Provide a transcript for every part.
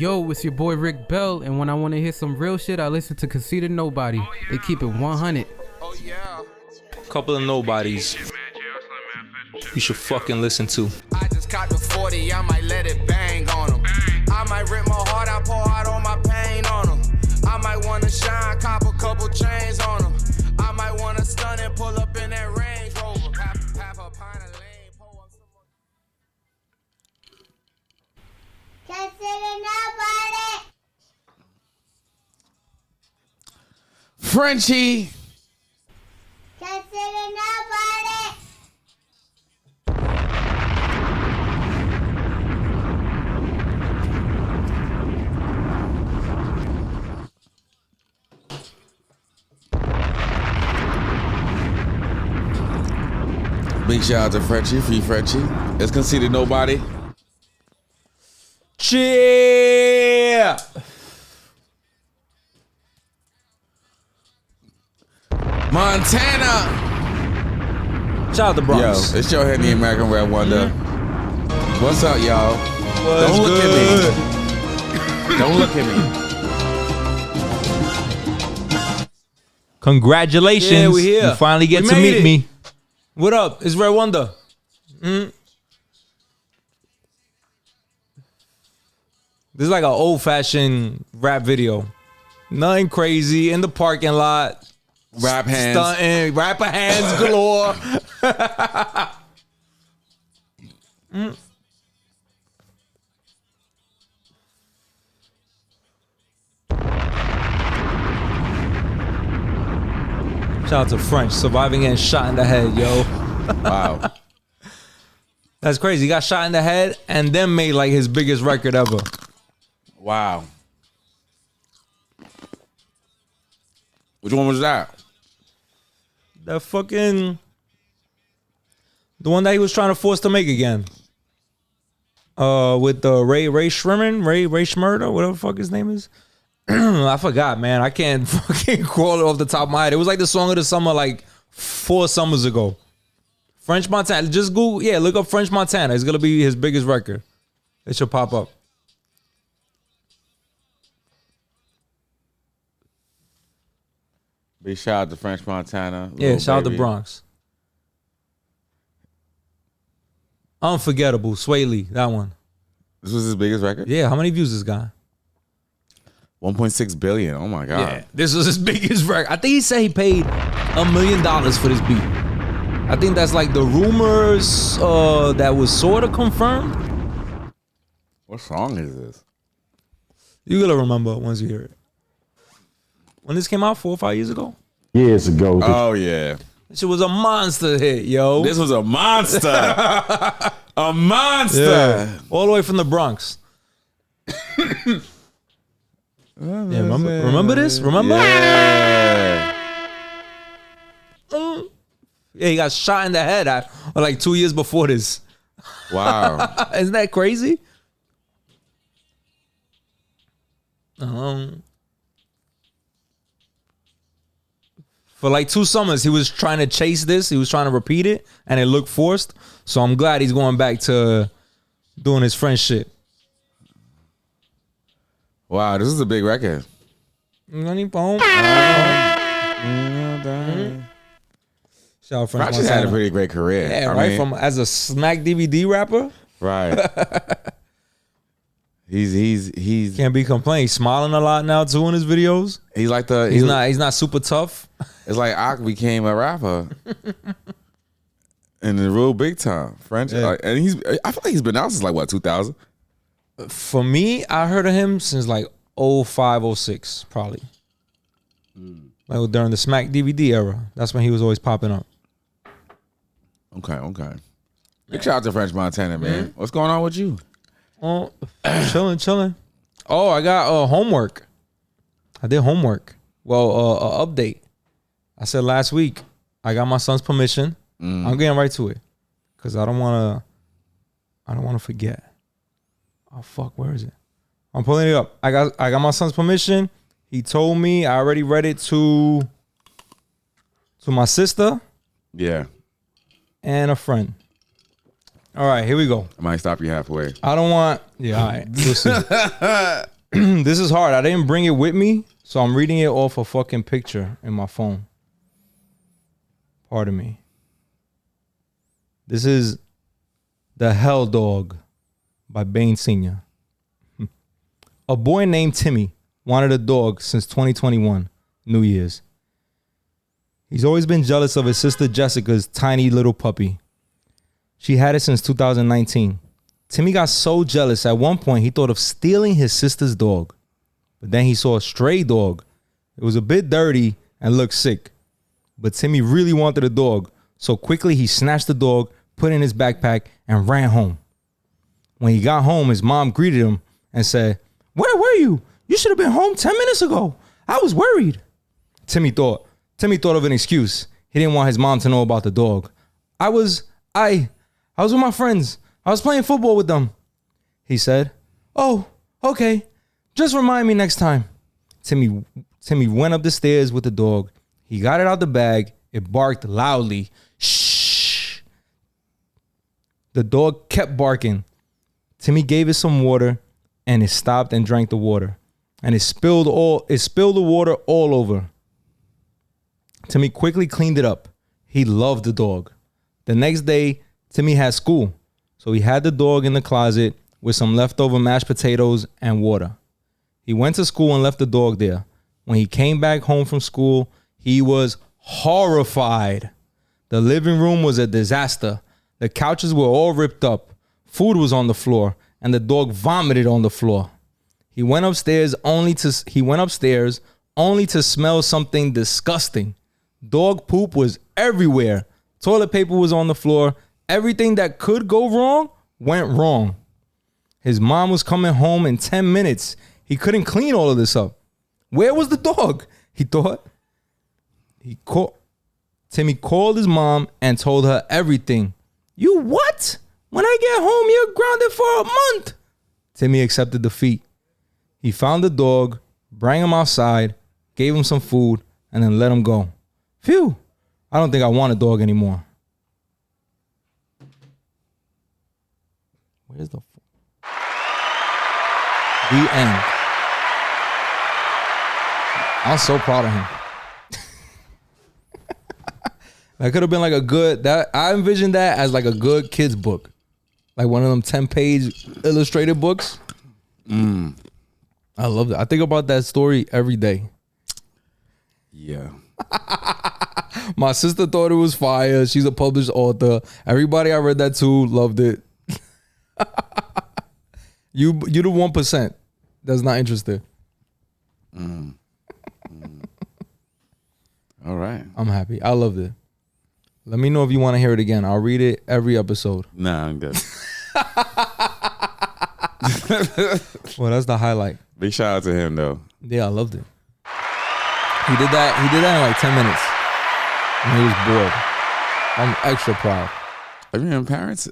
Yo, it's your boy Rick Bell, and when I want to hear some real shit, I listen to Conceitednobodi. They keep it 100. Oh yeah. Couple of nobodies you should fucking listen to. I just caught the 40, I might let it bang on them. I might rip my heart, I pour out all my pain on them. I might wanna shine, cop a couple chains on them. I might wanna stun and pull up in that Range Rover. Half a pint of lean, pour up some more. Conceitednobodi. Frenchie. Conceitednobodi. Big shout out to Frenchie, free Frenchie. It's Conceitednobodi. Cheer! Montana. Shout out the Bronx. Yo, it's your head, the American Red1der. What's up, y'all? What's Don't look good? at me. Don't look at me. Congratulations. Yeah, we here. You finally get We to made meet it. me. What up? It's Red1der. This is like an old-fashioned rap video. Nothing crazy. In the parking lot. Rap hands. Stunting. Rapper hands galore. Shout out to French. Surviving getting shot in the head, yo. Wow. That's crazy. He got shot in the head and then made like his biggest record ever. Wow. Which one was that? The fucking... The one that he was trying to force to make again. With the Ray Schmurder, whatever the fuck his name is. I forgot, man. I can't fucking call it off the top of my head. It was like the song of the summer like 4 summers ago. French Montana. Just Google, yeah, look up French Montana. It's gonna be his biggest record. It should pop up. Big shout out to French Montana. Yeah, Lil shout out to Baby. Bronx. Unforgettable, Sway Lee, that one. This was his biggest record? Yeah, how many views this guy? 1.6 billion. Oh my God. Yeah, this was his biggest record. I think he said he paid $1 million for this beat. I think that's like the rumors that was sort of confirmed. What song is this? You gotta remember once you hear it. When this came out 4 or 5 years ago, Years ago. Oh yeah. this shit was a monster hit, yo. This was a monster. A monster. Yeah. All the way from the Bronx. Yeah, remember this? Remember? Yeah. Yeah, he got shot in the head like 2 years before this. Wow. Isn't that crazy? For like 2 summers, he was trying to chase this. He was trying to repeat it, and it looked forced. So I'm glad he's going back to doing his French shit. Wow, this is a big record. Shout out French French has had a pretty great career. Yeah, I right. mean, From as a smack DVD rapper, right. He's can't be complaining. He's smiling a lot now too in his videos. he's like the He's not super tough. It's like Ak became a rapper. In the real big time. French. Yeah. And I feel like he's been out since like what, 2000? For me, I heard of him since like 05, 06, probably. Like during the Smack DVD era. That's when he was always popping up. Okay. Big shout out to French Montana, man. What's going on with you? Oh, chilling. Oh, I got homework. I did homework. Well, update. I said last week, I got my son's permission. I'm getting right to it. Cause I don't wanna forget. Oh fuck, where is it? I'm pulling it up. I got my son's permission. He told me I already read it to my sister Yeah. and a friend. All right, here we go. I might stop you halfway. I don't want. Yeah, all right. We'll see. This is hard. I didn't bring it with me, so I'm reading it off a fucking picture in my phone. Pardon me. This is The Hell Dog by Bain Sr. A boy named Timmy wanted a dog since 2021, New Year's. He's always been jealous of his sister Jessica's tiny little puppy. She had it since 2019. Timmy got so jealous at one point he thought of stealing his sister's dog. But then he saw a stray dog. It was a bit dirty and looked sick. But Timmy really wanted a dog, so quickly he snatched the dog, put it in his backpack, and ran home. When he got home, his mom greeted him and said, "Where were you? You should have been home 10 minutes ago. I was worried." Timmy thought of an excuse. He didn't want his mom to know about the dog. I was with my friends. I was playing football with them, he said. "Oh, okay. Just remind me next time." Timmy went up the stairs with the dog. He got it out the bag. It barked loudly. Shh. The dog kept barking. Timmy gave it some water, and it stopped and drank the water. And it spilled the water all over. Timmy quickly cleaned it up. He loved the dog. The next day, Timmy had school, so he had the dog in the closet with some leftover mashed potatoes and water. He went to school and left the dog there. When he came back home from school, he was horrified. The living room was a disaster. The couches were all ripped up. Food was on the floor, and the dog vomited on the floor. He went upstairs only to smell something disgusting. Dog poop was everywhere. Toilet paper was on the floor. Everything that could go wrong went wrong. His mom was coming home in 10 minutes. He couldn't clean all of this up. Where was the dog? He thought. Timmy called his mom and told her everything. "You what? When I get home, you're grounded for a month." Timmy accepted defeat. He found the dog, brought him outside, gave him some food, and then let him go. Phew. I don't think I want a dog anymore. Where's the end? I'm so proud of him. That could have been like I envisioned that as like a good kid's book. Like one of them 10-page illustrated books. I love that. I think about that story every day. Yeah. My sister thought it was fire. She's a published author. Everybody I read that to loved it. You the 1% that's not interested. All right. I'm happy. I loved it. Let me know if you want to hear it again. I'll read it every episode. Nah, I'm good. Well, that's the highlight. Big shout out to him though. Yeah, I loved it. He did that in like 10 minutes. And he was bored. I'm extra proud. I mean, parents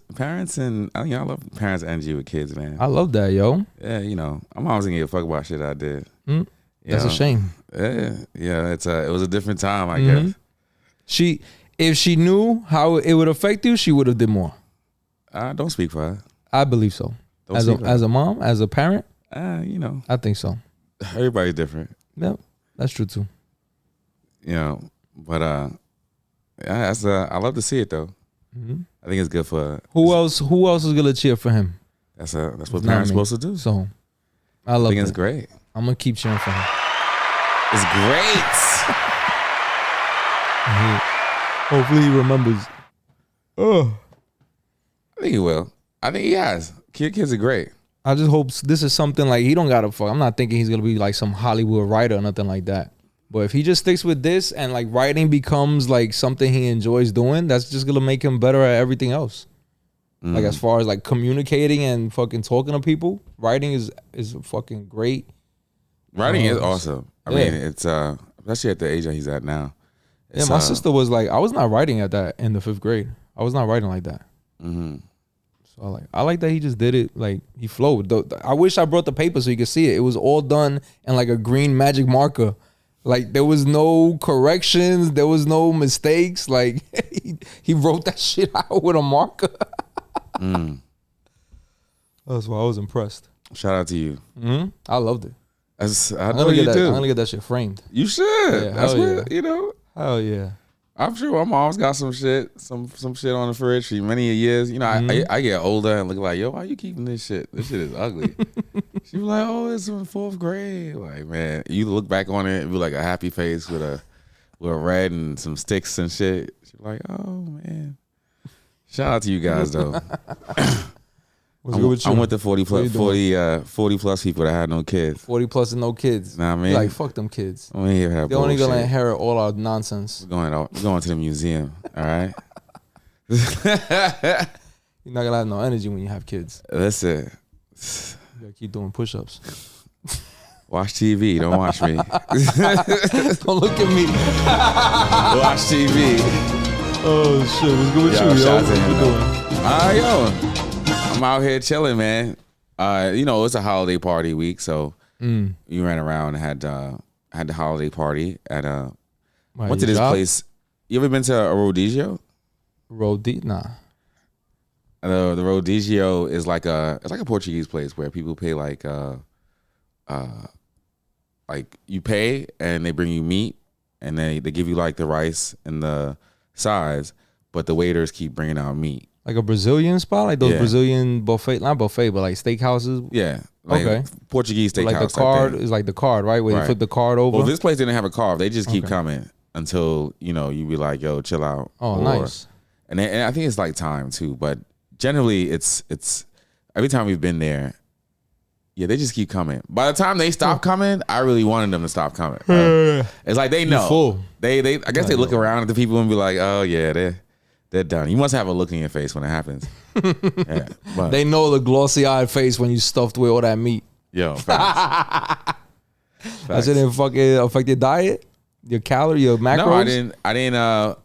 and I love parents energy with kids, man. I love that, yo. Yeah, I'm always gonna give a fuck about shit I did. That's a shame. Yeah. It was a different time, I guess. If she knew how it would affect you, she would have did more. Don't speak for her. I believe so. As a mom, as a parent, I think so. Everybody's different. Yep, that's true too. But I love to see it though. I think it's good for who else is gonna cheer for him? That's what parents are supposed to do. So I love it. It's great. I'm gonna keep cheering for him. It's great. Hopefully he remembers. I think he will. I think he has. Kids are great. I just hope this is something like he don't gotta fuck. I'm not thinking he's gonna be like some Hollywood writer or nothing like that. But if he just sticks with this and like writing becomes like something he enjoys doing, that's just gonna make him better at everything else. Like as far as like communicating and fucking talking to people, writing is fucking great. Writing is awesome. I mean, it's especially at the age that he's at now. Yeah, my sister was like, I was not writing at that in the 5th grade. I was not writing like that. So I like that he just did it. Like he flowed. I wish I brought the paper so you could see it. It was all done in like a green magic marker. Like there was no corrections. There was no mistakes. Like he wrote that shit out with a marker. That's why I was impressed. Shout out to you. I loved it. I I'm know gonna you get that. do. I'm gonna get that shit framed. You should. Yeah, That's hell what you know. Hell yeah. I'm sure my mom's got some shit, some shit on the fridge for many years. You know, I get older and look like, yo, why you keeping this shit? This shit is ugly. She was like, oh, it's in 4th grade. Like, man, you look back on it and be like a happy face with a red and some sticks and shit. She's like, oh man. Shout out to you guys though. What's good with you? I'm with the 40 plus people that had no kids. 40 plus and no kids. Nah, I mean, like fuck them kids. We ain't here have They only bullshit. gonna inherit all our nonsense. We're going to the museum. All right. You're not gonna have no energy when you have kids. Listen. You gotta keep doing push-ups. Watch TV. Don't watch me. Don't look at me. Watch TV. Oh shit, what's good with Yo, you, shout yo? out to him, What you doing? Yo, I'm out here chilling, man. You know, it's a holiday party week, so we ran around and had the holiday party at went to this place. You ever been to a rodizio? Nah. The rodizio is like it's like a Portuguese place where people pay like you pay and they bring you meat and they give you like the rice and the sides, but the waiters keep bringing out meat. Like a Brazilian spot, like those Brazilian buffet, not buffet, but like steakhouses. Yeah, like okay. Portuguese steakhouse. Like the card is like the card, right? Where you flip the card over. Well, this place didn't have a card. They just keep coming until you be like, "Yo, chill out." Oh, nice. And I think it's like time too, but generally it's every time we've been there. Yeah, they just keep coming. By the time they stop coming, I really wanted them to stop coming. It's like they know. Full. I guess they look around at the people and be like, "Oh yeah, they're done." You must have a look in your face when it happens. Yeah, but, They know the glossy-eyed face when you stuffed with all that meat. yo, facts. Does it fucking affect your diet, your calorie, your macros? No, I didn't.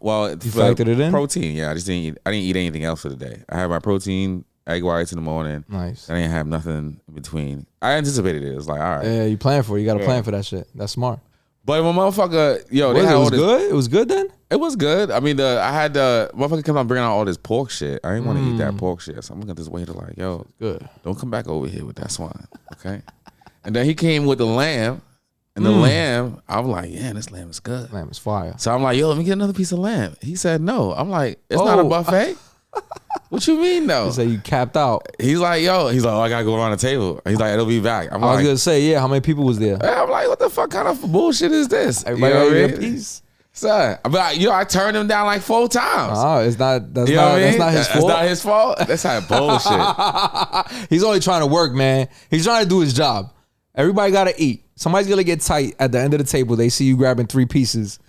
Well, you factored it in? Protein. Yeah, I didn't eat anything else for the day. I had my protein, egg whites in the morning. Nice. I didn't have nothing in between. I anticipated it. It was like, all right. Yeah, you plan for it. You got to plan for that shit. That's smart. But when motherfucker, they had it all was this, good. It was good then. It was good. I mean, I had the motherfucker come out bringing out all this pork shit. I didn't want to eat that pork shit, so I'm looking at this waiter like, yo, Good. don't come back over here with that swine, okay? And then he came with the lamb, and the lamb, I'm like, yeah, this lamb is good. Lamb is fire. So I'm like, yo, let me get another piece of lamb. He said no. I'm like, it's not a buffet. What you mean though? You say you capped out. He's like, oh, I gotta go around the table. He's like, it'll be back. I was gonna say, yeah. How many people was there? I'm like, what the fuck kind of bullshit is this? Everybody you know ate what I a mean? piece. Son, but I turned him down like 4 times. Oh, it's not. That's You know what I mean? That's not his fault. That's not his fault. That's that bullshit. He's only trying to work, man. He's trying to do his job. Everybody gotta eat. Somebody's gonna get tight at the end of the table. They see you grabbing 3 pieces.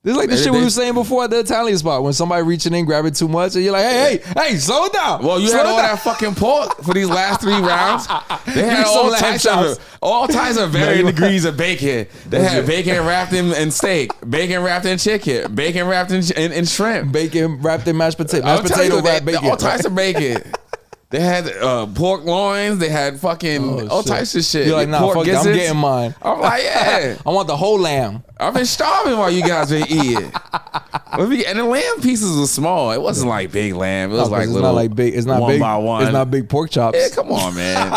This is like the shit we were saying before at the Italian spot when somebody reaching in, grabbing too much, and you're like, hey, slow it down. Well, you had all that fucking pork for these last 3 rounds. They had all types of varying degrees of bacon. They had bacon wrapped in steak, bacon wrapped in chicken, bacon wrapped in shrimp, bacon wrapped in mashed potato, wrapped bacon. All types of bacon. They had pork loins. They had fucking all types of shit. You're like, nah, fuck that. I'm getting mine. I'm like, yeah. I want the whole lamb. I've been starving while you guys been eating. And the lamb pieces were small. It wasn't like big lamb. It was like little. Not like big. It's not one big. by one. It's not big pork chops. Yeah, come on, man.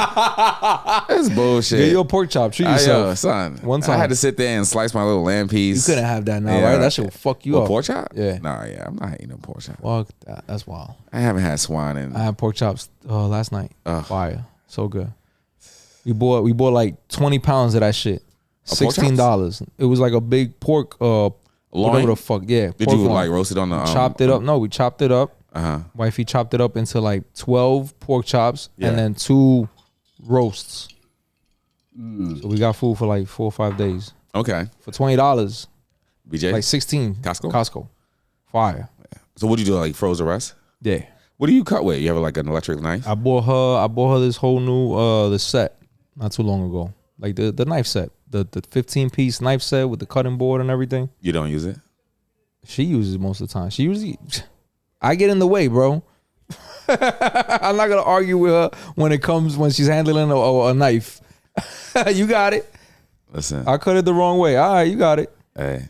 That's bullshit. Get your pork chop. Treat yourself. Yo, son. One time. I had to sit there and slice my little lamb piece. You couldn't have that now, right? That shit will fuck you up. Pork chop? Yeah. Nah, yeah. I'm not eating no pork chop. Fuck that. That's wild. I haven't had swine in. I had pork chops last night. Fire. So good. We bought like 20 pounds of that shit. $16. It was like a big pork whatever the fuck. Yeah. Did you like roast it on the chopped it up? No, we chopped it up. Uh-huh. Wifey chopped it up into like 12 pork chops and then 2 roasts. So we got food for like 4 or 5 days. Okay. For $20. BJ? Like 16. Costco. Fire. So what do you do? Like froze the rest? Yeah. What do you cut with? You have like an electric knife? I bought her this whole new the set not too long ago. Like the knife set. The 15-piece knife set with the cutting board and everything. You don't use it? She uses it most of the time. I get in the way, bro. I'm not gonna argue with her when she's handling a knife. You got it. Listen. I cut it the wrong way. All right, you got it. Hey.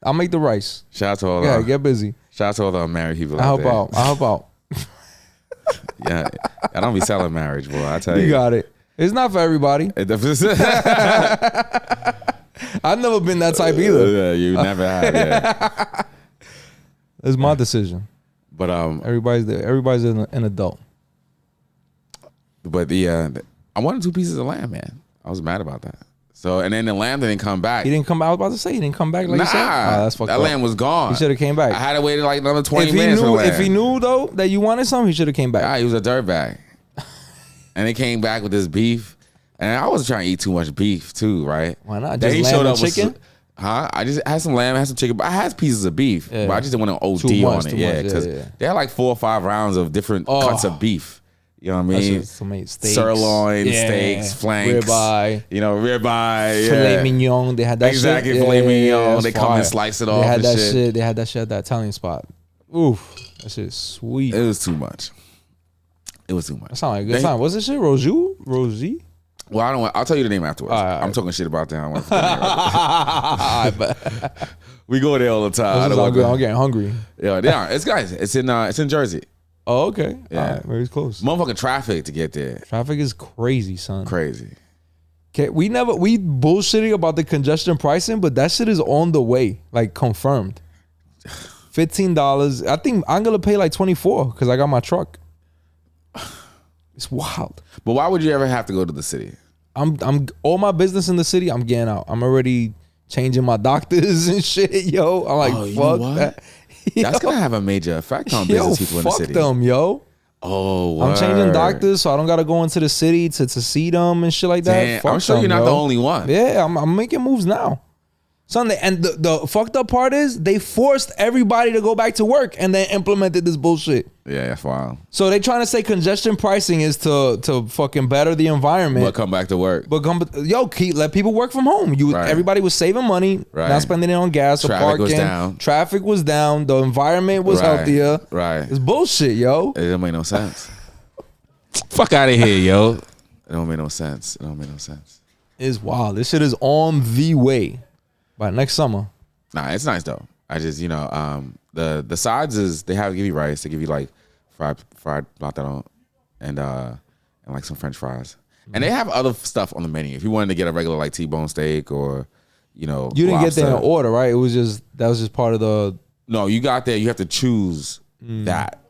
I'll make the rice. Shout out to all get busy. Shout out to all the married people I out there. help out. Yeah. I don't be selling marriage, boy. I tell you. You got it. It's not for everybody. I've never been that type either. Yeah, you never have. Yeah. It's my decision. But Everybody's an adult. But I wanted 2 pieces of lamb, man. I was mad about that. So and then the lamb didn't come back. He didn't come back. I was about to say he didn't come back like you said. That's fucked that up. lamb was gone. He should have came back. I had to wait like another 20 minutes. If he knew though that you wanted something, he should have came back. He was a dirtbag. And he came back with this beef. And I wasn't trying to eat too much beef too, right? Why not? Then Just lamb and chicken? I just had some lamb, had some chicken, but I had pieces of beef. Yeah. But I just didn't want to OD Too much, on it. too Yeah, much. because they had like 4 or 5 rounds of different cuts of beef. You know what I mean? Steaks, sirloin, steaks, flanks, ribeye, ribeye, filet mignon. They had that exactly, shit. filet mignon. They that's come fire. and slice it off. They had and that shit. shit. They had that shit at that Italian spot. Oof, that shit is sweet. It was too much. It was too much. That sound like a good time. What's this shit? Rosie? Well, I don't. I'll tell you the name afterwards. All right. I'm talking shit about them. I want to forget the name. We go there all the time. I'm getting hungry. Yeah, it's guys. It's in Jersey. Oh, okay. Yeah. All right, very close. Motherfucking traffic to get there. Traffic is crazy, son. Crazy. Okay, we bullshitting about the congestion pricing, but that shit is on the way, like confirmed. $15. I think I'm gonna pay like $24 because I got my truck. It's wild. But why would you ever have to go to the city? I'm all my business in the city. I'm getting out. I'm already changing my doctors and shit, yo. I'm like, you fuck know what? that. That's gonna have a major effect on business people in the fuck city. them, yo. Oh, I'm changing word. doctors, so I don't gotta go into the city to see them and shit like that. Damn, Fuck I'm sure them, you're not yo. the only one. Yeah, I'm making moves now. Sunday, and the fucked up part is they forced everybody to go back to work and then implemented this bullshit. Yeah, that's wild. So they trying to say congestion pricing is to fucking better the environment. But come back to work. But let people work from home. Right. Everybody was saving money, Right. not spending it on gas or Traffic parking. was down. Traffic was down. The environment was Right. healthier. Right. It's bullshit, yo. It don't make no sense. Fuck out of here, yo. It don't make no sense. It don't make no sense. It's wild. This shit is on the way by next summer. Nah, it's nice though. I just, the sides is they give you rice, they give you like fried plátano and like some French fries. And they have other stuff on the menu. If you wanted to get a regular like T-bone steak or, You didn't get there in order, right? That was just part of the. No, you got there. You have to choose that,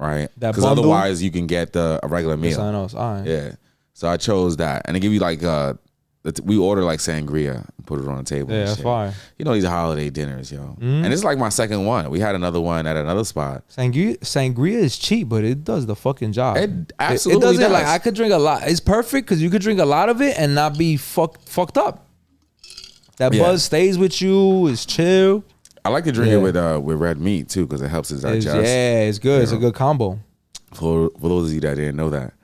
right? That because bundle? otherwise you can get a regular meal. Something else. All right. Yeah. So I chose that, and they give you like we order like sangria and put it on the table. Yeah, and that's shit. fire. These are holiday dinners, yo. And it's like my second one. We had another one at another spot. Sangria is cheap, but it does the fucking job. It absolutely doesn't does. like I could drink a lot. It's perfect because you could drink a lot of it and not be fucked up. That Yeah. buzz stays with you. It's chill. I like to drink Yeah. it with red meat too because it helps it digest. It's good. It's a know. good combo. For those of you that didn't know that.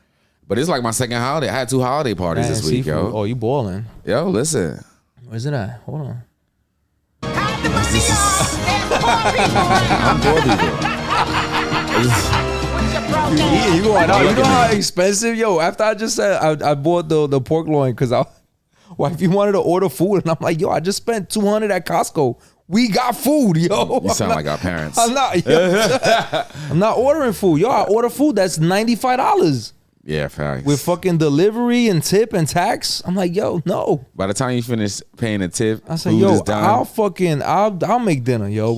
But it's like my second holiday. I had 2 holiday parties Man, this week, seafood. yo. Oh, you balling? Yo, listen. Where's it at? Hold on. I'm poor people. You going out? You know how expensive, yo. After I just said I bought the pork loin because wifey wanted to order food, and I'm like, yo, I just spent $200 at Costco. We got food, yo. You sound like our parents. I'm not ordering food, yo. I order food that's $95 Yeah, facts. with fucking delivery and tip and tax. I'm like, yo, no. By the time you finish paying the tip, I said, food yo, is done. I'll make dinner, yo.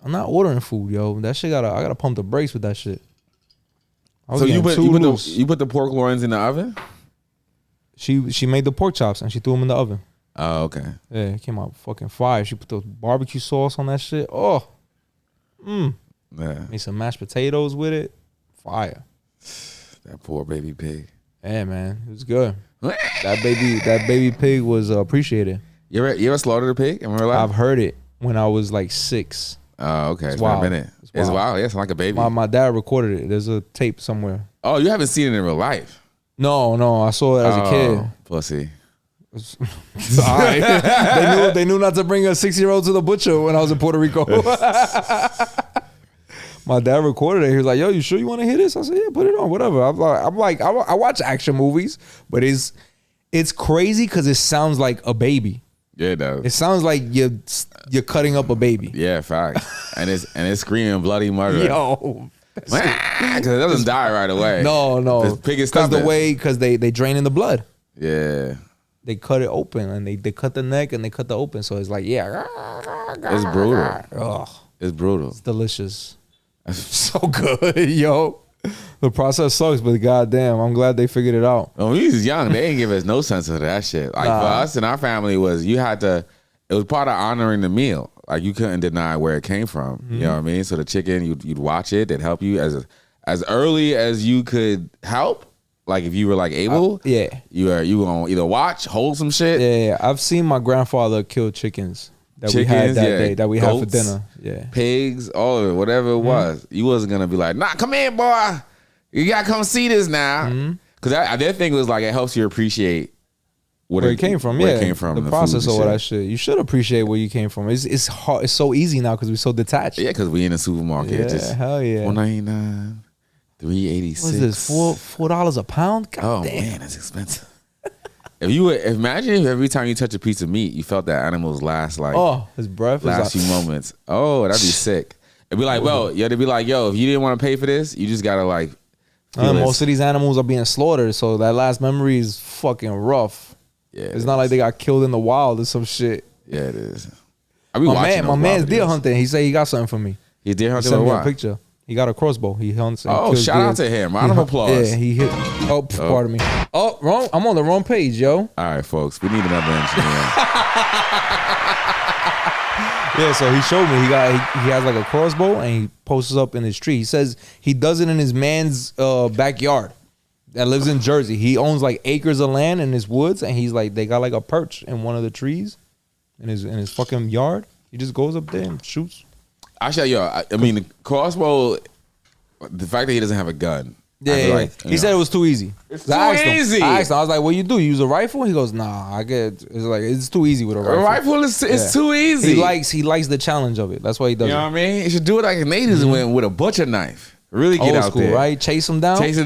I'm not ordering food, yo. That shit I gotta pump the brakes with that shit. I was So you getting too put loose. you put the pork loins in the oven? She made the pork chops and she threw them in the oven. Oh, okay. Yeah, it came out fucking fire. She put the barbecue sauce on that shit. Oh, Yeah. made some mashed potatoes with it. Fire. That poor baby pig. Yeah, man, it was good. That baby pig was appreciated. You ever slaughtered a pig in real life? I've heard it when I was like 6. Oh, okay. It's been wild. a minute. It's It's wild. wild. Yeah, it's like a baby. My dad recorded it. There's a tape somewhere. Oh, you haven't seen it in real life. No, I saw it as a kid. Pussy. Alright. they knew not to bring a 6-year-old to the butcher when I was in Puerto Rico. My dad recorded it. He was like, "Yo, you sure you want to hear this?" I said, "Yeah, put it on, whatever." I'm like, I watch action movies, but it's crazy because it sounds like a baby. Yeah, it does. It sounds like you're cutting up a baby. Yeah, facts. and it's screaming bloody murder. Yo, Because it doesn't die right away. No. The pig is Because stubborn. they drain in the blood. Yeah. They cut it open and they cut the neck and they cut the open. So it's like, yeah. It's brutal. Ugh, It's brutal. it's delicious. So good, yo. The process sucks, but goddamn, I'm glad they figured it out. When we was young, they didn't give us no sense of that shit. Like for us and our family it was part of honoring the meal. Like you couldn't deny where it came from. You know what I mean? So the chicken, you'd watch it. They'd help you as early as you could help. Like if you were like able, you gonna either watch, hold some shit. Yeah. I've seen my grandfather kill chickens that we had that day that we had for dinner. Yeah, pigs, all of it, whatever it was. You wasn't gonna be like, nah, come in, boy. You gotta come see this now. Because their thing was like it helps you appreciate where it came from. Where it came from, the process of all that shit. You should appreciate where you came from. It's hard. It's so easy now because we're so detached. Yeah, because we in the supermarket. Yeah, just hell yeah. $4.99, $3.86. What is this? $4 a pound? God damn. Man, that's expensive. Imagine if every time you touch a piece of meat, you felt that animal's last his breath, last few moments. Oh, that'd be sick. It'd be like, they'd be like, yo, if you didn't want to pay for this, you just gotta like. Most of these animals are being slaughtered, so that last memory is fucking rough. Yeah, it's not like they got killed in the wild or some shit. Yeah, it is. My man's deer hunting. He said he got something for me. He deer hunting. Sent me a picture. He got a crossbow. He hunts. Oh, shout out to him! Round of applause. Yeah, he hit. Oh, pardon me. Oh, wrong. I'm on the wrong page, yo. All right, folks. We need another engineer. Yeah, so he showed me he has like a crossbow and he posts up in his tree. He says he does it in his man's backyard that lives in Jersey. He owns like acres of land in his woods, and he's like they got like a perch in one of the trees in his fucking yard. He just goes up there and shoots. Actually, I mean the crossbow. The fact that he doesn't have a gun. Yeah, he said it was too easy. It's too easy. I asked him, I was like, what you do? You use a rifle? He goes, nah, it's too easy with a rifle. A rifle is too easy. He likes the challenge of it. That's why he does it. You know what I mean? You should do it like the natives with a butcher knife. Really get out there. Right? Chase him down. You know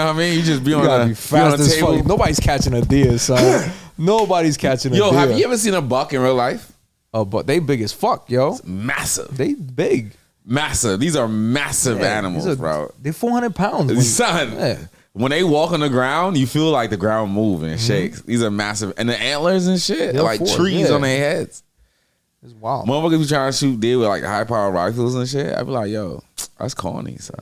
what I mean? You just be on the fast as fuck. Nobody's catching a deer, son. Nobody's catching a deer. Yo, have you ever seen a buck in real life? But they big as fuck, yo. It's massive. They big. Massive. These are massive animals, bro. They're 400 pounds. Son, when they walk on the ground, you feel like the ground moves and shakes. These are massive. And the antlers and shit are like trees on their heads. It's wild. Motherfuckers be trying to shoot deer with like high-powered rifles and shit. I'd be like, yo, that's corny, son.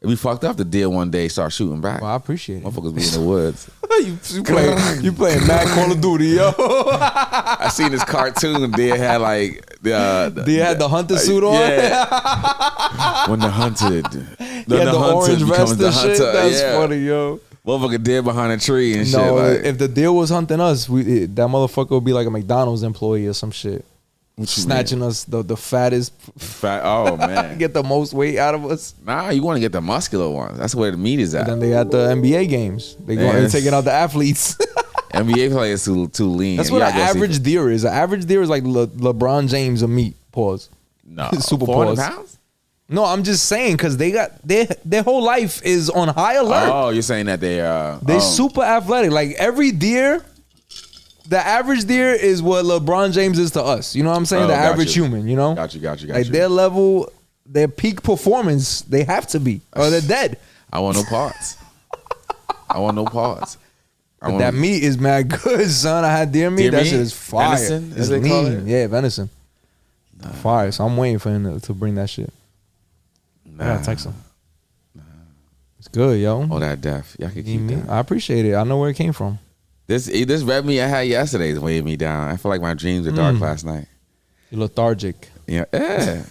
It'd be fucked up the deer one day start shooting back. Well, I appreciate it. Motherfuckers be in the woods. you playing Mad Call of Duty, yo. I seen this cartoon. Deer had like the hunter suit on. Yeah. When the hunted, the orange vest and shit. That's funny, yo. Motherfucker deer behind a tree and shit. No, like, if the deer was hunting us, that motherfucker would be like a McDonald's employee or some shit. Snatching us the fattest. Oh man, get the most weight out of us. Nah, you want to get the muscular ones. That's where the meat is at. And then they got the NBA games. They going and taking out the athletes. NBA players too lean. That's what an average deer is. An average deer is like LeBron James of meat. Pause. No, super 400 pause. pounds? No, I'm just saying because they got their whole life is on high alert. Oh, you're saying that they're super athletic. Like every deer. The average deer is what LeBron James is to us. You know what I'm saying? The average human, you know? Got you. Like their level, their peak performance, they have to be. Or they're dead. I want no parts. But that meat is mad good, son. I had deer meat. That shit is fire. Venison, it's lean. Yeah, venison. Fire. So I'm waiting for him to bring that shit. I gotta text him. It's good, yo. Oh, that death. Y'all can keep that. I appreciate it. I know where it came from. This red meat I had yesterday is weighing me down. I feel like my dreams were dark last night. You're lethargic. Yeah.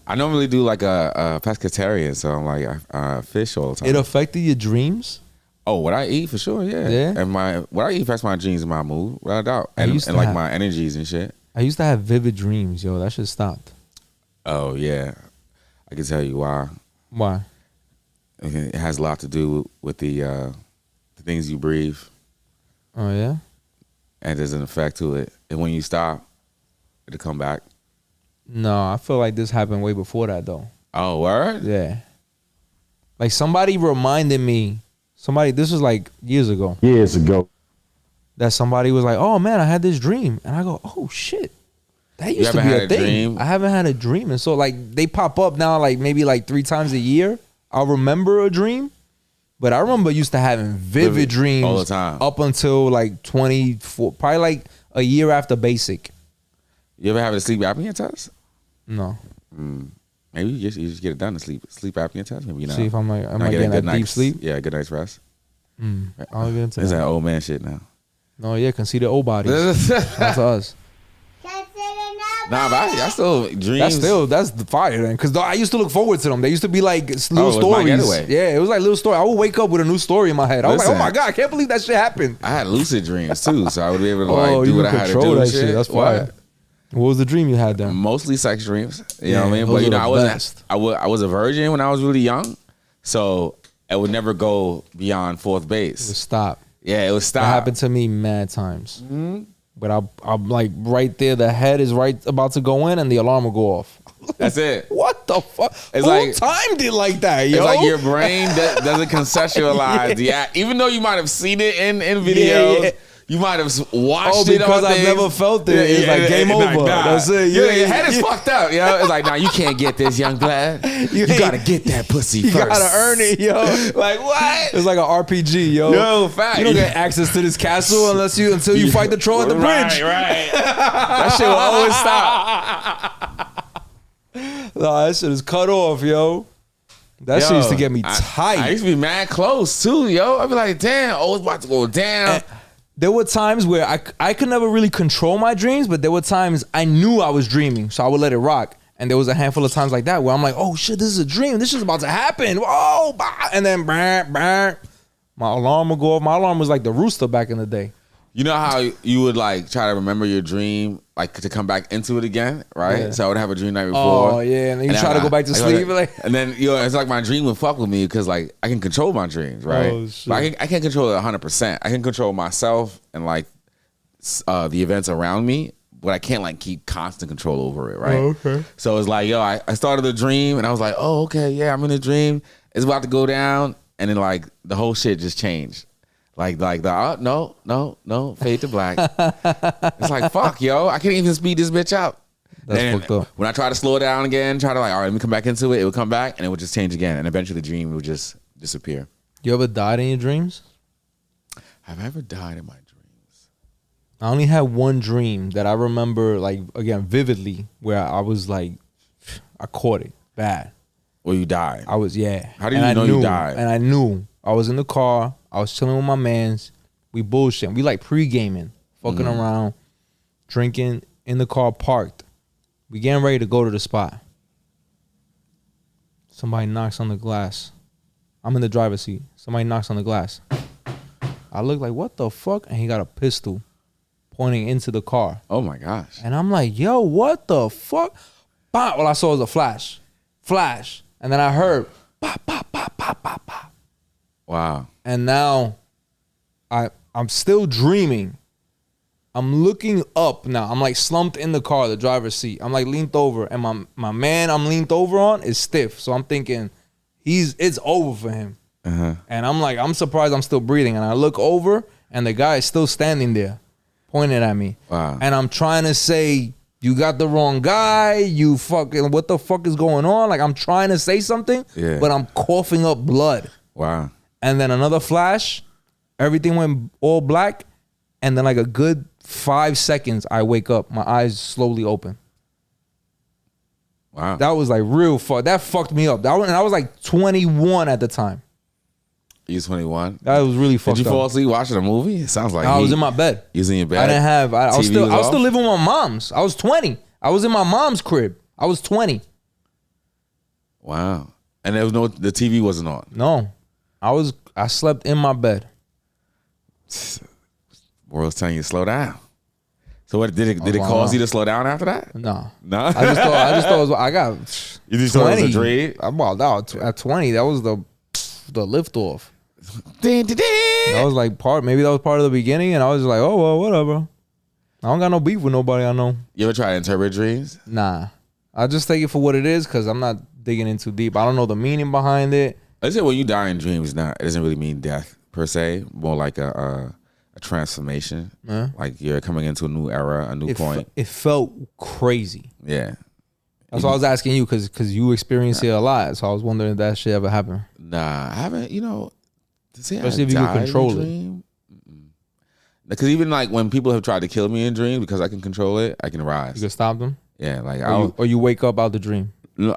I normally do like a pescatarian, so I'm like fish all the time. It affected your dreams? Oh, what I eat for sure, yeah. And what I eat affects my dreams and my mood, without a doubt. And like my energies and shit. I used to have vivid dreams, yo. That shit stopped. Oh yeah, I can tell you why. Why? It has a lot to do with the things you breathe. Oh yeah. And there's an effect to it, and when you stop, it'll come back. No, I feel like this happened way before that though. Oh, word? Yeah. Like somebody reminded me. This was like years ago. That somebody was like, "Oh man, I had this dream," and I go, "Oh shit, That used to haven't be had a a thing. dream? I haven't had a dream, and so like they pop up now, like maybe like 3 times a year. I'll remember a dream, but I remember used to having vivid dreams all the time. up until like 24, probably like a year after basic. You ever have a sleep apnea test? No, Maybe you just get it done. The sleep apnea test. Maybe see if I'm like, am not I getting good that deep night's- sleep? Yeah, good night's rest. I'll get into It's that. that old man shit now. No, yeah, Conceitednobodi. That's us. Conceitednobodi. Nah, but I still dreams. That's the fire then, because I used to look forward to them. They used to be like little it was my stories. getaway. Yeah, it was like little story. I would wake up with a new story in my head. I was like, oh Listen. my god, I can't believe that shit happened. I had lucid dreams too, so I would be able to Oh, like do you what I could had to control do. that and shit. That's fire. What was the dream you had then? Mostly sex dreams. You know what I mean? those But you are know, the I wasn't. best. I was a virgin when I was really young, so it would never go beyond fourth base. Stop. Yeah, it was stop. That happened to me mad times. But I'm like right there. The head is right about to go in, and the alarm will go off. That's it. What the fuck? It's Who like- timed it like that, yo? It's like your brain doesn't conceptualize the act. Even though you might have seen it in videos, yeah. you might have watched it because on I've things. never felt it. It's like game Nah, over. nah. That's it. Your Yeah, head is yeah. fucked up, yo. It's like, nah, you can't get this, young blood. You gotta get that pussy You first. gotta earn it, yo. Like what? It's like an RPG, yo. Yo, fact. You don't get access to this castle until you fight the troll at the bridge. Right. That shit will always stop. Nah, that shit is cut off, yo. That shit Yo, used to get me I tight. used to be mad close too, yo. I'd be like, damn, oh, it's about to go down. There were times where I could never really control my dreams, but there were times I knew I was dreaming, so I would let it rock. And there was a handful of times like that where I'm like, oh shit, this is a dream. This is about to happen. Oh, bah. And then my alarm would go off. My alarm was like the rooster back in the day. You know how you would like try to remember your dream, like to come back into it again, right? Yeah. So I would have a dream night before. Oh, yeah, and then you try to go back to sleep, like- and then it's like my dream would fuck with me because like I can control my dreams, right? Oh, shit. But I can't control it 100%. I can control myself and like the events around me, but I can't like keep constant control over it, right? Oh, okay. So it's like, yo, I started a dream and I was like, oh, okay, yeah, I'm in a dream. It's about to go down, and then like the whole shit just changed. Like no, fade to black. It's like, fuck, yo, I can't even speed this bitch up. That's And fucked up. when I try to slow it down again, try to like, all right, let me come back into it, it would come back and it would just change again. And eventually the dream would just disappear. You ever died in your dreams? Have I ever died in my dreams? I only had one dream that I remember, like, again, vividly, where I was like, I caught it bad. Well, you died. I was, yeah. How do And you I know you knew, died? And I knew. I was in the car. I was chilling with my mans. We bullshitting. We like pre-gaming, fucking around, drinking in the car parked. We getting ready to go to the spot. Somebody knocks on the glass. I'm in the driver's seat. Somebody knocks on the glass. I look like, what the fuck? And he got a pistol pointing into the car. Oh my gosh. And I'm like, yo, what the fuck? Bah! All I saw was a flash. And then I heard, pop, pop, pop, pop, pop, pop. Wow. And now I'm still dreaming. I'm looking up now. I'm like slumped in the car, the driver's seat. I'm like leaned over, and my man I'm leaned over on is stiff. So I'm thinking it's over for him. And I'm like, I'm surprised I'm still breathing. And I look over, and the guy is still standing there, pointing at me. Wow. And I'm trying to say, you got the wrong guy. You fucking, what the fuck is going on? Like, I'm trying to say something, Yeah. but I'm coughing up blood. Wow. And then another flash, everything went all black. And then like a good 5 seconds, I wake up. My eyes slowly open. Wow. That was like real fuck. That fucked me up. And I was like 21 at the time. You 21. That was really Did fucked you fall up. asleep watching a movie? It sounds like I was in my bed. You was in your bed. I didn't have. I was TV still. I was off? still living with my mom's. I was 20. I was in my mom's crib. I was 20. Wow. And there was the TV wasn't on. No, I slept in my bed. World's telling you to slow down. So what did it cause you to slow down after that? No, No. I just thought it was. I got. You just thought it was a 20. dream? I balled out at 20. That was the lift off. Ding, ding, ding. That was like maybe that was part of the beginning, and I was just like, oh well, whatever. I don't got no beef with nobody I know. You ever try to interpret dreams? Nah, I just take it for what it is because I'm not digging in too deep. I don't know the meaning behind it. I say when you die in dreams, it doesn't really mean death per se. More like a transformation. Like you're coming into a new era, a new point. It felt crazy. Yeah. That's why I was asking you because you experience it a lot. So I was wondering if that shit ever happened. Nah, I haven't. Especially if you can control it. Because even like when people have tried to kill me in dreams, because I can control it, I can rise. You can stop them. Yeah, like or you wake up out the dream.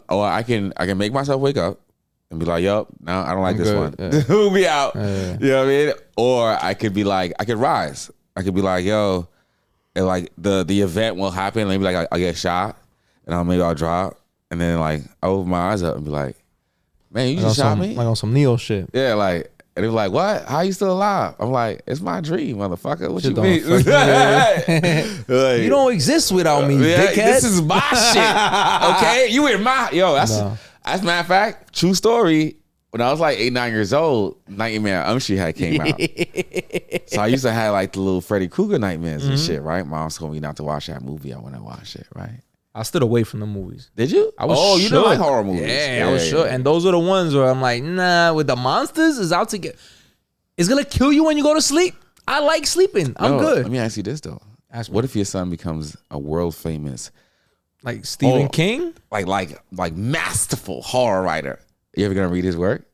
Or I can make myself wake up and be like, "Yup, no, I don't like this one. Yeah. Move me out." Yeah. You know what I mean? Or I could be like, I could rise. I could be like, "Yo," and like the event will happen. Maybe like I get shot, and maybe I'll drop, and then like I open my eyes up and be like, "Man, you just shot me?" Like on some Neo shit. Yeah, like. And they're like, "What? How you still alive?" I'm like, "It's my dream, motherfucker. What Shit you mean?" Like, you don't exist without me, dickhead. This is my shit. Okay, you in my that's matter of fact, true story. When I was like 8, 9 years old, Nightmare on Elm Street had came out. So I used to have like the little Freddy Krueger nightmares and shit, right? Mom told me not to watch that movie. I want to watch it, right? I stood away from the movies. Did you? I was you didn't like horror movies. Yeah, I was sure. And those are the ones where I'm like, nah, with the monsters is out to get. It's gonna kill you when you go to sleep. I like sleeping. I'm good. Let me ask you this though. What if your son becomes a world famous, like Stephen King, like masterful horror writer? You ever gonna read his work?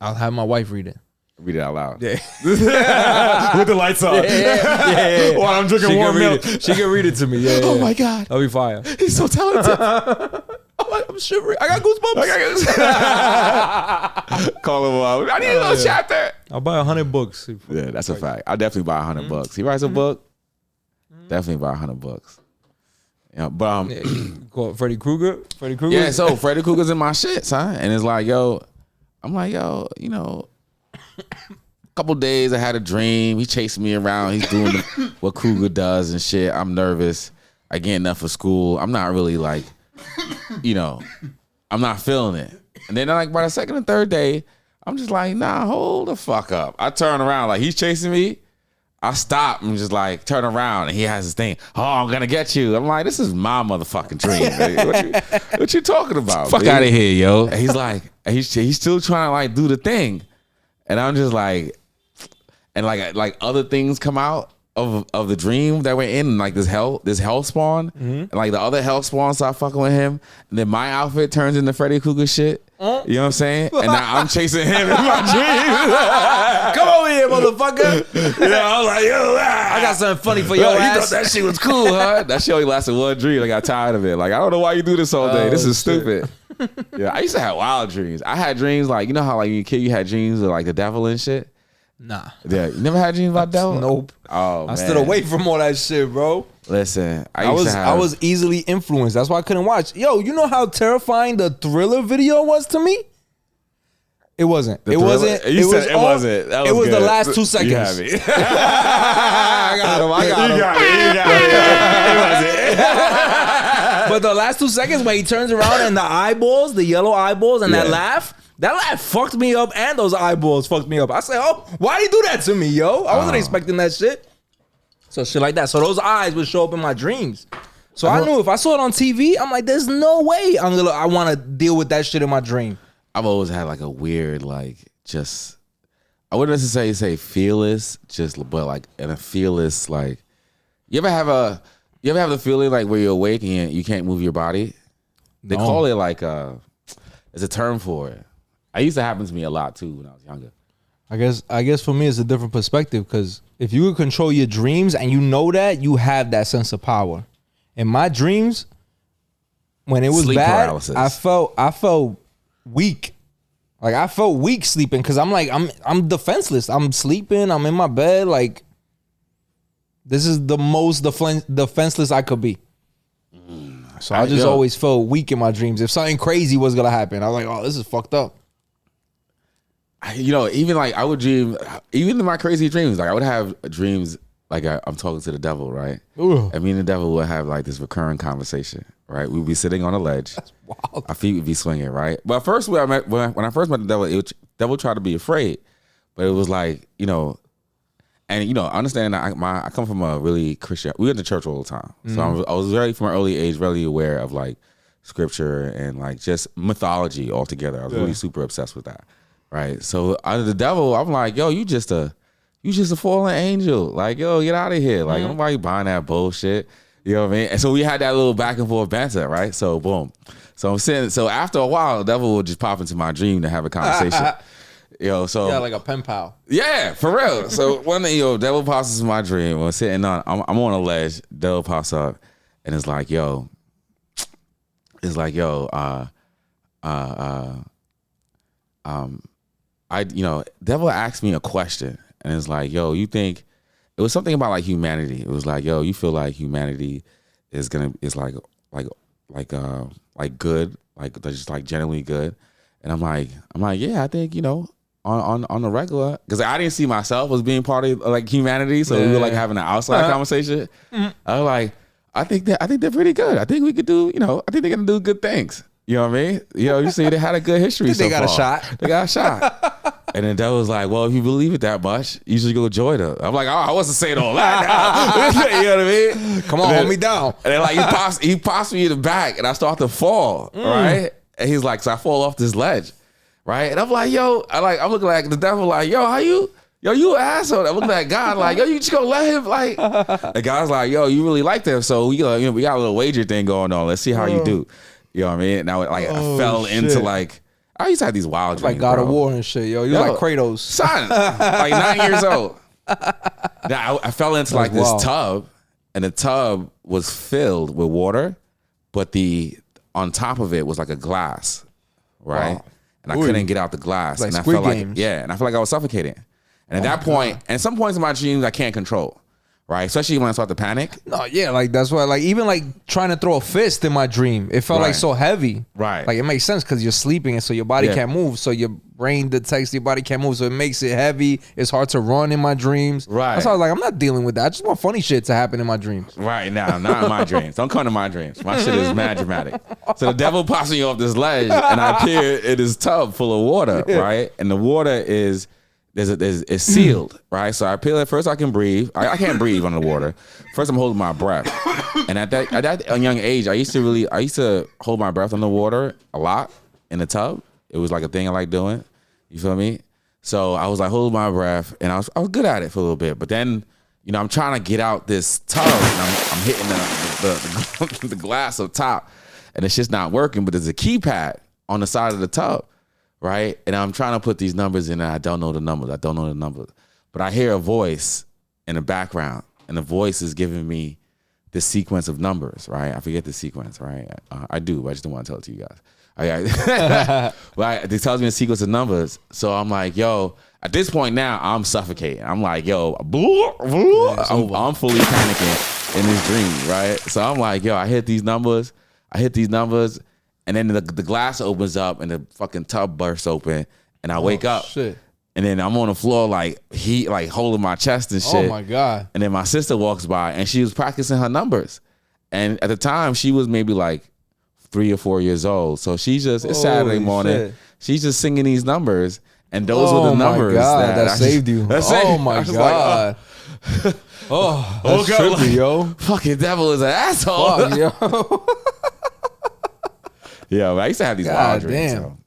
I'll have my wife read it. Read it out loud. Yeah. With the lights on. Yeah. While I'm drinking warm milk. She can read it to me. Yeah. Oh my God. That'll be fire. He's so talented. I'm shivering. I got goosebumps. Call him up. I need a little chapter. I'll buy 100 books. Yeah, that's a fact. I'll definitely buy 100 books. He writes a book. Definitely buy 100 books. Yeah, but Freddy Krueger. Yeah, so Freddy Krueger's in my shit, son. And it's like, I'm like, you know, a couple days I had a dream. He chasing me around. He's doing what Krueger does and shit. I'm nervous. I get enough for school. I'm not really like, I'm not feeling it. And then like by the second and third day, I'm just like, nah, hold the fuck up. I turn around like he's chasing me. I stop and just like turn around and he has this thing. Oh, I'm gonna get you. I'm like, this is my motherfucking dream. What you talking about? Fuck out of here, yo. And he's like, he's still trying to like do the thing, and I'm just like, and like other things come out of the dream that we're in, like this hell spawn, and like the other hell spawn start fucking with him, and then my outfit turns into Freddy Krueger shit. You know what I'm saying? And now I'm chasing him in my dream. Come over here, motherfucker. I was like, I got something funny for your you ass. thought that shit was cool, huh? That shit only lasted one dream. I got tired of it. Like, I don't know why you do this all day. This is stupid. Yeah, I used to have wild dreams. I had dreams like, you know how like you kid, you had dreams of like the devil and shit? Nah. Yeah, you never had dreams about devil? Nope. Oh, I stood away from all that shit, bro. Listen, I was easily influenced. That's why I couldn't watch. Yo, you know how terrifying the Thriller video was to me? It wasn't. It wasn't. You said it wasn't. That was it was good. the last 2 seconds. You have me. I got him. You got me. It wasn't. But the last 2 seconds when he turns around and the eyeballs, the yellow eyeballs, and that laugh fucked me up, and those eyeballs fucked me up. I said, oh, why'd he do that to me, yo? I wasn't expecting that shit. So shit like that. So those eyes would show up in my dreams. So I knew if I saw it on TV, I'm like, there's no way I want to deal with that shit in my dream. I've always had like a weird, like, just, I wouldn't necessarily say fearless, but like in a fearless, like, you ever have the feeling like where you're awake and you can't move your body? They call it like there's a term for it. It used to happen to me a lot too when I was younger. I guess for me it's a different perspective, because if you could control your dreams and you know that, you have that sense of power. In my dreams, when it was Sleep bad, paralysis. I felt weak. Like I felt weak sleeping because I'm like I'm defenseless. I'm sleeping. I'm in my bed. Like this is the most defenseless I could be. So I just always felt weak in my dreams. If something crazy was gonna happen, I was like, oh, this is fucked up. Even like I would dream, even in my crazy dreams, like I would have dreams like I'm talking to the devil, right? Ooh. And me and the devil would have like this recurring conversation, right? We'd be sitting on a ledge. That's wild. Our feet would be swinging, right? But first, when I first met the devil, the devil tried to be afraid, but it was like, and I understand that I come from a really Christian. We went to church all the time, so I was very from an early age really aware of like scripture and like just mythology altogether. I was really super obsessed with that, right? So under the devil, I'm like, yo, you just a you just a fallen angel. Like, yo, get out of here. Like, nobody buying that bullshit. You know what I mean? And so we had that little back and forth banter, right? So boom. So I'm sitting. So after a while, the devil would just pop into my dream to have a conversation. So yeah, like a pen pal. Yeah, for real. So one day, devil pops into my dream. We're sitting on. I'm on a ledge. Devil pops up, and it's like, yo. Devil asked me a question, and it's like, yo, you think it was something about like humanity. It was like, yo, you feel like humanity is like good, like they're just like generally good. And I'm like, yeah, I think, on the regular, because I didn't see myself as being part of like humanity, so we were like having an outside conversation. I was like, I think they're pretty good. I think we could do, I think they're gonna do good things. You know what I mean? You see, they had a good history. They got a shot. They got a shot. And then Devil was like, well, if you believe it that much, you should go join them. I'm like, oh, I wasn't saying all that now. You know what I mean? Come on, hold me down. And then like he pops me in the back, and I start to fall, right? And he's like, so I fall off this ledge, right? And I'm like, yo, I'm looking like the devil, like, yo, how you? Yo, you an asshole. I'm looking at God like, yo, you just gonna let him like? The guy's like, yo, you really like them, so we got a little wager thing going on. Let's see how you do. You know what I mean? And I fell into like, I used to have these wild dreams, like God of War and shit, yo. You like Kratos, son, like 9 years old. Now I fell into like this tub, and the tub was filled with water, but on top of it was like a glass, right? Wow. And I couldn't get out the glass, like and I Squid felt Games. and I felt like I was suffocating. And at that point, and some points in my dreams I can't control, right? Especially when I start to panic. No, yeah, like that's why, like even like trying to throw a fist in my dream, it felt like so heavy. Right. Like it makes sense because you're sleeping and so your body can't move. So your brain detects your body can't move. So it makes it heavy. It's hard to run in my dreams. Right. That's why I was like, I'm not dealing with that. I just want funny shit to happen in my dreams. Right now, not in my dreams. Don't come to my dreams. My shit is mad dramatic. So the devil pops me off this ledge, and I appear in this tub full of water, right? And the water is it's sealed, right? So I appear at first I can breathe. I can't breathe under the water. First I'm holding my breath. And at that young age, I used to hold my breath underwater a lot in the tub. It was like a thing I like doing. You feel me? So I was like holding my breath, and I was good at it for a little bit. But then, I'm trying to get out this tub, and I'm hitting the glass up top, and it's just not working. But there's a keypad on the side of the tub, right? And I'm trying to put these numbers in, and I don't know the numbers. But I hear a voice in the background, and the voice is giving me this sequence of numbers, right? I forget the sequence, right? I do, but I just don't want to tell it to you guys. But it tells me a sequence of numbers. So I'm like, yo, at this point now, I'm suffocating. I'm like, yo, I'm fully panicking in this dream, right? So I'm like, yo, I hit these numbers, and then the glass opens up, and the fucking tub bursts open, and I wake up. Shit. And then I'm on the floor like holding my chest and shit. Oh my God. And then my sister walks by, and she was practicing her numbers. And at the time, she was maybe like 3 or 4 years old. So it's Saturday morning. Shit. She's just singing these numbers, and those were the numbers that saved you. Oh my God. Like, that's trippy, yo. Fucking devil is an asshole. Fuck, yo. Yeah, I used to have these wild dreams. Damn. So.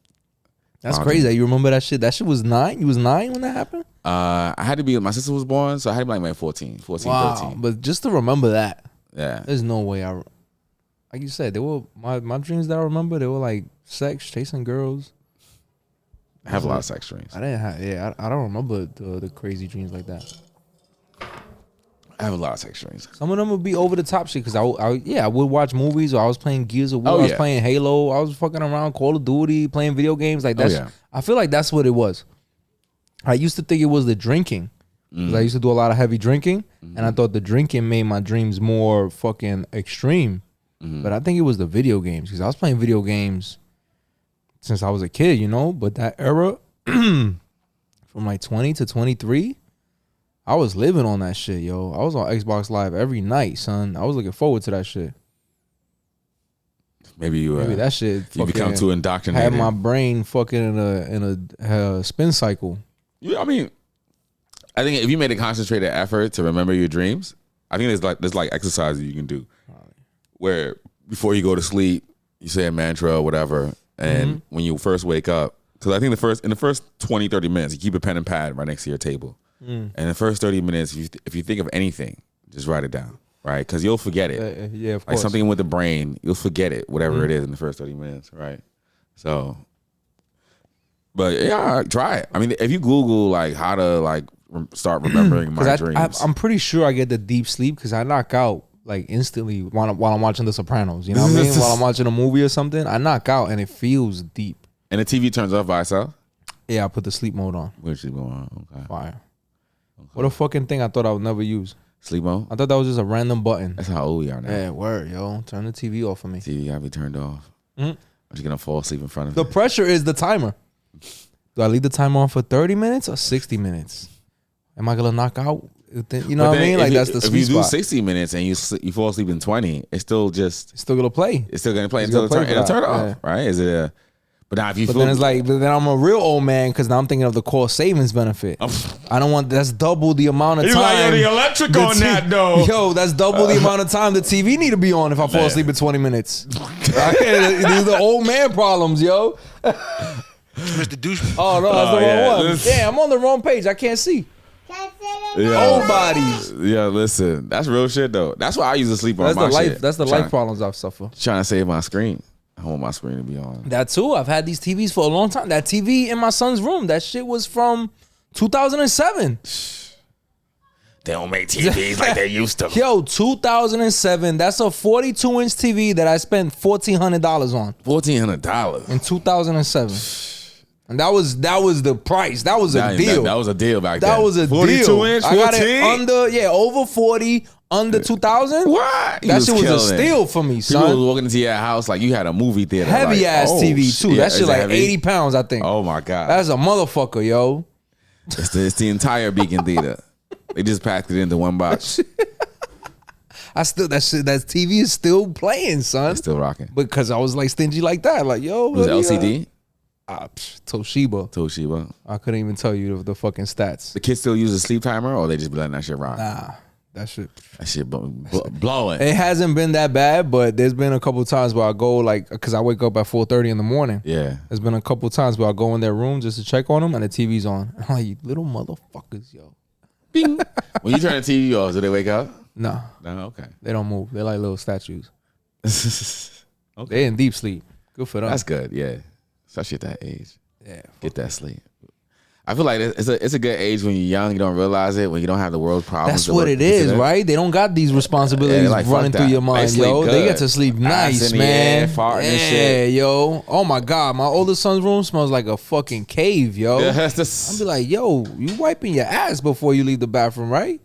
That's crazy that you remember that shit. That shit was 9? You was 9 when that happened? I had to be, my sister was born, so I had to be like 14, 13. But just to remember that. Yeah. There's no way like you said, they were my dreams that I remember, they were like sex, chasing girls. I have a lot of sex dreams. I didn't have, I don't remember the crazy dreams like that. I have a lot of sex dreams. Some of them would be over the top shit because I would watch movies, or I was playing Gears of War, I was playing Halo, I was fucking around Call of Duty, playing video games like that. I feel like that's what it was. I used to think it was the drinking. Because I used to do a lot of heavy drinking, and I thought the drinking made my dreams more fucking extreme. But I think it was the video games, because I was playing video games since I was a kid, But that era, from like 20 to 23, I was living on that shit, yo. I was on Xbox Live every night, son. I was looking forward to that shit. Maybe that shit you become too indoctrinated. Had my brain fucking in a spin cycle. I mean, I think if you made a concentrated effort to remember your dreams, I think there's like exercises you can do, where before you go to sleep, you say a mantra or whatever, and when you first wake up, because I think in the first 20, 30 minutes, you keep a pen and pad right next to your table. And the first 30 minutes, if you think of anything, just write it down, right? Because you'll forget it. Yeah, of Like course. something with the brain, you'll forget it, whatever it is in the first 30 minutes, right? So, but yeah, try it. I mean, if you Google like how to like start remembering my dreams. I'm pretty sure I get the deep sleep because I knock out like instantly while I'm watching The Sopranos. You know what I mean? While I'm watching a movie or something, I knock out and it feels deep. And the TV turns off by itself? Yeah, I put the sleep mode on. Where's sleep mode on? Okay. Fire. What a fucking thing I thought I would never use. Sleep mode? I thought that was just a random button. That's how old we are now. Yeah, word, yo. Turn the TV off for me. TV gotta be turned off. Mhm. I'm just gonna fall asleep in front of The it. pressure is the timer. Do I leave the timer on for 30 minutes or 60 minutes? Am I gonna knock out? You know what I mean? Like that's the sweet If you do spot. 60 minutes and you fall asleep in 20, it's still just It's still gonna play. it's still gonna play It's until gonna play it'll for turn that, off, right? Is it a but now if you But then it's like, but then I'm a real old man because now I'm thinking of the core savings benefit. I don't want that's double the amount of You time. like, yo, the electric the on that, though. Yo, that's double the amount of time the TV need to be on if I fall Man. asleep in 20 minutes. These are the old man problems, yo. Mr. Douche. Oh no, that's the yeah, wrong one. this- Damn, I'm on the wrong page. I can't see. Yeah. Old bodies. Yeah, listen, that's real shit though. That's why I use to sleep on That's my the life. shit. That's the Trying- life problems I've suffered. Trying to save my screen. I want my screen to be on. That too. I've had these TVs for a long time. That TV in my son's room. That shit was from 2007. They don't make TVs like they used to. Yo, 2007. That's a 42-inch TV that I spent $1,400 on $1,400. in 2007. And that was the price. That was a deal. That was a deal back then. That was a 42 deal. inch, 14? I got it under over 40, under 2,000. What? That shit was a steal for me, People was son. walking into your house like you had a movie theater. Heavy like, ass oh, TV too. shit. That shit Is it like heavy? 80 pounds, I think. Oh my god. That's a motherfucker, yo. It's the entire Beacon Theater. They just packed it into one box. That TV is still playing, son. It's still rocking. Because I was like stingy like that. Like, yo. Was it buddy, LCD? Toshiba. Toshiba. I couldn't even tell you the fucking stats. The kids still use a sleep timer, or they just be letting that shit rock? Nah, that shit. That shit blowing. It hasn't been that bad, but there's been a couple times where I go like, because I wake up at 4:30 in the morning. Yeah. There's been a couple times where I go in their room just to check on them, and the TV's on. I'm like, you little motherfuckers, yo. Bing. When you turn the TV off, do they wake up? No, No. Okay. they don't move. They're like little statues. Okay. They're in deep sleep. Good for them. That's good. Yeah. Especially at that age. Yeah. Get that sleep. I feel like it's a good age when you're young. You don't realize it when you don't have the world's problems. That's to what work it is, together. right? They don't got these responsibilities Yeah, like, running fuck through that. your They mind, sleep yo. They good. get to sleep Ass nice, in the air, man. farting and Yeah, shit. yo. Oh my God, my oldest son's room smells like a fucking cave, yo. Yeah, that's I'll be the, like, yo, you wiping your ass before you leave the bathroom, right?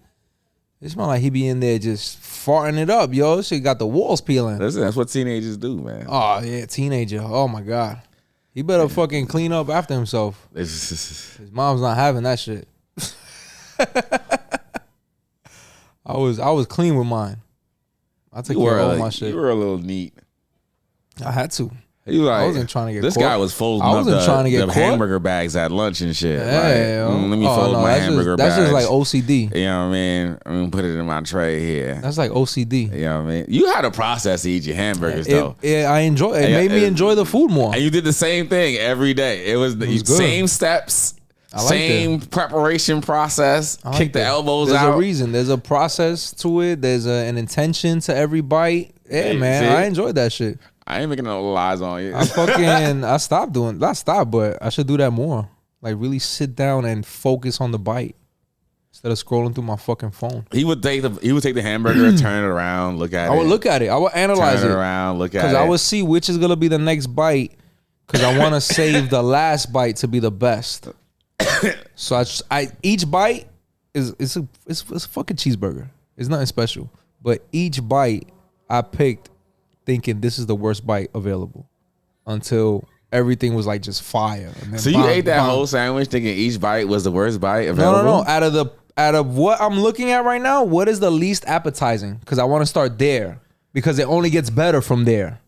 It smell like he be in there just farting it up, yo. Shit got the walls peeling. listen, that's what teenagers do, man. Oh yeah, teenager. Oh my God. He better fucking clean up after himself. His mom's not having that shit. I was clean with mine. I took care of all my shit. You were a little neat. I had to. You like, I wasn't trying to get this caught. guy was folding I up wasn't the, trying to get the caught. hamburger bags at lunch and shit. Yeah, Like, let me oh, fold no, my that's hamburger just, bags. That's just like OCD. You know what I mean? I'm gonna put it in my tray here. That's like OCD. You know what I mean? You had a process to eat your hamburgers though. I enjoy it. It Yeah, made me enjoy the food more. And you did the same thing every day. It was the was good. same steps, I like same preparation process. I like Kick the that. elbows There's out. a reason. There's a process to it. There's an intention to every bite. Yeah, Hey, man. see? I enjoyed that shit. I ain't making no lies on you. I stopped doing. Not stop, but I should do that more. Like really sit down and focus on the bite instead of scrolling through my fucking phone. He would take the hamburger, turn it around, look at it. I would look at it. I would analyze turn it it around, look at it. because I would see which is gonna be the next bite. Because I want to save the last bite to be the best. So each bite is a fucking cheeseburger. It's nothing special, but each bite I picked thinking this is the worst bite available until everything was like just fire. And then So you ate that whole sandwich thinking each bite was the worst bite available? No. Out of what I'm looking at right now, what is the least appetizing? Because I want to start there because it only gets better from there.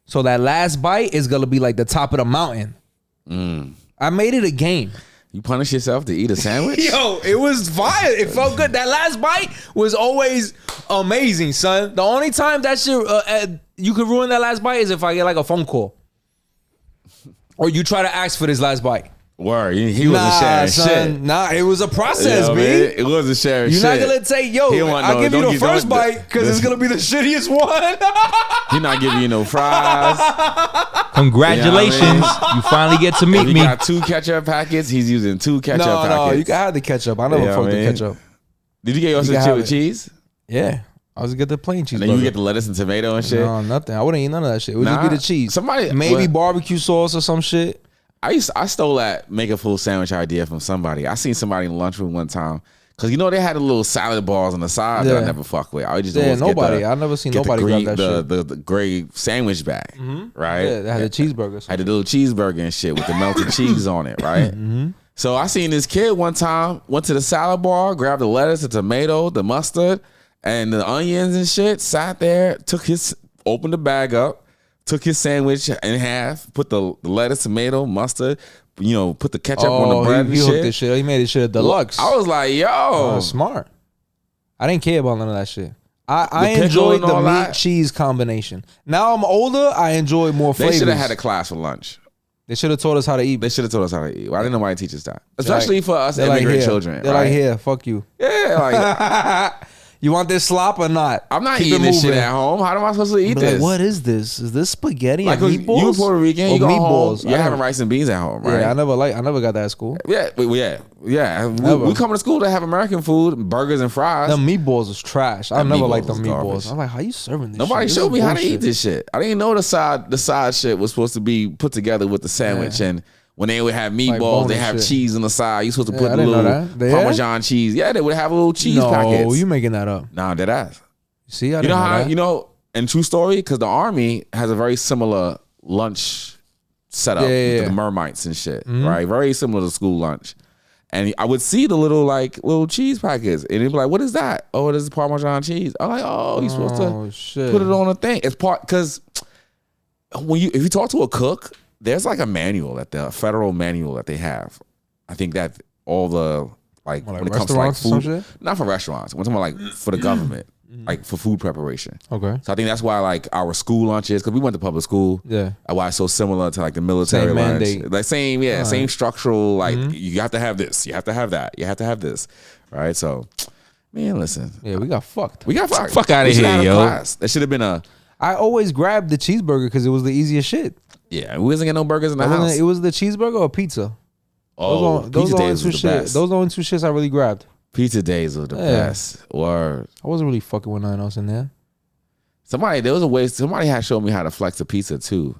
So that last bite is gonna be like the top of the mountain. I made it a game. You punish yourself to eat a sandwich? Yo, it was fire. It felt good. That last bite was always amazing, son. The only time that shit you could ruin that last bite is if I get like a phone call or you try to ask for this last bite. Word, he wasn't sharing shit. Nah, it was a process, Yeah, B. man, it wasn't sharing You're shit. not gonna say, yo, He don't want I'll no- give you don't the give- first don't- bite because it's gonna be the shittiest one. He not giving you no fries. Congratulations, You know what you finally get to meet If he me. got 2 ketchup packets, he's using 2 ketchup No, packets. you can have the ketchup. I never Yeah, fucked the man. ketchup. Did you get yours You with can have with it. cheese? Yeah, I was get the plain cheese. And then you get the lettuce and tomato and shit? No, nothing. I wouldn't eat none of that shit. It would just Nah, be the cheese. somebody- maybe what? barbecue sauce or some shit. I stole that make a full sandwich idea from somebody. I seen somebody in the lunchroom one time. Cause you know they had the little salad balls on the side that I Yeah. never fuck with. I just Yeah, always nobody. Get I never seen get nobody the grab green, that shit. the gray sandwich bag, right? Yeah, they had the cheeseburgers. Had the little cheeseburger and shit with the melted cheese on it, right? So I seen this kid one time went to the salad bar, grabbed the lettuce, the tomato, the mustard, and the onions and shit. Sat there, opened the bag up, took his sandwich in half, put the lettuce, tomato, mustard, put the ketchup on the bread he and hooked shit. this shit. He made this shit a deluxe. I was like, yo, Oh, smart. I didn't care about none of that shit. I pickle enjoyed and the all meat that? cheese combination. Now I'm older. I enjoy more they flavors. should have had a class for lunch. They should have taught us how to eat. They should have told us how to eat. Why didn't nobody teach us that? Especially for us They're immigrant here. children. They're right? like, here, fuck you. Yeah, like You want this slop or not? I'm not Keep eating it this shit moving. at home. How am I supposed to eat Be this? like, what is this? Is this spaghetti Like, and 'cause meatballs? you Puerto Rican, Or you go meatballs. home, you're I having never- rice and beans at home, right? Yeah, I never got that at school. Yeah. Never. We come to school to have American food, burgers and fries. Them meatballs was trash. I Them never meatballs liked them was meatballs. garbage. I'm like, how you serving this? Nobody shit? showed me how to eat bullshit. this shit. I didn't know the side shit was supposed to be put together with the sandwich. And when they would have meatballs, bone they and have shit. cheese on the side. You supposed to Yeah, put I the didn't know little that. They Parmesan cheese. Yeah, they would have little cheese No, packets. you making that up? Nah, dead ass. See, I You didn't know know how that. and true story, because the army has a very similar lunch setup Yeah, yeah, with yeah. the mermites and shit, right? Very similar to school lunch. And I would see the little cheese packets, and they'd be like, "What is that?" "Oh, this is Parmesan cheese." I'm like, "Oh, you're supposed to shit. put it on a thing." It's part because if you talk to a cook, there's like a manual the federal manual that they have. I think that all the Like when it comes to like restaurants or some food, shit? not for restaurants. We're talking about like for the government, like for food preparation. Okay. So I think that's why like our school lunches, because we went to public school. Yeah. Why it's so similar to like the military Same lunch. mandate. Like same structural. Like you have to have this, you have to have that, you have to have this, right? So, man, listen, Yeah, we got fucked. we got fucked. Fuck outta We shoulda here, had a yo. class. There should have been a I always grabbed the cheeseburger because it was the easiest shit. we wasn't getting no burgers in the house. It was the cheeseburger or pizza. Oh, those pizza are the only days two was the shit. best. Those are the only two shits I really grabbed. Pizza days was the Yeah. best. Word. I wasn't really fucking with nothing else in there. Somebody had showed me how to flex a pizza too.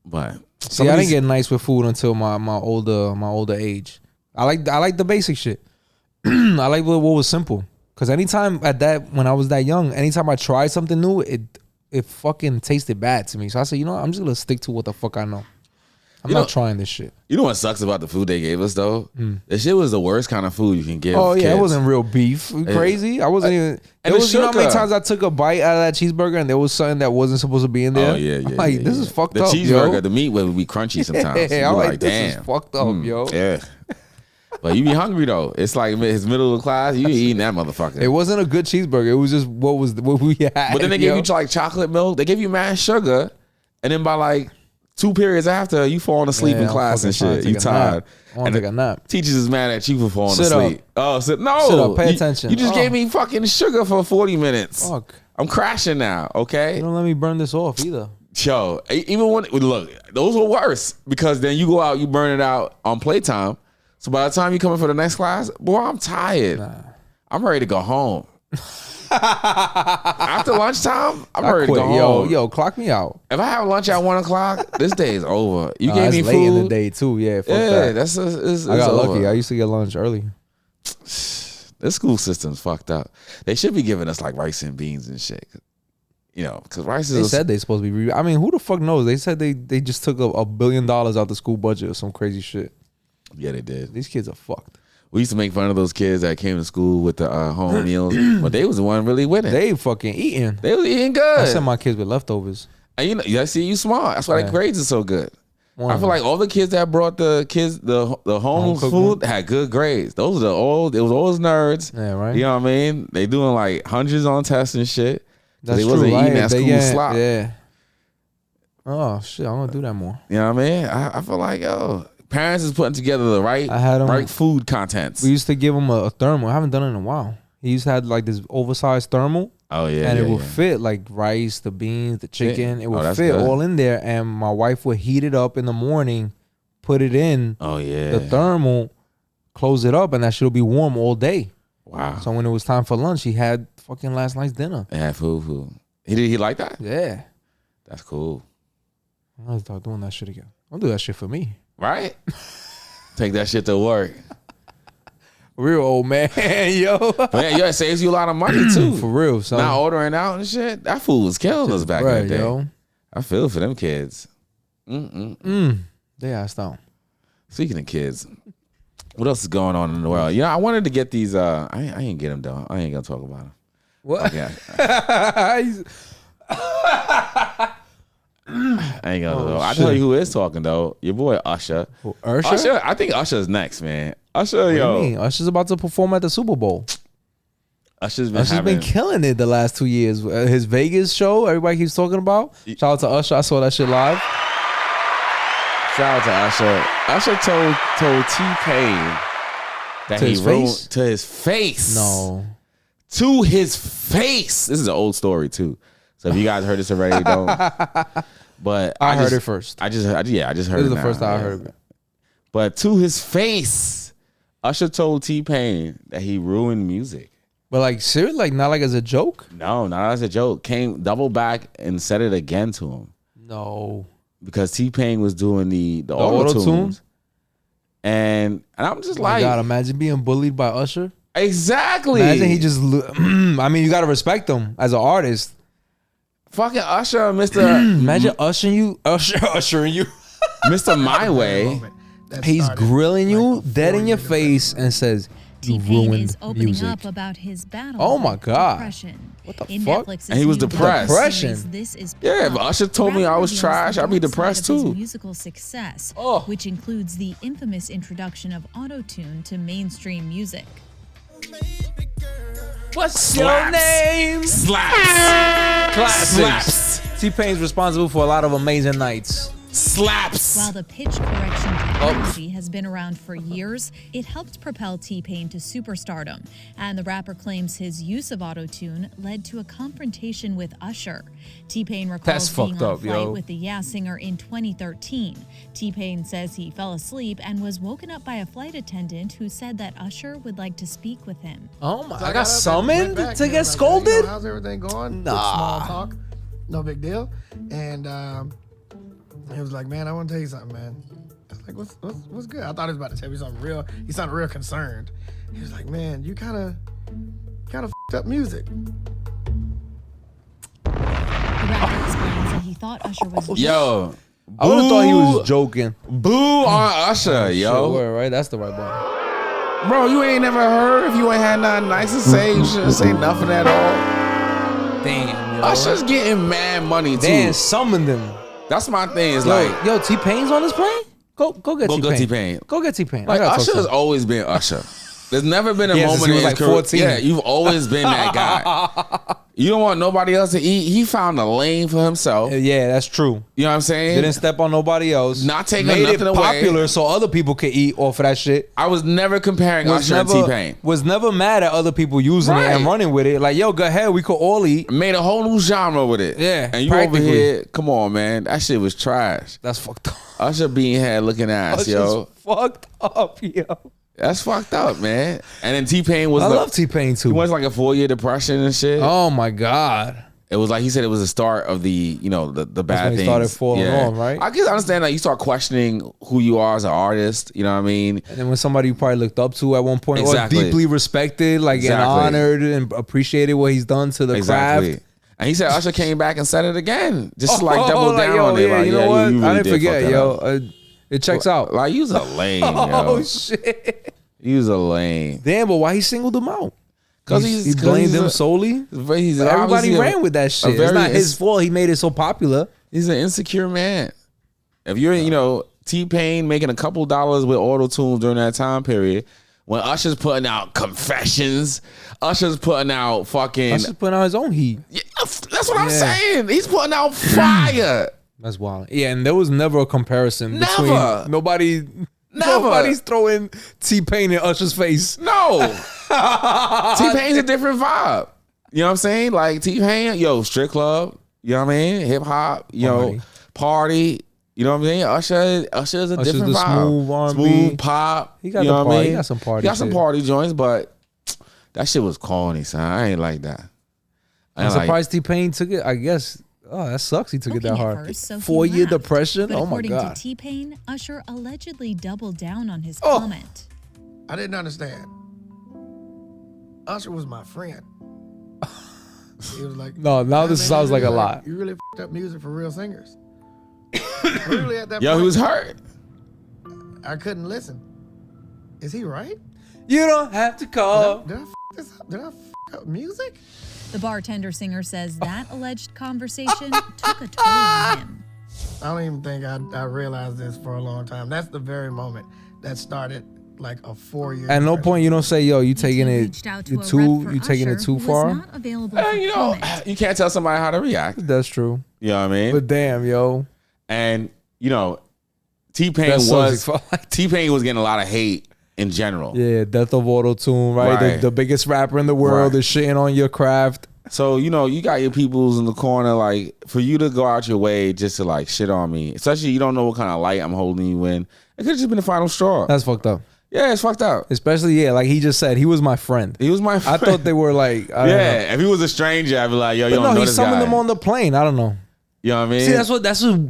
But See, I didn't get nice with food until my older age. I like the basic shit. I like what was simple. Cause anytime when I was that young, anytime I tried something new, it fucking tasted bad to me. So I said, you know what? I'm just gonna stick to what the fuck I know. I'm not trying this shit. You know what sucks about the food they gave us though? That shit was the worst kind of food you can give. Oh yeah, kids. it wasn't real beef. You crazy? I wasn't even. and It was, you know how many sugar. times I took a bite out of that cheeseburger and there was something that wasn't supposed to be in there? Oh yeah. I'm like, this is fucked the up, cheeseburger, yo. the meat would be crunchy sometimes. Yeah, You I'm be like, this damn. is fucked up, yo. Yeah. But you be hungry though. It's like his middle of the class. You be eating that motherfucker. It wasn't a good cheeseburger. It was just what we had. But then they yo. give you like chocolate milk. They give you mad sugar, and then by like 2 periods after, you falling asleep Yeah, in I'm class and fucking trying shit. to You take a nap. tired. I want And to take a nap. Teachers is mad at you for falling Sit up. asleep. Oh, no. Sit up, pay You- attention. You just Oh. gave me fucking sugar for 40 minutes. Fuck. I'm crashing now, okay? You don't let me burn this off either. Yo, even when look, those were worse because then you go out, you burn it out on playtime. So by the time you come in for the next class, boy, I'm tired. I'm ready to go home. After lunchtime, I'm I ready quit. to go home. Yo, clock me out. If I have lunch at 1 o'clock, this day is over. You Nah, gave it's me late food. in the day too. Yeah, fuck Yeah, that. it's I got over. lucky. I used to get lunch early. This school system's fucked up. They should be giving us like rice and beans and shit. You know, because rice They is. said they supposed to be. I mean, who the fuck knows? They said they just took $1 billion out the school budget or some crazy shit. Yeah, they did. These kids are fucked. We used to make fun of those kids that came to school with the home meals, but they was the one really winning. They fucking eating. They was eating I good. sent my kids with leftovers. And you know, I see you smart. That's why Yeah. their grades are so good. One. I feel like all the kids that brought the home cooked food had good grades. Those are it was always nerds. Yeah, right. You know what I mean? They doing like hundreds on tests and shit. That's they true. wasn't right? eating that They school get- slop. Yeah. Oh shit! I'm gonna do that more. You know what I mean? I feel like, yo, Parents is putting together the right food contents. We used to give him a thermal. I haven't done it in a while. He used to have like this oversized thermal. Oh yeah, and it would fit like rice, the beans, the chicken. It would fit good. all in there, and my wife would heat it up in the morning, put it in. Oh yeah, the thermal, close it up, and that shit will be warm all day. Wow. So when it was time for lunch, he had fucking last night's dinner. It had food. He like that? Yeah, that's cool. I'm gonna start doing that shit again. Don't do that shit for me. Right? Take that shit to work. Real old man, yo. Man, it saves you a lot of money too. For real, son. Not ordering out and shit. That food was killing us back in the day. Yo. I feel for them kids. They asked out. Speaking of kids, what else is going on in the world? I wanted to get these. I ain't get them though. I ain't gonna talk about them. What? Okay. I ain't gonna know. I tell you who is talking though. Your boy Usher. Usher? I think Usher's next, man. Usher, what do you mean? Usher's about to perform at the Super Bowl. Usher's been killing it the last 2 years. His Vegas show, everybody keeps talking about. Shout out to Usher. I saw that shit live. Shout out to Usher. Usher told T-Pain that he wrote to his face. No. To his face. This is an old story too. So if you guys heard this already, don't. But I heard it first. I just heard it. This is the first time I heard it. But to his face, Usher told T-Pain that he ruined music. But like seriously, like not like as a joke? No, not as a joke. Came double back and said it again to him. No. Because T-Pain was doing the auto-tunes. And I'm just like, God, imagine being bullied by Usher. Exactly. Imagine he just I mean, you gotta respect him as an artist. Fucking Usher, Mr. Imagine ushering you. Mr. My Way. He's grilling you dead in your face and says, you ruined music. Up about his battle oh my God. Depression. What the fuck? And he was depressed. Depression. Yeah, if Usher told me I was trash, I'd be depressed too. Musical success, which includes the infamous introduction of auto-tune to mainstream music. What's your name? Slaps. Classics. Slaps. T-Pain's responsible for a lot of amazing nights. Slaps. While the pitch correction technology has been around for years, it helped propel T-Pain to superstardom. And the rapper claims his use of auto-tune led to a confrontation with Usher. T-Pain recalls being on a flight with the Yeah singer in 2013. T-Pain says he fell asleep and was woken up by a flight attendant who said that Usher would like to speak with him. Oh my! I got summoned to get scolded? How's everything going? Nah. Small talk, no big deal. And he was like, "Man, I want to tell you something, man." I was like, "What's good?" I thought he was about to tell me something real. He sounded real concerned. He was like, "Man, you kind of f***ed up music." The rapper explains that he thought Usher was Yo. I would have thought he was joking. Boo on Usher, yo. Sure, right? That's the right one. Bro, you ain't never heard. If you ain't had nothing nice to say, you shouldn't say nothing at all. Damn, yo. Usher's getting mad money too. Damn, summoned him. That's my thing. It's yo, T-Pain's on this plane? Go get T-Pain. Go get T-Pain. Like Usher has always been Usher. There's never been a moment in his like career. 14. Yeah, you've always been that guy. You don't want nobody else to eat. He found a lane for himself. Yeah, that's true. You know what I'm saying? Didn't step on nobody else. Not taking Made nothing it away. popular so other people could eat off of that shit. I was never comparing Usher and T-Pain. Was never mad at other people using it and running with it. Like, yo, go ahead, we could all eat. Made a whole new genre with it. Yeah, and you over here, come on, man. That shit was trash. That's fucked up. Usher being head looking ass, yo. Fucked up, yo. That's fucked up, man. And then T-Pain was I love T-Pain too. He was like a 4-year depression and shit. Oh my God. It was like he said it was the start of the bad things. He started falling on, right? I guess I understand that you start questioning who you are as an artist. You know what I mean? And then when somebody you probably looked up to at one point, or deeply respected, like and honored and appreciated what he's done to the craft. And he said Usher came back and said it again, just to like double down on it. Yeah, like, you know what? You really I didn't forget, yo. Up. It checks out. Like, you's a lame, yo. Oh shit. You's a lame. Damn, but why he singled him out? Because he blamed them solely. Everybody ran with that shit. It's not his fault. He made it so popular. He's an insecure man. If you're, T-Pain making a couple dollars with auto-tunes during that time period, when Usher's putting out Confessions, Usher's putting out fucking... Usher's putting out his own heat. Yeah, that's what I'm saying. He's putting out fire. That's wild. Yeah, and there was never a comparison between nobody... Never. Nobody's throwing T-Pain in Usher's face. No. T-Pain's a different vibe. You know what I'm saying? Like T-Pain, yo, strip club. You know what I mean? Hip hop. Party. You know what I'm saying? Usher's a different vibe. Smooth R&B. Smooth pop. He got you know the what party. I mean? He got some party. He got some shit. party joints, but that shit was corny, son. I ain't like that. I'm surprised T-Pain took it. I guess. Oh, that sucks. He took it that hard. 4-year depression. But Oh my according god. to T-Pain, Usher allegedly doubled down on his comment. I didn't understand. Usher was my friend. He was like, No, now this sounds like a lot. You really f***ed up music for real singers. Really at that Yo, point, he was hurt. I couldn't listen. Is he right? You don't have to call. Did I f*** this up? Did I f*** up music? The bartender singer says that alleged conversation took a toll on him. I don't even think I realized this for a long time. That's the very moment that started like a 4-year. At no point you don't say, "Yo, you taking reached it out to you a too rep for you taking it Usher, too who was far." not available for You know, comment. you can't tell somebody how to react. That's true. You know what I mean? But damn, yo, And you know, T-Pain That's was so like- T-Pain was getting a lot of hate in general. yeah, death of auto tune, right? Right. The biggest rapper in the world Right. is shitting on your craft. So, you know, you got your peoples in the corner, like, for you to go out your way just to, like, shit on me, especially you don't know what kind of light I'm holding you in. It could have just been the final straw. That's fucked up. Yeah, it's fucked up. Especially, yeah, like he just said, he was my friend. He was my friend. I thought they were like, I don't know. yeah, if he was a stranger, I'd be like, yo, you But don't no, know he this summoned guy. them on the plane. I don't know. You know what I mean? See,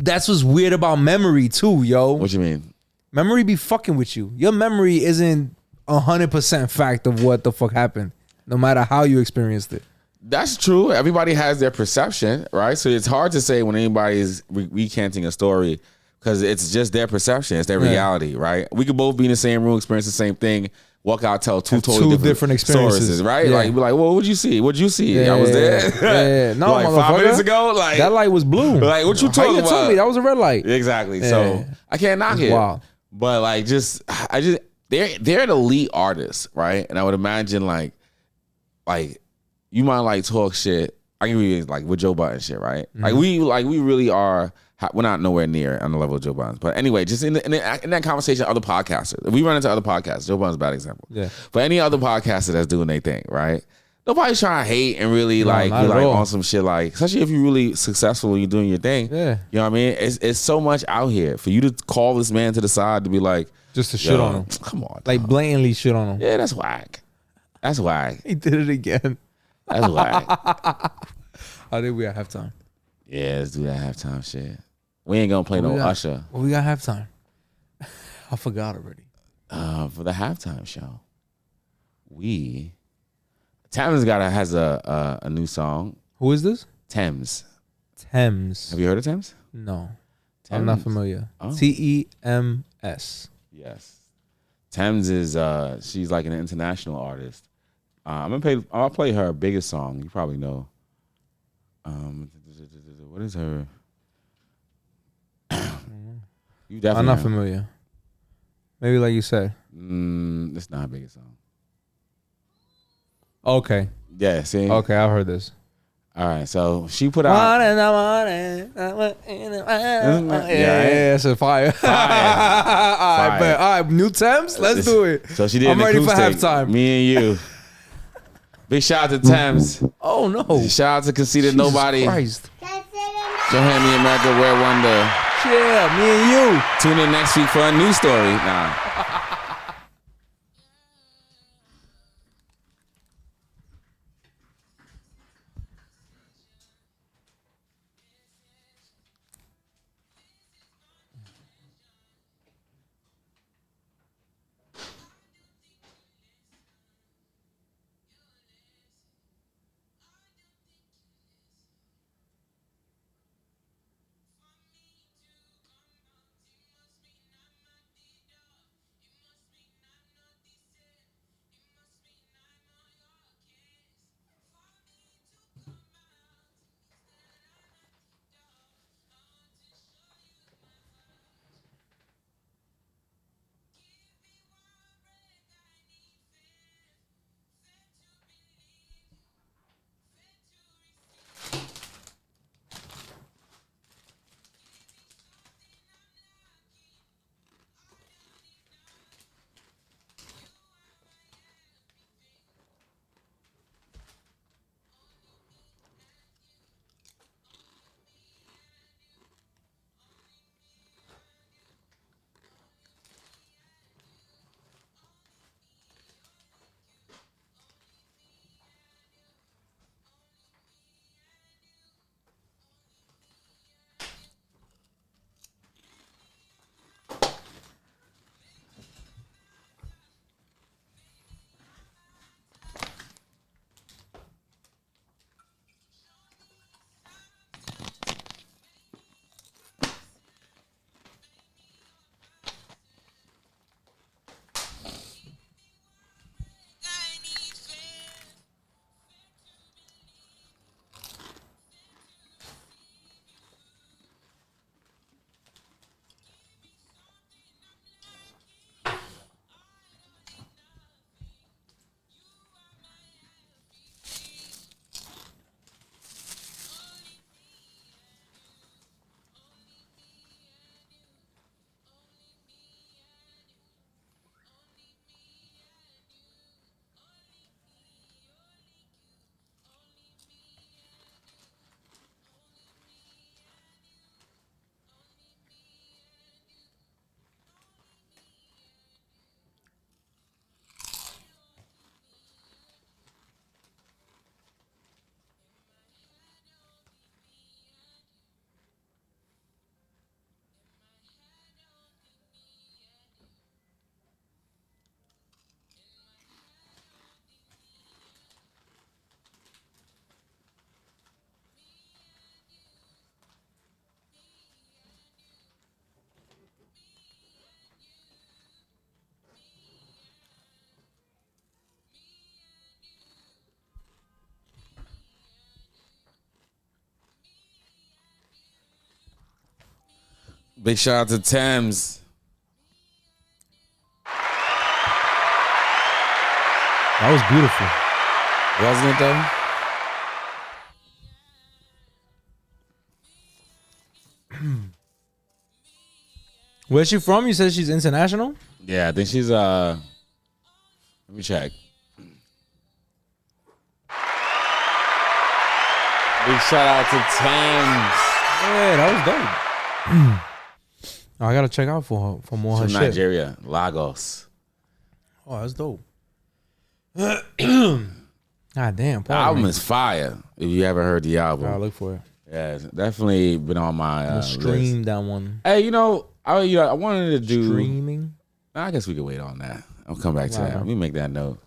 that's what's weird about memory too, yo. What you mean? Memory be fucking with you. Your memory isn't 100% fact of what the fuck happened, no matter how you experienced it. That's true. Everybody has their perception, right? So it's hard to say when anybody is recanting a story because it's just their perception. It's their reality, right? We could both be in the same room, experience the same thing, walk out, tell two totally different experiences, stories, right? Yeah. Like, be like, well, what'd you see? What'd you see? Yeah, I was there. Yeah. No, like 5 motherfucker. minutes ago, like That light was blue. Like, what you How talking you about? told me that was a red light. Exactly. Yeah. So I can't knock it. Wow. But like, they're an elite artists, right? And I would imagine like you might like talk shit. I can be like with Joe Budden shit, right? Mm-hmm. Like we really are. We're not nowhere near on the level of Joe Budden. But anyway, just in that conversation, other podcasters. If we run into other podcasts, Joe Budden's a bad example. Yeah. But any other podcaster that's doing their thing, right? Nobody's trying to hate and really No, like not be at like all. on some shit, like especially if you're really successful and you're doing your thing. Yeah. You know what I mean? It's so much out here for you to call this man to the side to be like, Just to shit on him. Come on, Like dog. blatantly shit on him. Yeah, that's whack. That's whack. He did it again. That's whack. I think we got halftime. Yeah, let's do that halftime shit. We ain't gonna play What no we got? Usher Well, we got halftime. I forgot already. for the halftime show. Thames has a new song. Who is this? Thames. Thames. Have you heard of Thames? No. I'm not Thames? familiar. Oh. Tems. Yes. Thames is she's like an international artist. I'll play her biggest song. You probably know. What is her? You definitely. I'm not know. familiar. Maybe like you said. It's not her biggest song. Okay. Yeah. See. Okay, I've heard this. All right. So she put out. Yeah, it's a fire. All right, but all right, new Thames. Let's do it. So she did. I'm an ready for acoustic, halftime. Me and you. Big shout out to Thames. Oh no! Shout out to Conceited Jesus Nobody. Consider Christ. Nobody. Johantheamerican, Red1der. Yeah, me and you. Tune in next week for a new story. Nah. Big shout out to Thames. That was beautiful. Wasn't it though? Where's she from? You said she's international? Yeah, I think she's let me check. Big shout out to Thames. Yeah, that was dope. I gotta check out for more From her shit. Nigeria, Lagos. Oh, that's dope. God damn. The album is fire. If you haven't heard the album, I'll look for it. yeah, it's definitely been on my Stream list. that one. Hey, I wanted to do. Streaming. I guess we can wait on that. I'll come back to Wow. that. Let me make that note.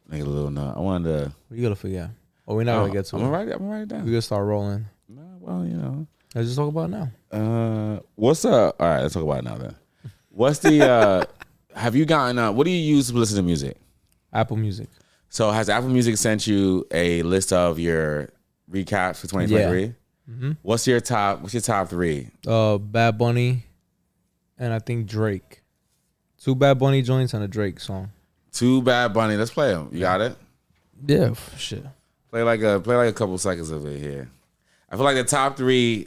Make a little note. I wanted to. What you gotta forget? Oh, we're not gonna get to I'm it. gonna write it down. We gonna start rolling. Well, Let's just talk about it now. What's all right, let's talk about it now then. What's the have you gotten what do you use to listen to music? Apple Music. So has Apple Music sent you a list of your recaps for 2023? Yeah. Mm-hmm. What's your top 3? Bad Bunny, and I think Drake. 2 Bad Bunny joints and a Drake song. 2 Bad Bunny. Let's play them. You got it? Yeah, shit. Play like a couple seconds of it here. I feel like the top 3.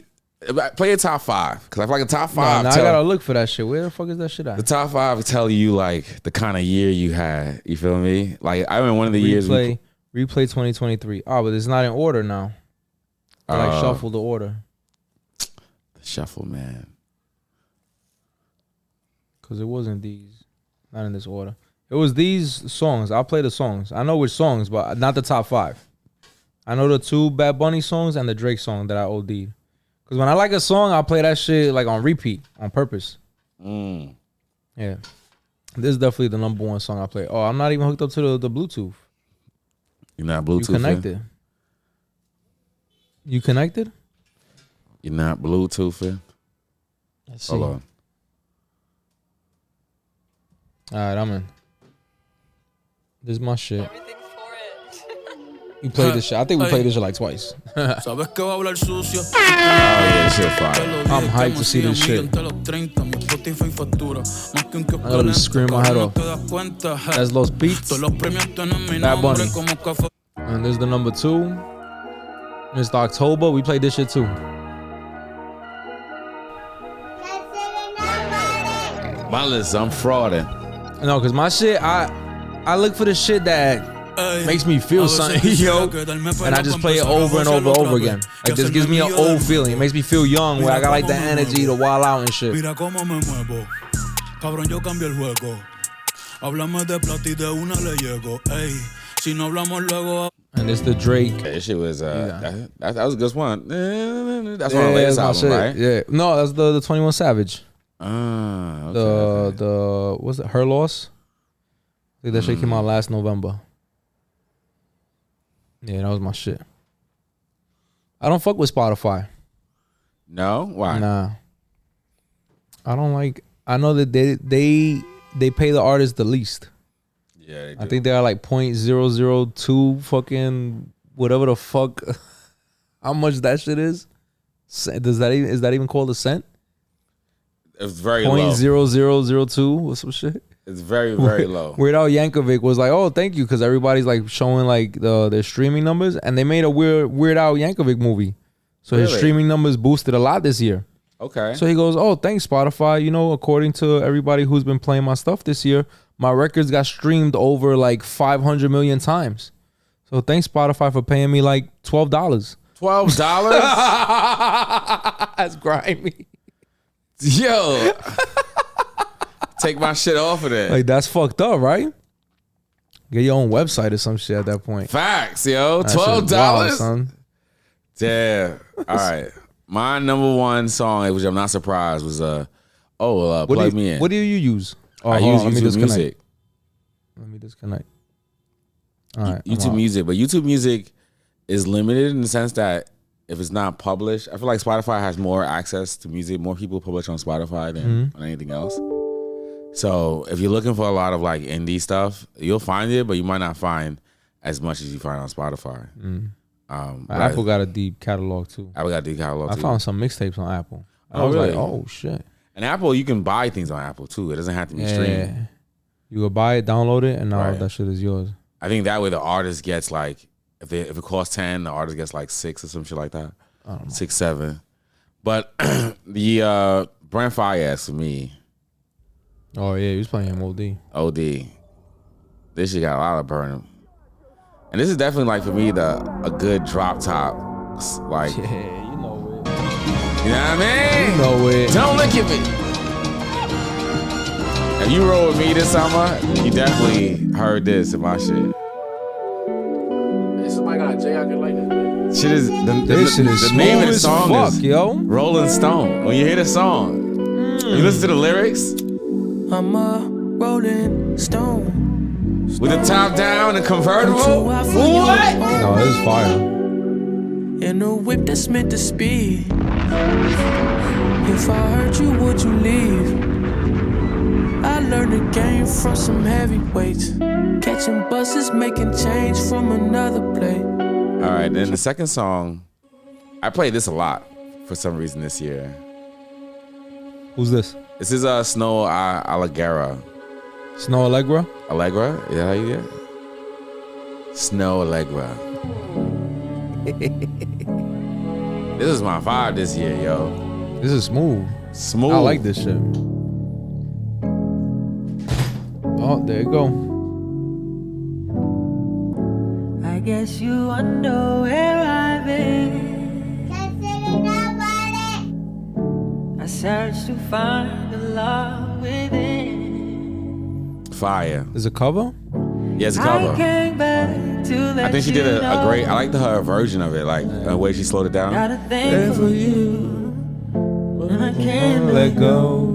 Play a top 5 because I feel like the top 5. Now I gotta look for that shit. Where the fuck is that shit at? The top 5 tell you like the kind of year you had. You feel me? Like I remember one of the years. Replay 2023. Oh, but it's not in order now. I like shuffle the order. Shuffle, man. Cause it wasn't these, not in this order. It was these songs. I'll play the songs. I know which songs, but not the top 5. I know the 2 Bad Bunny songs and the Drake song that I OD'd. Cause when I like a song, I'll play that shit like on repeat on purpose. Yeah, this is definitely the number 1 song I play. Oh, I'm not even hooked up to the Bluetooth. You're not Bluetooth. You connected? You connected? You're not Bluetooth. Let's see. Hold on. All right, I'm in. This is my shit. You played this shit. I think we played this shit like twice. Oh yeah, shit fire. I'm hyped to see this shit. I gotta be screaming my head off. That's Los Beats, Bad Bunny. And this is the number 2. Mr. October. We played this shit too. My list, I'm frauding. No, cause my shit, I look for the shit that makes me feel something, yo, and I just play it over and over and over again. Like this gives me an old feeling. It makes me feel young, where I got like the energy to wild out and shit. Cabrón, yo cambio el juego. Háblame de plata y de una le llego. Ey, si no hablamos luego. And it's the Drake. Yeah, this shit was that was a good one. That's one of the latest album, right? Yeah. No, that's the 21 Savage. Okay. The what's it? Her Loss. I think that shit came out last November. Yeah, that was my shit. I don't fuck with Spotify. No? Why? Nah. I don't like. I know that they pay the artist the least. Yeah, they do. I think they are like 0.002 fucking whatever the fuck. How much that shit is? Is that even called a cent? It's very low. 0.0002 or some shit. It's very, very low. Weird Al Yankovic was like, "Oh, thank you," because everybody's like showing like their streaming numbers, and they made a Weird Al Yankovic movie, so his streaming numbers boosted a lot this year. Okay. So he goes, "Oh, thanks Spotify. You know, according to everybody who's been playing my stuff this year, my records got streamed over like 500 million times. So thanks Spotify for paying me like $12. $12? That's grimy. Yo, take my shit off of there. Like that's fucked up, right? Get your own website or some shit at that point. Facts, yo. That shit is wild, $12, son. Damn. All right. My number 1 song, which I'm not surprised, was Plug Me In. What do you use? Oh, I hold use on, YouTube Music. Let me disconnect. All right, YouTube Music, but YouTube Music is limited in the sense that if it's not published, I feel like Spotify has more access to music. More people publish on Spotify than on anything else. So if you're looking for a lot of like indie stuff, you'll find it, but you might not find as much as you find on Spotify. Apple got a deep catalog too. Apple got a deep catalog too. I found some mixtapes on Apple. I Oh, was really? like, oh shit. And Apple, you can buy things on Apple too. It doesn't have to be streamed. You go buy it, download it, and now Right. that shit is yours. I think that way the artist gets like, if it costs 10, the artist gets like 6 or some shit like that. I don't know. 6, 7. But the Brent Fayez for me, Oh yeah, he was playing MOD. OD. This shit got a lot of burning. And this is definitely like for me a good drop top. Like, Yeah, you know it. you know what I mean? You know it. Don't look at me. If you roll with me this summer, you definitely heard this in my shit. Hey, somebody got a J I can like this. Shit is This shit is the name of the smooth as song fuck, is yo. Rolling Stone. When you hear the song, you listen to the lyrics I'm a rolling stone. with the top down and convertible. What? No, this is fire. In a whip that's meant to speed. If I hurt you, would you leave? I learned the game from some heavyweights. Catching buses, making change from another plate. All right, then the second song, I played this a lot for some reason this year. Who's this? This is Snow Allegra. Snow Allegra? Allegra? Is that how you get it? Snow Allegra. This is my vibe this year, yo. This is smooth. Smooth. I like this shit. Oh, there you go. I guess you wonder where I've been. I searched to find the love within. Fire. Is it a cover? Yeah, it's a cover. I came back to let I think she did a great, I liked her version of it, like the way she slowed it down. Got a thing for you, and I can't Let go.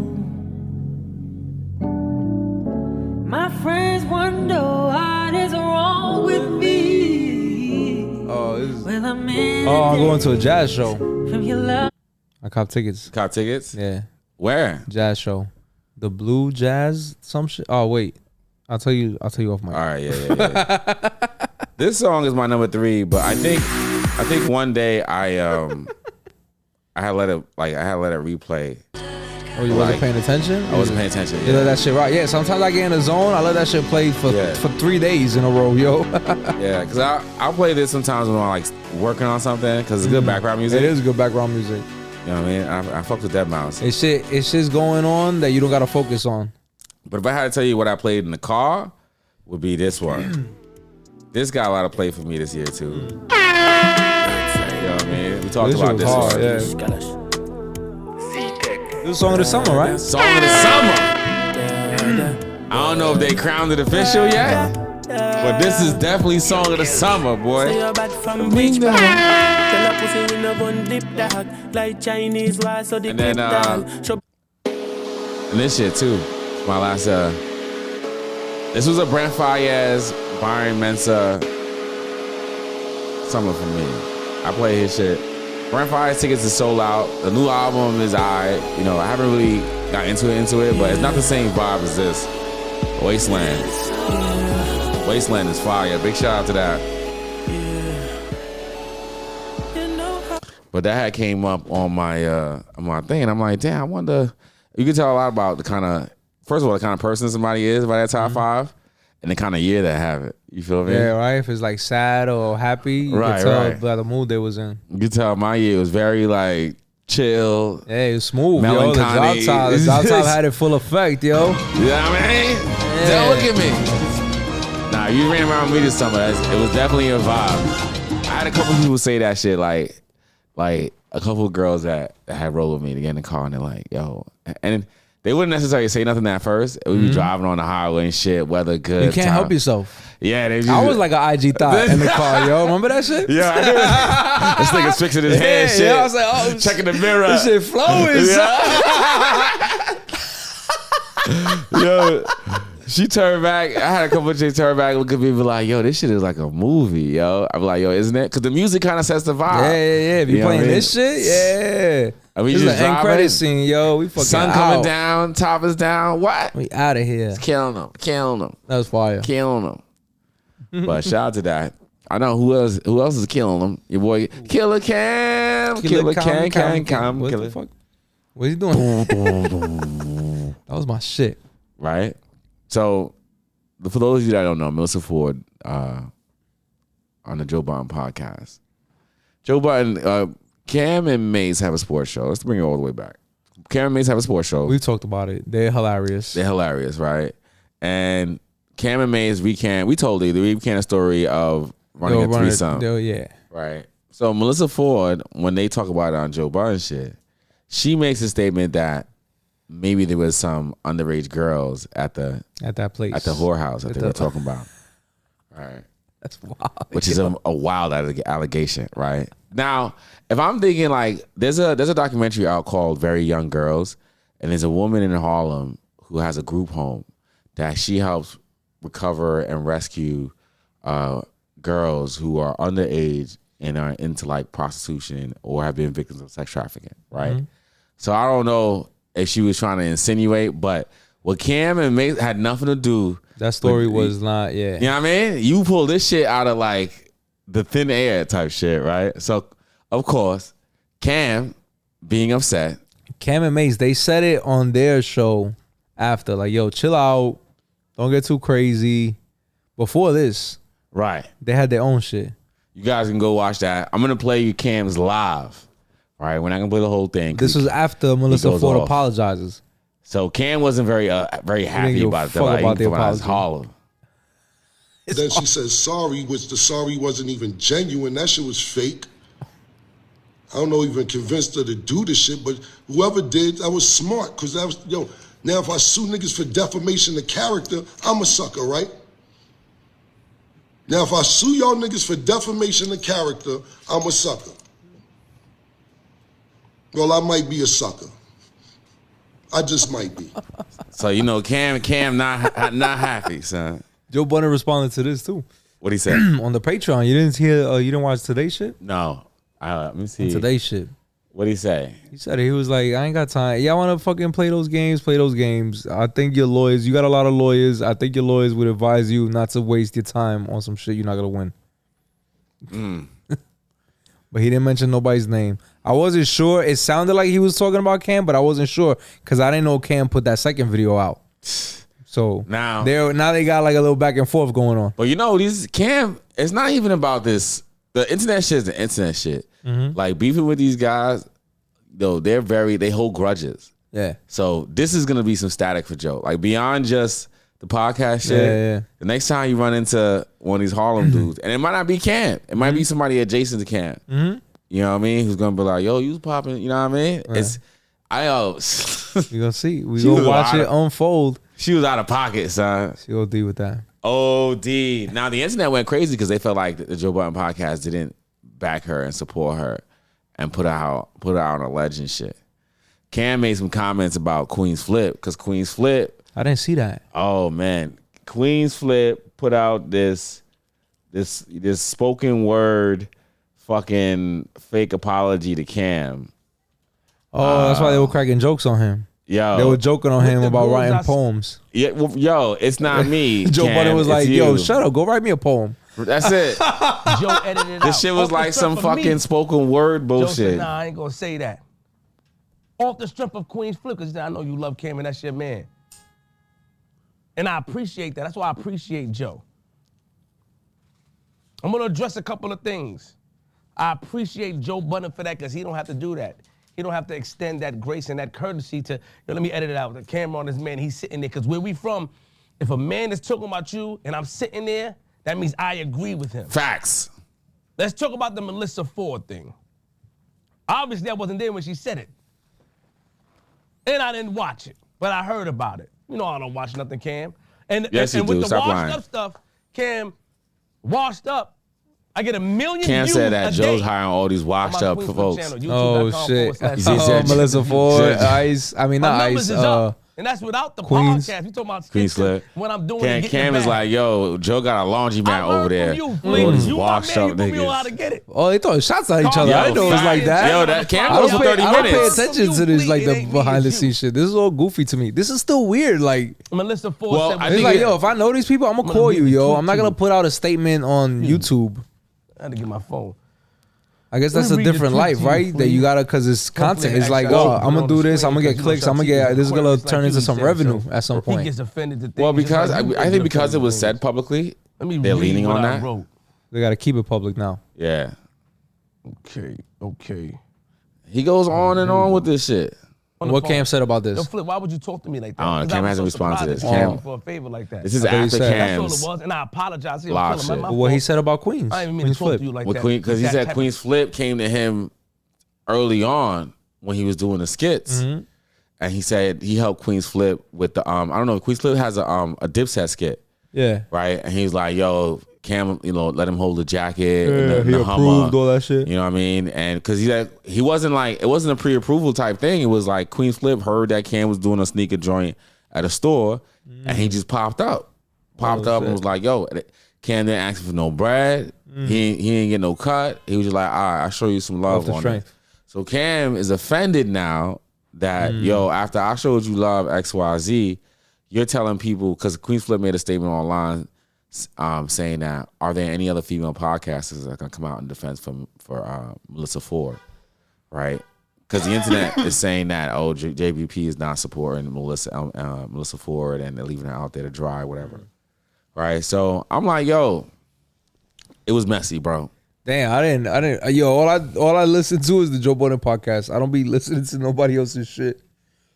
My friends wonder what is wrong with me. Oh, this is... When I'm in Oh, I'm going to a jazz show. from your love. I cop tickets. Cop tickets? Yeah, Where? jazz show. The Blue Jazz, some shit. Oh wait, I'll tell you off my. All right, yeah. This song is my number 3, but I think one day I had let it replay. Oh, you wasn't paying attention? I wasn't paying attention. You let that shit right. Yeah, sometimes I get in the zone. I let that shit play for 3 days in a row, yo. Yeah, because I'll play this sometimes when I'm like working on something because it's good background music. It is good background music. You know what I mean? I fuck with Deadmau5. It's shit's going on that you don't gotta focus on. But if I had to tell you what I played in the car, would be this one. This got a lot of play for me this year too. You know what I mean? We talked about this hard, one. yeah. This is song of the summer, right? Song of the summer. I don't know if they crowned it official yet, but this is definitely song of the summer, boy. And then and this shit too. My last this was a Brent Fayez, Byron Mensah summer for me. I play his shit. Brent Fayez tickets is sold out. The new album is I haven't really got into it, but it's not the same vibe as this. Wasteland. Wasteland is fire. Big shout out to that. But that had came up on my thing, and I'm like, damn, I wonder. You can tell a lot about the kind of, first of all, the kind of person somebody is by that top 5, and the kind of year they have it. You feel me? Yeah, right. If it's like sad or happy, you can tell by the mood they was in. You can tell my year was very like chill. Yeah, it was smooth, yo. Melancholy. The job time had it full effect, yo. You know what I mean? Yeah. Don't look at me. Nah, you ran around with me this summer. It was definitely a vibe. I had a couple people say that shit, like a couple of girls that had rolled with me to get in the car, and they're like, yo. And they wouldn't necessarily say nothing at first. We'd be driving on the highway and shit, weather good. You can't help yourself. Yeah, I was like an IG thought in the car, yo. Remember that shit? Yeah, I do. This nigga's fixing his hair and shit. Yeah, I was like, oh, checking the mirror. This shit flowing. Yo, she turned back. I had a couple of chicks turn back, look at me, and be like, yo, this shit is like a movie, yo. I'm like, yo, isn't it? Because the music kind of sets the vibe. Yeah. If you playing this shit, yeah. I mean, this is just the end credit scene, yo. We fucking sun coming down, top is down. What? We out of here. It's killing them. That was fire. Killing them. But shout out to that. I know who else is killing them. Your boy Killer Cam. Killer Cam. What the fuck? What he doing? That was my shit. Right? So, for those of you that don't know, Melissa Ford on the Joe Budden podcast. Joe Budden, Cam and Mace have a sports show. Let's bring it all the way back. Cam and Mace have a sports show. We've talked about it. They're hilarious. They're hilarious, right? And Cam and Mace we told you, we recant a story of running a threesome. Yeah. Right. So Melissa Ford, when they talk about it on Joe Budden shit, she makes a statement that maybe there was some underage girls at that place, at the whorehouse that they were talking about. Right. That's wild. Which is a wild allegation, right? Now, if I'm thinking like there's a documentary out called Very Young Girls, and there's a woman in Harlem who has a group home that she helps recover and rescue girls who are underage and are into like prostitution or have been victims of sex trafficking, right? Mm-hmm. So I don't know if she was trying to insinuate, but what Cam and Mace had nothing to do. That story was not, yeah. You know what I mean? You pull this shit out of like the thin air type shit, right? So, of course, Cam being upset. Cam and Mace, they said it on their show after, like, yo, chill out. Don't get too crazy. Before this, right? They had their own shit. You guys can go watch that. I'm going to play you Cam's live, right? We're not going to play the whole thing. This was after Melissa Ford apologizes. So Cam wasn't very happy about it. About the apology. Harlem. Then she says sorry, which the sorry wasn't even genuine. That shit was fake. I don't know, even convinced her to do the shit, but whoever did, that was smart. Cause that was, now if I sue niggas for defamation of character, I'm a sucker, right? Now if I sue y'all niggas for defamation of character, I'm a sucker. Well, I might be a sucker. I just might be. So Cam not happy, son. Joe Budden responded to this too. What'd he say? On the Patreon. You didn't hear? You didn't watch today's shit? No. Let me see. Today's shit. What'd he say? He said he was like, I ain't got time. Y'all want to fucking play those games? Play those games. I think your lawyers. You got a lot of lawyers. I think your lawyers would advise you not to waste your time on some shit you're not gonna win. But he didn't mention nobody's name. I wasn't sure. It sounded like he was talking about Cam, but I wasn't sure because I didn't know Cam put that second video out. So now they got like a little back and forth going on. But these Cam, it's not even about this. The internet shit is the internet shit. Mm-hmm. Like beefing with these guys, though, they hold grudges. Yeah. So this is gonna be some static for Joe. Like beyond just the podcast shit. Yeah. The next time you run into one of these Harlem dudes, and it might not be Cam, it might be somebody adjacent to Cam. Mm-hmm. You know what I mean? Who's gonna be like, yo, you was popping, you know what I mean? Right. We gonna see. We She gonna was watch it unfold. She was out of pocket, son. She OD with that. OD. Now the internet went crazy because they felt like the Joe Budden podcast didn't back her and support her and put her out on a ledge and shit. Cam made some comments about Queen's Flip because Queen's Flip. I didn't see that. Oh man, Queen's Flip put out this spoken word fucking fake apology to Cam. Oh, that's why they were cracking jokes on him. Yo, they were joking on him about writing poems. Yeah, well, yo, it's not me. Joe Cam, Budden was like, you. "Yo, shut up, go write me a poem." That's it. Joe edited it out. This shit was like some fucking spoken word bullshit. Joe said, nah, I ain't gonna say that. Off the strength of Queen's Flip, because I know you love Cam and that's your man. And I appreciate that. That's why I appreciate Joe. I'm gonna address a couple of things. I appreciate Joe Budden for that because he don't have to do that. He don't have to extend that grace and that courtesy to, let me edit it out. The camera on this man, he's sitting there. Because where we from, if a man is talking about you and I'm sitting there, that means I agree with him. Facts. Let's talk about the Melissa Ford thing. Obviously, I wasn't there when she said it. And I didn't watch it, but I heard about it. I don't watch nothing, Cam. And yes, and you with do. the Stop washed lying. up stuff, Cam, washed up, I get 1 million Cam views said that a Joe's day hiring all these washed up folks. Channel, Oh shit! YouTube.com/. Melissa Ford, Ice. I mean, not numbers Ice. is up. And that's without the Queens. podcast. You talking about Queen's skits Flip. when I'm doing it. Cam is like, yo, Joe got a laundry mat over there. You, all these you washed my man, up you put me on how niggas. to get it. Oh, they throwing shots at each other. I know it's like that. Yo, that Cam I goes don't for 30 I don't pay minutes. attention to this, like the behind the scenes shit. This is all goofy to me. This is still weird. Like, Melissa Ford said, it's like, yo, if I know these people, I'm gonna call you, yo. I'm not gonna put out a statement on YouTube. I had to get my phone. I guess that's a Let me read the different tweet life, to you, right? That you please. gotta, cause it's content. It's like, Hopefully oh, it I'm gonna actually do this. shows I'm gonna on get the clicks. screen, I'm gonna because get. This is gonna it's like turn you into some said, revenue so at some He point. gets offended to things. Well, just because like you I get think because it offended was to said things. publicly, Let me they're read leaning what on I that. wrote. They gotta keep it public now. Yeah. Okay. He goes on and on with this shit. What Cam said about this? Yo, Flip, why would you talk to me like that? I don't know. 'Cause Cam was hasn't responded to surprised this. that you Cam- asked me for a favor like that. This is I thought you after said- That's all Cam's it was, and I apologize. Yo, live Phil, shit. my What he fault. said about Queens. I didn't mean Queens to talk Flip. to you like with that. Queen, because he That said type Queen's of- Flip came to him early on when he was doing the skits, Mm-hmm. and he said he helped Queen's Flip with the I don't know. Queen's Flip has a Dipset skit, Yeah. right? And he's like, "Yo, Cam, let him hold the jacket, and Yeah, the he Hummer." approved all that shit. You know what I mean? And because he wasn't like, it wasn't a pre-approval type thing. It was like Queen's Flip heard that Cam was doing a sneaker joint at a store, and he just popped up and was like, "Yo, Cam didn't ask for no bread. He didn't get no cut. He was just like, all right, I'll show you some love Off the on it." strength. So Cam is offended now that yo, after I showed you love XYZ, you're telling people, because Queen's Flip made a statement online saying that, are there any other female podcasters that can come out in defense for Melissa Ford, right? Because the internet is saying that, oh, JBP is not supporting Melissa Ford and they're leaving her out there to dry, whatever, right? So I'm like, yo, it was messy, bro. Damn, I didn't. Yo, all I listen to is the Joe Budden podcast. I don't be listening to nobody else's shit.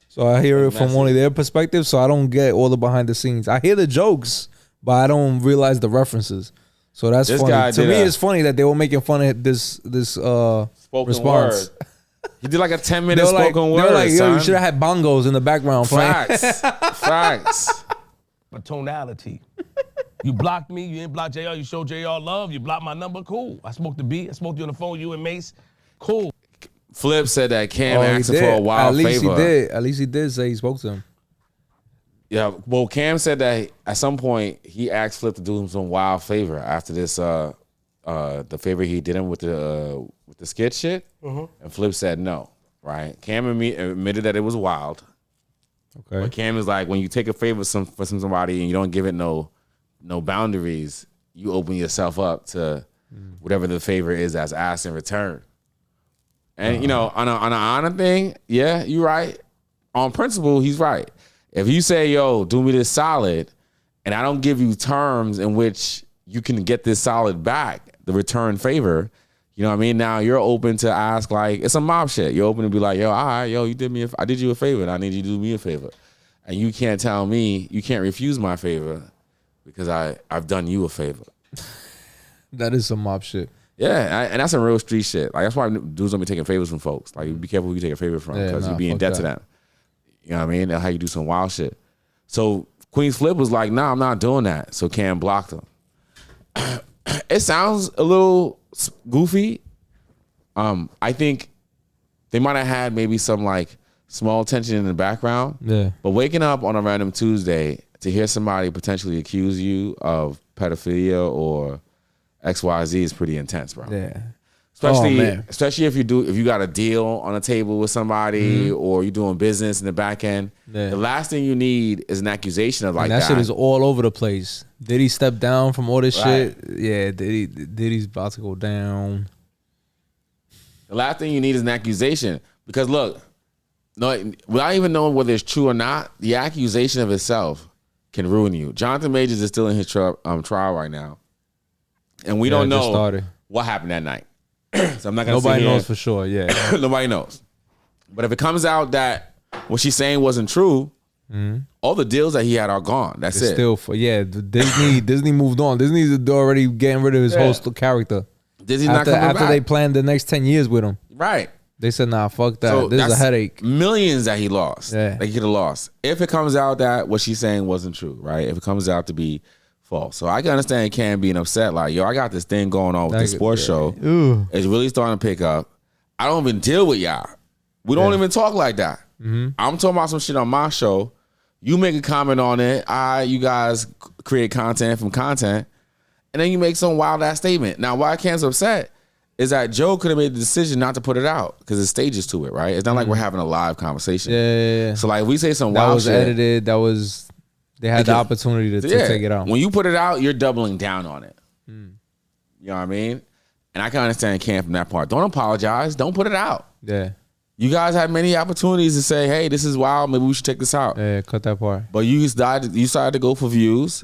So I hear it from only their perspective. So I don't get all the behind the scenes. I hear the jokes, but I don't realize the references. So that's This funny. guy To did me, a- it's funny that they were making fun of this Spoken response. word. He did like a 10-minute They were like, spoken they word, were like, yo, son. you should have had bongos in the background playing. Facts. Facts. But tonality. You blocked me. You didn't block JR. You showed JR love. You blocked my number. Cool. I smoked the beat. I smoked you on the phone. You and Mace. Cool. Flip said that Cam Oh, he asked him for a did. wild At least favor. he did. At least he did say he spoke to him. Yeah, well, Cam said that at some point he asked Flip to do him some wild favor after this, the favor he did him with the skit shit, and Flip said no. Right? Cam admitted that it was wild. Okay. But Cam is like, when you take a favor for somebody and you don't give it no boundaries, you open yourself up to whatever the favor is that's asked in return. And you know, on an honor thing, yeah, you're right. On principle, he's right. If you say, yo, do me this solid, and I don't give you terms in which you can get this solid back, the return favor, you know what I mean? Now you're open to ask, like, it's a mob shit. You're open to be like, yo, all right, yo, I did you a favor, and I need you to do me a favor. And you can't tell me, you can't refuse my favor because I've done you a favor. That is some mob shit. Yeah, and that's some real street shit. Like, that's why dudes don't be taking favors from folks. Like, be careful who you take a favor from, because you be in debt to them. You know what I mean? That's how you do some wild shit. So Queen's Flip was like, nah, I'm not doing that. So Cam blocked him. It sounds a little goofy. I think they might have had maybe some like small tension in the background. Yeah. But waking up on a random Tuesday to hear somebody potentially accuse you of pedophilia or XYZ is pretty intense, bro. Yeah. Especially if you got a deal on a table with somebody or you're doing business in the back end. Yeah. The last thing you need is an accusation of like And that shit is all over the place. Did he step down from all this Right. shit? Yeah, Diddy's about to go down. The last thing you need is an accusation. Because look, no, without even knowing whether it's true or not, the accusation of itself can ruin you. Jonathan Majors is still in his trial right now. And we don't know what happened that night. So I'm not gonna Nobody knows for sure, yeah. Nobody knows. But if it comes out that what she's saying wasn't true, all the deals that he had are gone. That's It's it. still Disney moved on. Disney's already getting rid of his whole character. Disney's not coming after back. they planned the next 10 years with him. Right. They said, nah, fuck that. So this is a that's headache. Millions that he lost. Yeah. That he could have lost. If it comes out that what she's saying wasn't true, right? If it comes out to be false. So I can understand Cam being upset, like, yo, I got this thing going on with this sports show. Ooh. It's really starting to pick up. I don't even deal with y'all. We don't even talk like that. I'm talking about some shit on my show. You make a comment on it. You guys create content from content. And then you make some wild ass statement. Now, why Cam's upset is that Joe could have made the decision not to put it out because there's stages to it, right? It's not like we're having a live conversation. Yeah. So like, if we say some That wild was shit, edited. They had the opportunity to take it out. When you put it out, you're doubling down on it. You know what I mean? And I can understand Cam from that part. Don't apologize. Don't put it out. Yeah. You guys had many opportunities to say, hey, this is wild. Maybe we should take this out. Yeah, cut that part. But you decided to go for views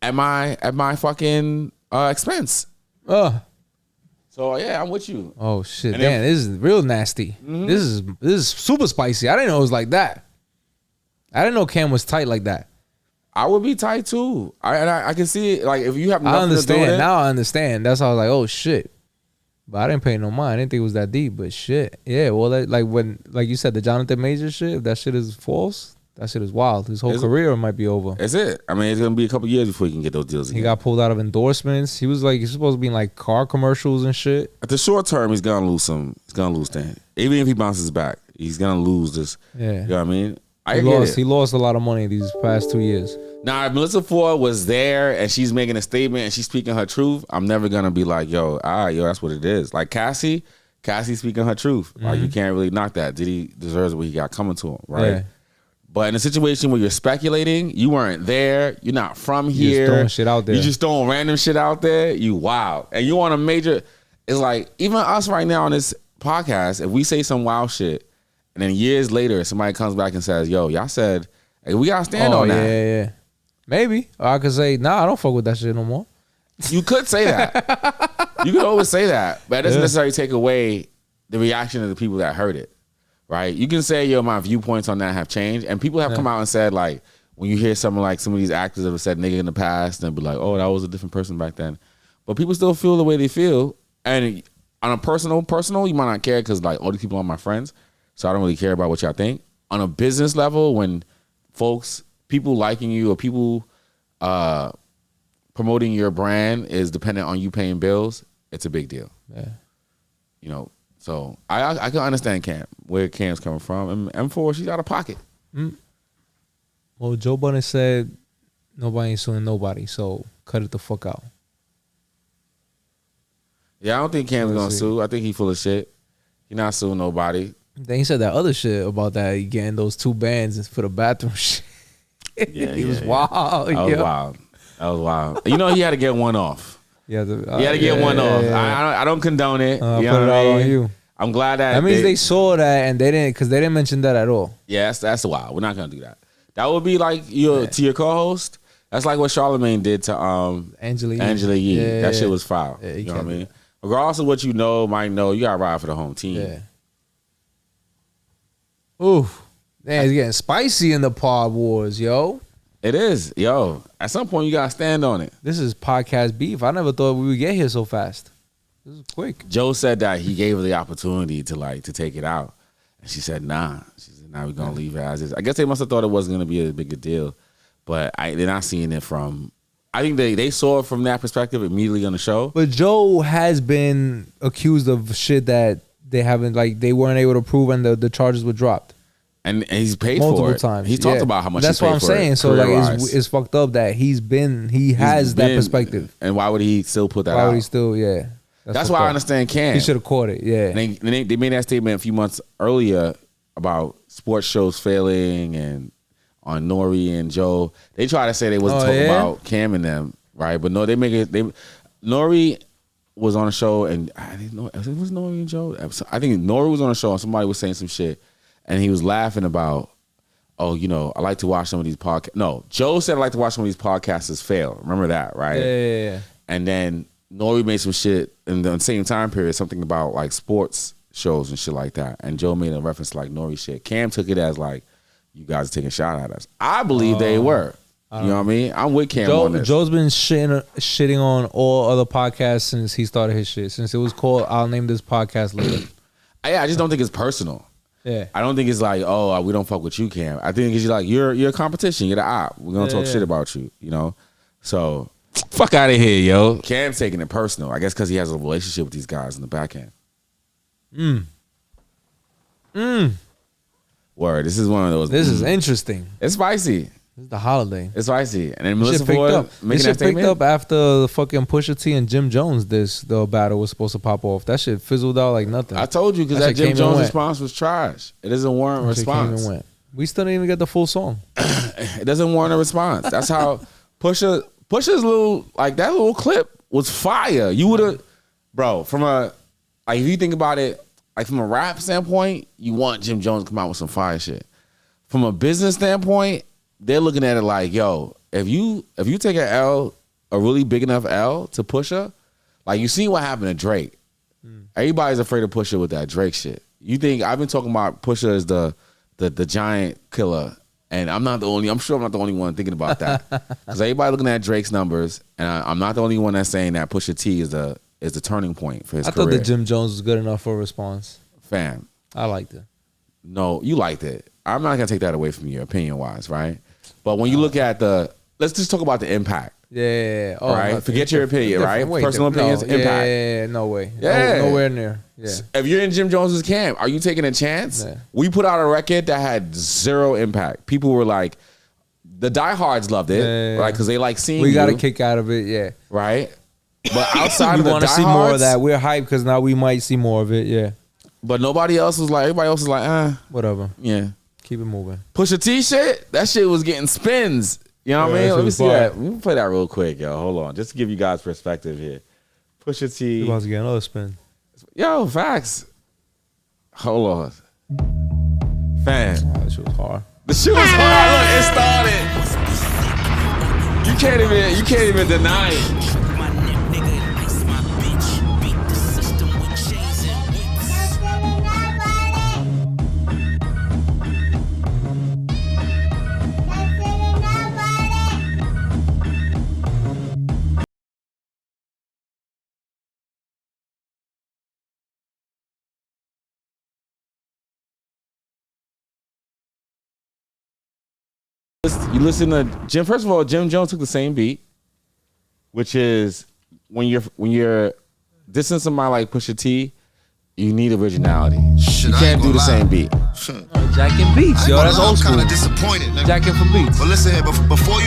at my fucking expense. So yeah, I'm with you. Oh shit. And damn, this is real nasty. This is super spicy. I didn't know it was like that. I didn't know Cam was tight like that. I would be tight too. I can see it. Like if you have nothing I understand. to do with it, Now I understand. That's how I was like, oh shit. But I didn't pay no mind. I didn't think it was that deep. But shit. Yeah, well like you said, the Jonathan Major shit, if that shit is false, that shit is wild. His whole career might be over. That's it. I mean, it's gonna be a couple years before he can get those deals again. He got pulled out of endorsements. He was like, he's supposed to be in like car commercials and shit. At the short term, he's gonna lose some. He's gonna lose that. Even if he bounces back, he's gonna lose this. Yeah. You know what I mean? He lost a lot of money these past 2 years. Now, if Melissa Ford was there and she's making a statement and she's speaking her truth, I'm never gonna be like, yo, that's what it is. Like Cassie speaking her truth. Like you can't really knock that. Diddy deserves what he got coming to him, right? Yeah. But in a situation where you're speculating, you weren't there, you're not from here. You're just throwing shit out there. You just throwing random shit out there. You wild. And you on a major, it's like, even us right now on this podcast, if we say some wild shit, and then years later, somebody comes back and says, yo, y'all said, hey, we got to stand on that. Yeah. Maybe. Or I could say, nah, I don't fuck with that shit no more. You could say that. You could always say that. But it doesn't necessarily take away the reaction of the people that heard it. Right? You can say, yo, my viewpoints on that have changed. And people have come out and said, like, when you hear something like some of these actors that have said nigga in the past, and be like, oh, that was a different person back then. But people still feel the way they feel. And on a personal, you might not care because, like, all these people are my friends. So I don't really care about what y'all think. On a business level, when people liking you or people promoting your brand is dependent on you paying bills, it's a big deal. Yeah. You know, so I can understand where Cam's coming from. And M4, she's out of pocket. Well, Joe Budden said nobody ain't suing nobody, so cut it the fuck out. Yeah, I don't think Cam's gonna sue. I think he full of shit. He not suing nobody. Then he said that other shit about that he getting those 2 bands for the bathroom shit. He was wild. That was wild. You know, he had to get one off. He had to get one off. I don't condone it. Put it all on you. I'm glad that means they saw that and they didn't mention that at all. Yeah, that's wild. We're not gonna do that. That would be like to your co-host. That's like what Charlamagne did to Angela Yee. That shit was foul. Yeah, you know what I mean? Regardless of what you might know, you gotta ride for the home team. Yeah. Oof. Man, it's getting spicy in the pod wars, yo. It is, yo. At some point, you gotta stand on it. This is podcast beef. I never thought we would get here so fast. This is quick. Joe said that he gave her the opportunity to take it out, and she said, nah. She said, nah, we're gonna leave it as is. I guess they must have thought it wasn't gonna be a bigger deal, but they're not seeing it from. I think they saw it from that perspective immediately on the show. But Joe has been accused of shit that they haven't, like, they weren't able to prove, and the charges were dropped. And he's paid multiple for it. times. He talked about how much. That's he paid what I'm for saying. It, so like, it's fucked up that he has that perspective. And why would he still put that out? Why would he still? Yeah. That's why I understand Cam. He should have caught it. Yeah. And they made that statement a few months earlier about sports shows failing and on Nori and Joe. They try to say they wasn't talking about Cam and them, right? But no, they make it. Nori was on a show and I didn't know it was Nori and Joe. I think Nori was on a show and somebody was saying some shit. And he was laughing about, I like to watch some of these podcasts. No, Joe said I like to watch some of these podcasters fail. Remember that, right? Yeah. And then Nori made some shit in the same time period, something about like sports shows and shit like that. And Joe made a reference to like Nori shit. Cam took it as like, you guys are taking a shot at us. I believe they were. You know what I mean? I'm with Cam on this. Joe's been shitting on all other podcasts since he started his shit. Since it was called, I'll name this podcast later. I just don't think it's personal. Yeah. I don't think it's like, oh, we don't fuck with you, Cam. I think it's like, you're a competition. You're the op. We're going to talk shit about you, So, fuck out of here, yo. Cam's taking it personal. I guess because he has a relationship with these guys in the back end. Word. This is one of those. This is interesting. It's spicy. This is the holiday. It's spicy. And then Melissa Ford making that statement. This shit picked up after the fucking Pusha T and Jim Jones the battle was supposed to pop off. That shit fizzled out like nothing. I told you because that Jim Jones response was trash. It doesn't warrant a response. We still didn't even get the full song. It doesn't warrant a response. That's how Pusha's little, like that little clip was fire. You would have, bro, if you think about it, like from a rap standpoint, you want Jim Jones to come out with some fire shit. From a business standpoint, they're looking at it like, yo, if you take an L, a really big enough L to Pusha, like you see what happened to Drake. Everybody's afraid of Pusha with that Drake shit. You think I've been talking about Pusha as the giant killer, and I'm sure I'm not the only one thinking about that. Because everybody looking at Drake's numbers, and I'm not the only one that's saying that Pusha T is the turning point for his career. I thought that Jim Jones was good enough for a response. Fam. I liked it. No, you liked it. I'm not gonna take that away from you, opinion wise, right? But when you look at let's just talk about the impact. Yeah. Oh, right. Forget your opinion, right? Personal opinions, impact. Yeah. No way. Yeah. Nowhere near. Yeah. If you're in Jim Jones's camp, are you taking a chance? Yeah. We put out a record that had zero impact. People were like, the diehards loved it, right? Because they like seeing. We got a kick out of it, yeah. Right. But outside of the diehards, we want to see more of that. We're hyped because now we might see more of it, yeah. But everybody else was like, whatever. Yeah. Keep it moving. Pusha T shit, that shit was getting spins. You know what I mean? Let me see that. Let me play that real quick, yo. Hold on. Just to give you guys perspective here. Pusha T. You about to get another spin. Yo, facts. Hold on. Fam. Oh, that shit was hard. The shit was hard. Look, it started. You can't even deny it. You listen to Jim. First of all, Jim Jones took the same beat, which is when you're dissing somebody like Pusha T, you need originality. You can't do the same beat. Jacking beats, yo. That's old school. I'm kind of disappointed. Jacking for beats. But listen here, before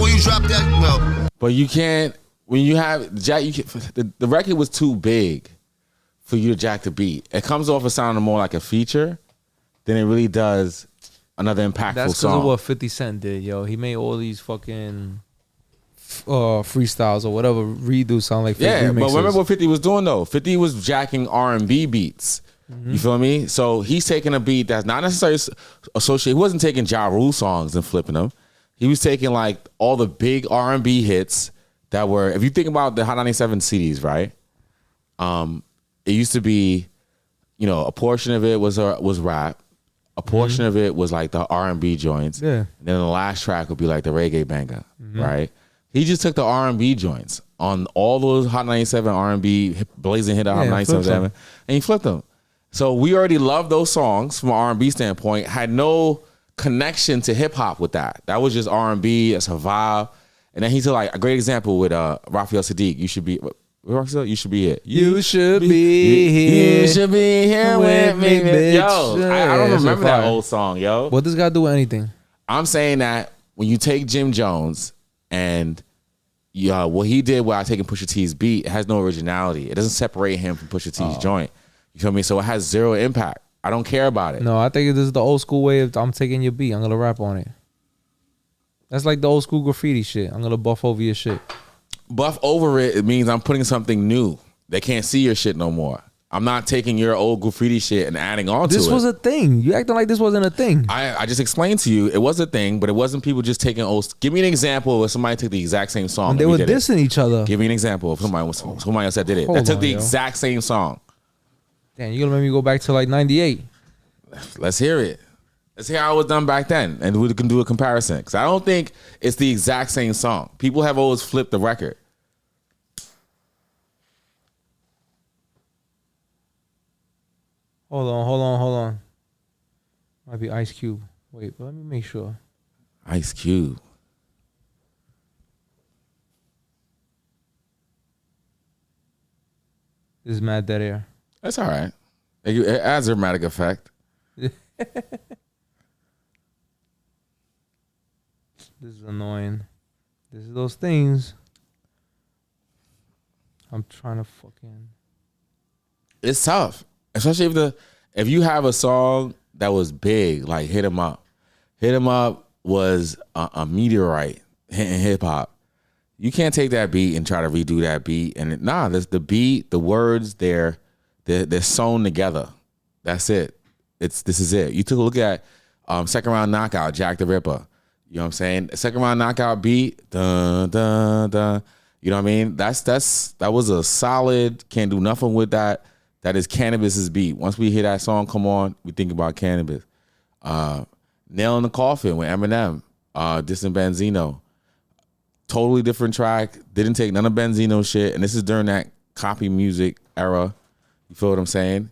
you drop that, well. But you can't when you have Jack. The record was too big for you to jack the beat. It comes off as sounding more like a feature than it really does another impactful That's song. because of what 50 Cent did, yo. He made all these fucking freestyles or whatever redo sound like fake remixes. But remember what 50 was doing though? 50 was jacking R&B beats. You feel me? So he's taking a beat that's not necessarily associated. He wasn't taking Ja Rule songs and flipping them. He was taking like all the big R&B hits that were, if you think about the Hot 97 CDs, right? It used to be, a portion of it was rap. A portion of it was like the R&B joints. Yeah. And then the last track would be like the reggae banger, right? He just took the R&B joints on all those Hot 97 R&B blazing hit Hot 97 and he flipped them. So we already loved those songs from an R&B standpoint, had no connection to hip hop with that. That was just R&B, it's a vibe. And then he took like a great example with Raphael Sadiq, You Should Be Here. You should be here. You should be here. You should be here with me, bitch. Yo, I don't remember that old song, yo. What does God do with anything? I'm saying that when you take Jim Jones and what he did while taking Pusha T's beat, it has no originality. It doesn't separate him from Pusha T's joint. You feel me? So it has zero impact. I don't care about it. No, I think this is the old school way of I'm taking your beat. I'm going to rap on it. That's like the old school graffiti shit. I'm going to buff over your shit. Buff over it means I'm putting something new. They can't see your shit no more. I'm not taking your old graffiti shit and adding on to it. This was a thing. You acting like this wasn't a thing. I just explained to you it was a thing, but it wasn't people just taking old. Give me an example of somebody took the exact same song. And they were dissing each other. Give me an example of somebody else that did it. That took the exact same song. Damn, you're going to make me go back to like 98. Let's hear it. Let's hear how it was done back then, and we can do a comparison. Because I don't think it's the exact same song. People have always flipped the record. Hold on. Might be Ice Cube. Wait, but let me make sure. Ice Cube. This is mad dead air. That's all right. It adds a dramatic effect. This is annoying. This is those things. I'm trying to fucking. It's tough, especially if you have a song that was big, like "Hit 'Em Up." "Hit 'Em Up" was a meteorite in hip hop. You can't take that beat and try to redo that beat. And this the beat, the words, they're sewn together. That's it. This is it. You took a look at Second Round Knockout, Jack the Ripper. You know what I'm saying? Second Round Knockout beat, dun dun dun. You know what I mean? That was a solid. Can't do nothing with that. That is Cannabis's beat. Once we hear that song come on, we think about Cannabis. Nail in the Coffin with Eminem, dissing Benzino. Totally different track. Didn't take none of Benzino shit. And this is during that copy music era. You feel what I'm saying?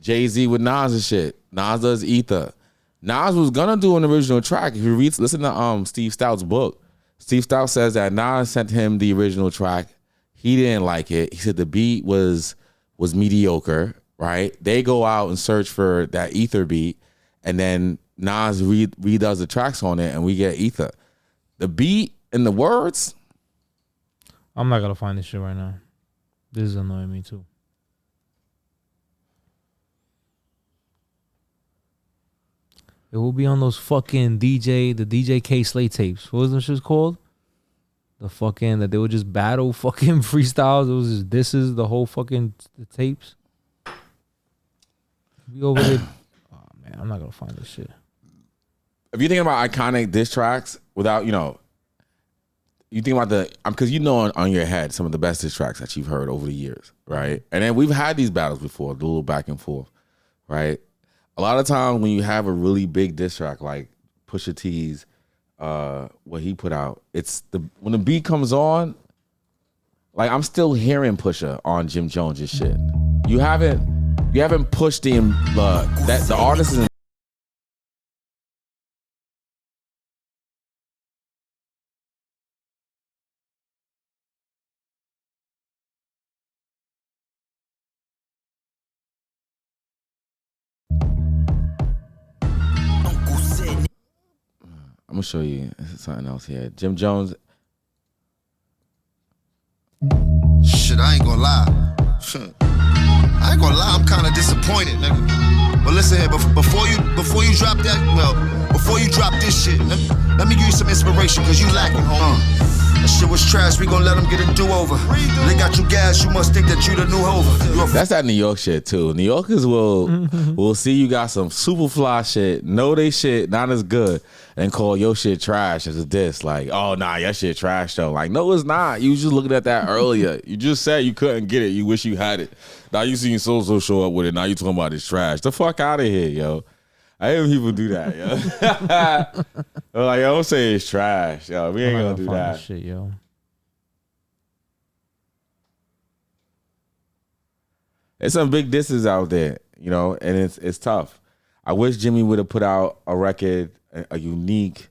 Jay-Z with Nas and shit. Nas does Ether. Nas was gonna do an original track. If you listen to Steve Stout's book, Steve Stout says that Nas sent him the original track. He didn't like it. He said the beat was mediocre, right? They go out and search for that Ether beat, and then Nas redoes the tracks on it, and we get Ether. The beat and the words. I'm not gonna find this shit right now. This is annoying me too. It will be on those fucking the DJ K Slay tapes. What was them shit called? The fucking, that they would just battle fucking freestyles. It was just disses, the whole fucking the tapes. Be over there. Oh man, I'm not gonna find this shit. If you think about iconic diss tracks without, you think about because on your head some of the best diss tracks that you've heard over the years, right? And then we've had these battles before, a little back and forth, right? A lot of times when you have a really big diss track like Pusha T's, what he put out, when the beat comes on, like I'm still hearing Pusha on Jim Jones' shit. You haven't pushed the artist is. I'm gonna show you something else here. Jim Jones. Shit, I ain't gonna lie. I'm kind of disappointed, nigga. But listen here, before you drop this shit, let me give you some inspiration, cause you lacking, homie. That shit was trash. We gonna let them get a do-over. They got you gas. You must think that you the new Hova. That's that New York shit too. New Yorkers will see you got some super fly shit, know they shit not as good, and call your shit trash as a diss. Like, oh nah, your shit trash though. Like, no, it's not. You was just looking at that earlier. You just said you couldn't get it. You wish you had it. Now you seen So show up with it. Now you talking about it's trash. The fuck out of here, yo. I hate when people do that, yo. They're like, yo, don't say it's trash, yo. We ain't gonna do that. Shit, yo. There's some big disses out there, and it's tough. I wish Jimmy would have put out a record, a unique,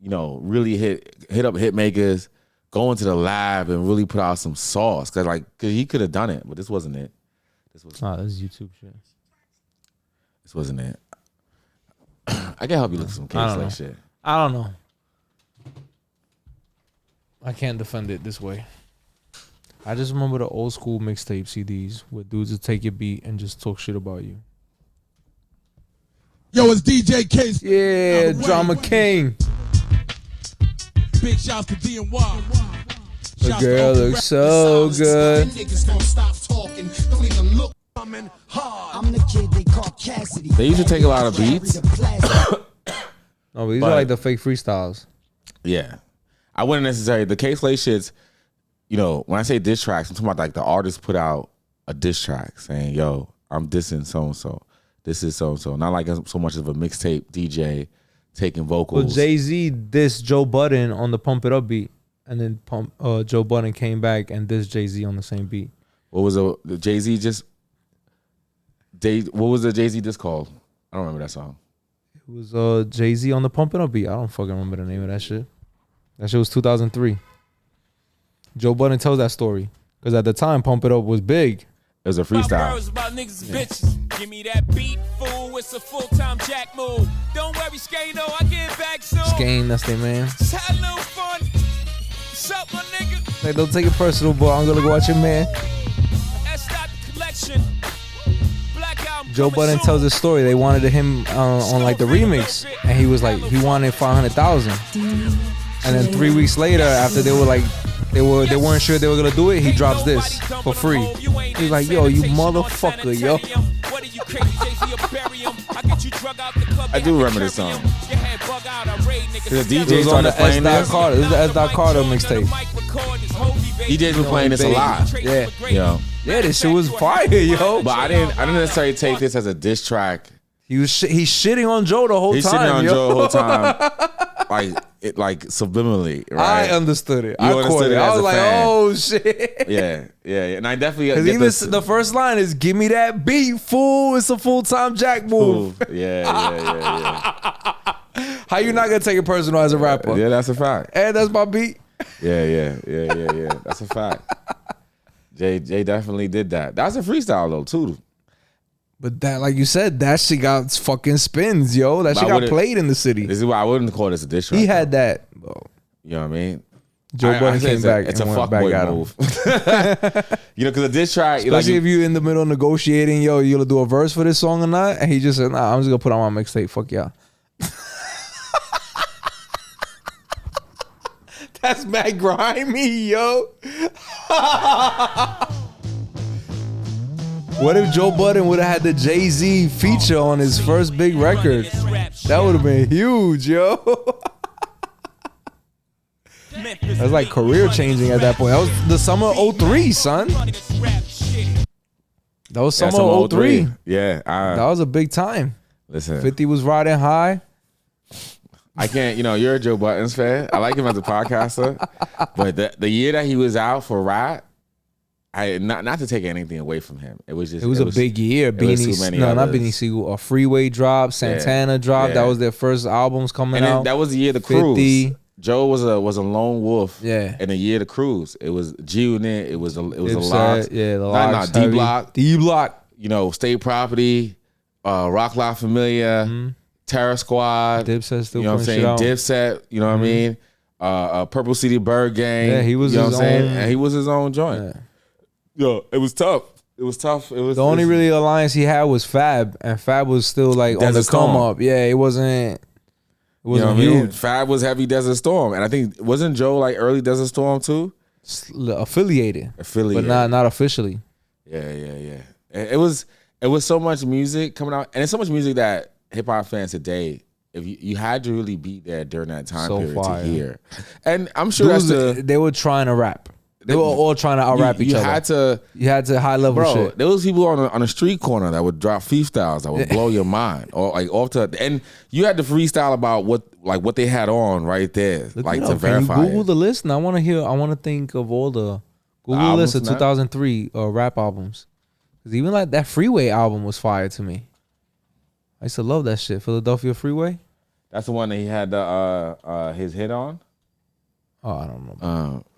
really hit up hit makers, go into the lab and really put out some sauce, cause he could have done it, but this wasn't it. This is YouTube shit. This wasn't it. I can help you look at some case like shit. I don't know. I can't defend it this way. I just remember the old school mixtape CDs where dudes would take your beat and just talk shit about you. Yo, it's DJ Case. Yeah, Drama King. Big shouts to D&Y. The girl looks so good. I'm the kid they call Cassidy. They used to take a lot of beats. No, but these are like the fake freestyles. Yeah. I wouldn't necessarily, the K-Slay shits, when I say diss tracks, I'm talking about like the artist put out a diss track saying, yo, I'm dissing so-and-so. This is so-and-so. Not like so much of a mixtape DJ taking vocals. Well, Jay-Z dissed Joe Budden on the Pump It Up beat. And then Joe Budden came back and dissed Jay-Z on the same beat. What was the Jay-Z just... what was the Jay-Z disc called? I don't remember that song. It was Jay-Z on the Pump It Up beat. I don't fucking remember the name of that shit. That shit was 2003. Joe Budden tells that story. Because at the time, Pump It Up was big. It was a freestyle. About niggas bitches. Give me that beat, fool. It's a full-time jack move. Don't worry, Skano, I get back soon. Skane, that's their man. Just had a little fun. What's up, my nigga? Like, don't take it personal, boy. I'm gonna go watch your man. That's not the collection. Joe Budden tells this story. They wanted him on like the remix, and he was like, he wanted $500,000. And then 3 weeks later, after they were like They weren't sure they were gonna do it. He drops this for free. He's like, yo, you motherfucker, yo. I do remember this song. The DJs on the started playing this. Carter. This is the S. Carter mixtape. DJs been playing this a lot. Yeah. Yo. Yeah, this shit was fire, yo. But I didn't necessarily take this as a diss track. He's shitting on Joe the whole time. He's shitting on Joe the whole time. Like subliminally, right? I understood it. You understood it. I was as a like, fan. oh shit. Yeah. And I definitely Because get even this. the first line is "Give me that beat, fool." It's a full-time Jack move. Yeah. How you not gonna take it personal as a rapper? Yeah, that's a fact. And that's my beat. Yeah. That's a fact. Jay definitely did that. That's a freestyle though too. But that, like you said, that shit got fucking spins, yo. That shit got played in the city. This is why I wouldn't call this a diss track. He had that. You know what I mean? Joe Budden came back. It's a and went back fuckboy at him. move. You know, because a diss track, especially if you in the middle of negotiating, yo, you gonna do a verse for this song or not? And he just said, nah, I'm just gonna put on my mixtape. Fuck y'all. That's mad grimy, yo. What if Joe Budden would have had the Jay-Z feature on his first big record? That would have been huge, yo. That's like career changing at that point. That was the summer of 03, son. That was summer of 03. Yeah. That was a big time. Listen. 50 was riding high. I can't, you're a Joe Buttons fan. I like him as a podcaster. But the year that he was out for rap, not to take anything away from him. It was just a big year. Not Beanie Siegel. A Freeway drop, Santana drop. Yeah. That was their first albums coming and out. That was the year of the 50. Cruise. Joe was a lone wolf. Yeah. In the year of the Cruise. It was G-Unit. It was a Dipset, lot. Yeah, the Locks. D-Block. D-Block. State Property, Rock La Familia, Terror Squad. Dipset still you know what I'm saying? Dipset, you know what I mean? Purple City Bird Gang. Yeah, he was you know his what I'm saying? own. And he was his own joint. Yeah. Yo, it was tough. It was tough. The only really alliance he had was Fab, and Fab was still like on the come up. Yeah, it wasn't huge. I mean? Fab was heavy Desert Storm, and I think wasn't Joe like early Desert Storm too? Affiliated, but not officially. Yeah. It was so much music coming out, and it's so much music that hip hop fans today, if you had to really be there during that time period to hear, and I'm sure they were trying to rap. They were all trying to out-rap each other. You had to high level shit. There was people on a street corner that would drop freestyles that would blow your mind, or like off to, and you had to freestyle about what they had on right there, to verify. Can you Google the list? And I want to think of all the Google list of 2003 rap albums, because even like that Freeway album was fire to me. I used to love that shit. Philadelphia Freeway. That's the one that he had his hit on. Oh, I don't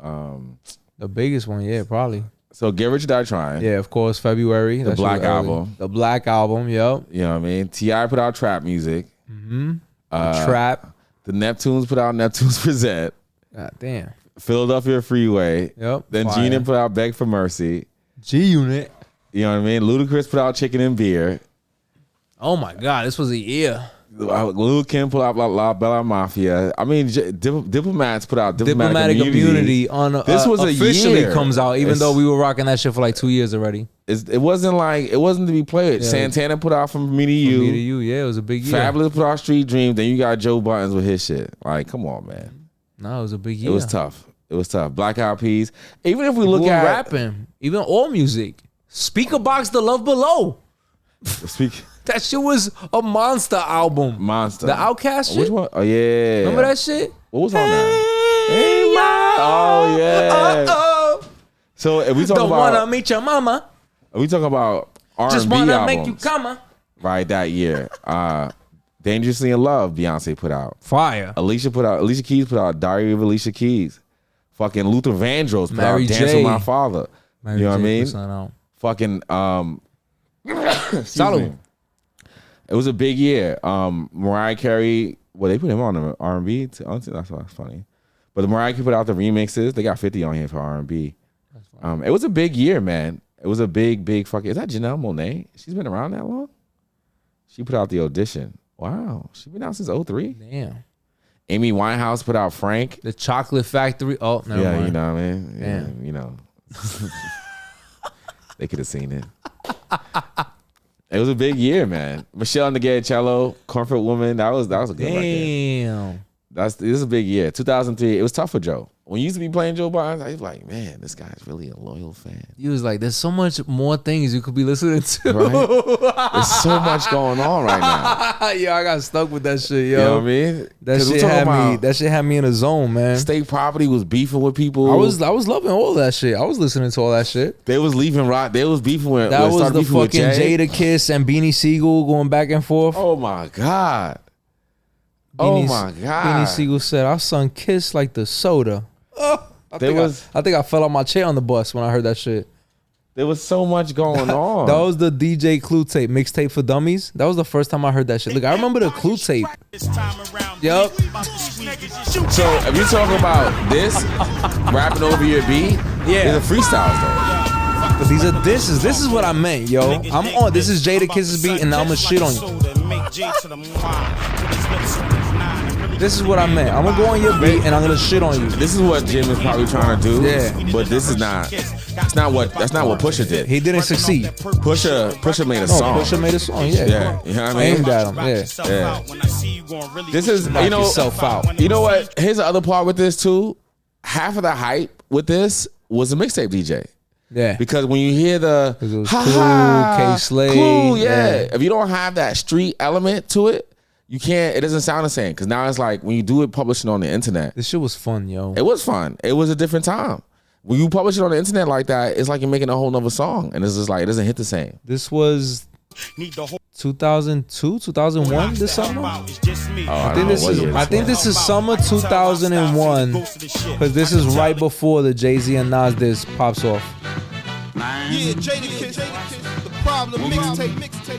know. The biggest one, yeah, probably. So Get Rich or Die Trying. Yeah, of course, February. The Black Album. The Black Album, yep. You know what I mean? T.I. put out trap music. Mm-hmm. Trap. The Neptunes put out Neptunes Present. God damn. Philadelphia Freeway. Yep. Then G-Unit put out Beg for Mercy. G-Unit. You know what I mean? Ludacris put out Chicken and Beer. Oh my God, this was a year. Lil Kim put out La Bella Mafia. I mean, Diplomats put out Diplomatic Immunity. On this was officially a year. Comes out, even though we were rocking that shit for like 2 years already. It wasn't to be played. Yeah. Santana put out From Me to You. From Me to You, yeah, it was a big year. Fabulous put out Street Dreams. Then you got Joe Buttons with his shit. Like, come on, man. No, it was a big year. It was tough. Black Eyed Peas. Even if we look at rapping, even all music. Speaker Box, The Love Below. That shit was a monster album. Monster. The Outkast shit. Which one? Oh yeah. Remember that shit? What was on that? Hey, oh yeah. So if we talk Don't about, wanna meet your mama. If we talk about R&B just wanna albums, make you come. Right, that year. Dangerously in Love, Beyonce put out. Fire. Alicia Keys put out Diary of Alicia Keys. Fucking Luther Vandross put out Dance with My Father. You know what I mean? Fucking Salud. It was a big year. Mariah Carey, they put him on the R&B. That's why it's funny. But the Mariah Carey put out the remixes. They got 50 on here for R&B. It was a big year, man. It was a big fucking. Is that Janelle Monáe? She's been around that long? She put out The Audition. Wow. She's been out since 03? Damn. Amy Winehouse put out Frank. The Chocolate Factory. Oh, never mind. You know what I mean? Yeah, Damn. you know. They could have seen it. It was a big year, man. Michelle and the Cello, Comfort Woman. That was a good record. Damn. This is a big year. 2003. It was tough for Joe. When you used to be playing Joe Barnes, I was like, man, this guy's really a loyal fan. He was like, there's so much more things you could be listening to. Right? There's so much going on right now. Yo, I got stuck with that shit, yo. You know what I mean? That shit had me in a zone, man. State Property was beefing with people. I was loving all that shit. I was listening to all that shit. They was leaving rock. They was beefing with. That was the fucking Jada Kiss and Beanie Siegel going back and forth. Oh my God. Oh my God. Beanie Siegel said, "Our son kissed like the soda." I think I fell off my chair on the bus when I heard that shit. There was so much going on. That was the DJ Clue tape, mixtape for dummies. That was the first time I heard that shit. Look, I remember the Clue tape. Yup. So if you talk about this, rapping over your beat, yeah, it's a freestyle though. But these are disses. This is what I meant, yo. I'm on. This is Jada Kiss's beat, and now I'm gonna shit on you. This is what I meant. I'm gonna go on your beat and I'm gonna shit on you. This is what Jim is probably trying to do. Yeah. But this is not. That's not what Pusha did. He didn't succeed. Pusha made a song. Pusha made a song. Yeah. Yeah. You know what I mean? Aimed at him. Yeah. This is Knock yourself out. You know what? Here's the other part with this too. Half of the hype with this was a mixtape DJ. Yeah. Because when you hear the K-Slade. Clue, yeah. If you don't have that street element to it, you can't. It doesn't sound the same. Because now it's like when you do it publishing on the internet. This shit was fun, yo. It was fun. It was a different time. When you publish it on the internet like that, it's like you're making a whole nother song, and it's just like it doesn't hit the same. This was 2002, 2001. This summer. I think this is summer 2001, because this is right before the Jay-Z and Nas diss pops off. Yeah, Jada Kiss, the problem mixtape.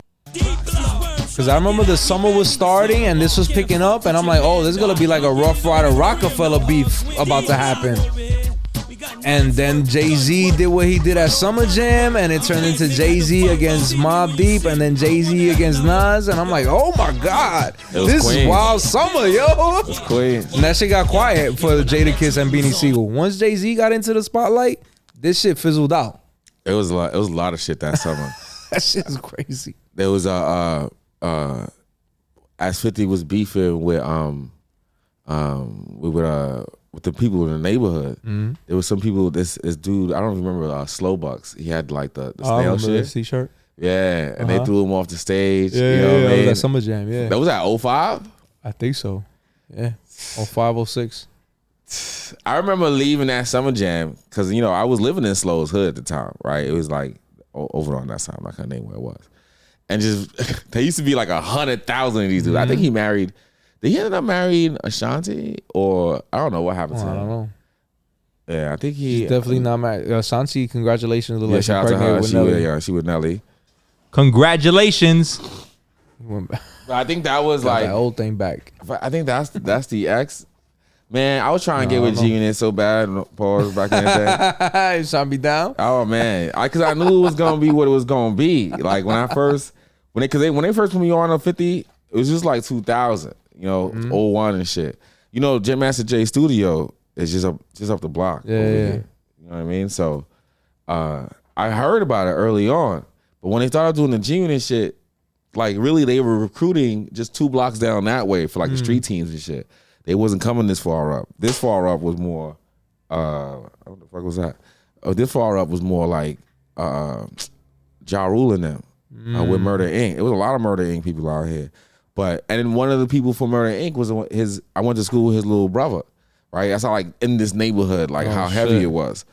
Because I remember the summer was starting and this was picking up, and I'm like, oh, this is gonna be like a Rough Rider Rockefeller beef about to happen. And then Jay-Z did what he did at Summer Jam, and it turned into Jay-Z against Mobb Deep, and then Jay-Z against Nas, and I'm like, oh my God, this is wild summer, yo. It's Queen. And that shit got quiet for Jada Kiss and Beanie Siegel. Once Jay-Z got into the spotlight, this shit fizzled out. It was a lot of shit that summer. That shit is crazy. There was as 50 was beefing with the people in the neighborhood. Mm-hmm. There was some people. This dude, I don't remember Slow Bucks. He had like the snail shit. The T-shirt. Yeah, and they threw him off the stage. Yeah, you know what I mean? That was at Summer Jam. Yeah, that was at 05? I think so. Yeah, 05, 06. I remember leaving that Summer Jam because I was living in Slow's hood at the time. Right, it was like over on that side. I'm not gonna name where it was. And just there used to be like 100,000 of these dudes. I think he married. Did he end up marrying Ashanti, or I don't know what happened to him. I don't know. Yeah, I think he's definitely not married. Ashanti, congratulations. Yeah, shout out to her. She with Nelly. Congratulations. But I think that was like that old thing back. I think that's the ex. Man, I was trying to get with G-Unit so bad. Pause back in the day. You trying to be down? Oh man, because I knew it was gonna be what it was gonna be. Like when they first put me on 50, it was just like 2000. 01 and shit. Jim Master J Studio is just up the block. Yeah. Here. You know what I mean? So I heard about it early on, but when they started doing the G-Unit shit, like really they were recruiting just 2 blocks down that way for like the street teams and shit. They wasn't coming this far up. This far up was more what the fuck was that? This far up was more like Ja Rule and them with Murder Inc. It was a lot of Murder Inc. people out here. And then one of the people from Murder Inc. was I went to school with his little brother, right? That's how like in this neighborhood, like how heavy it was,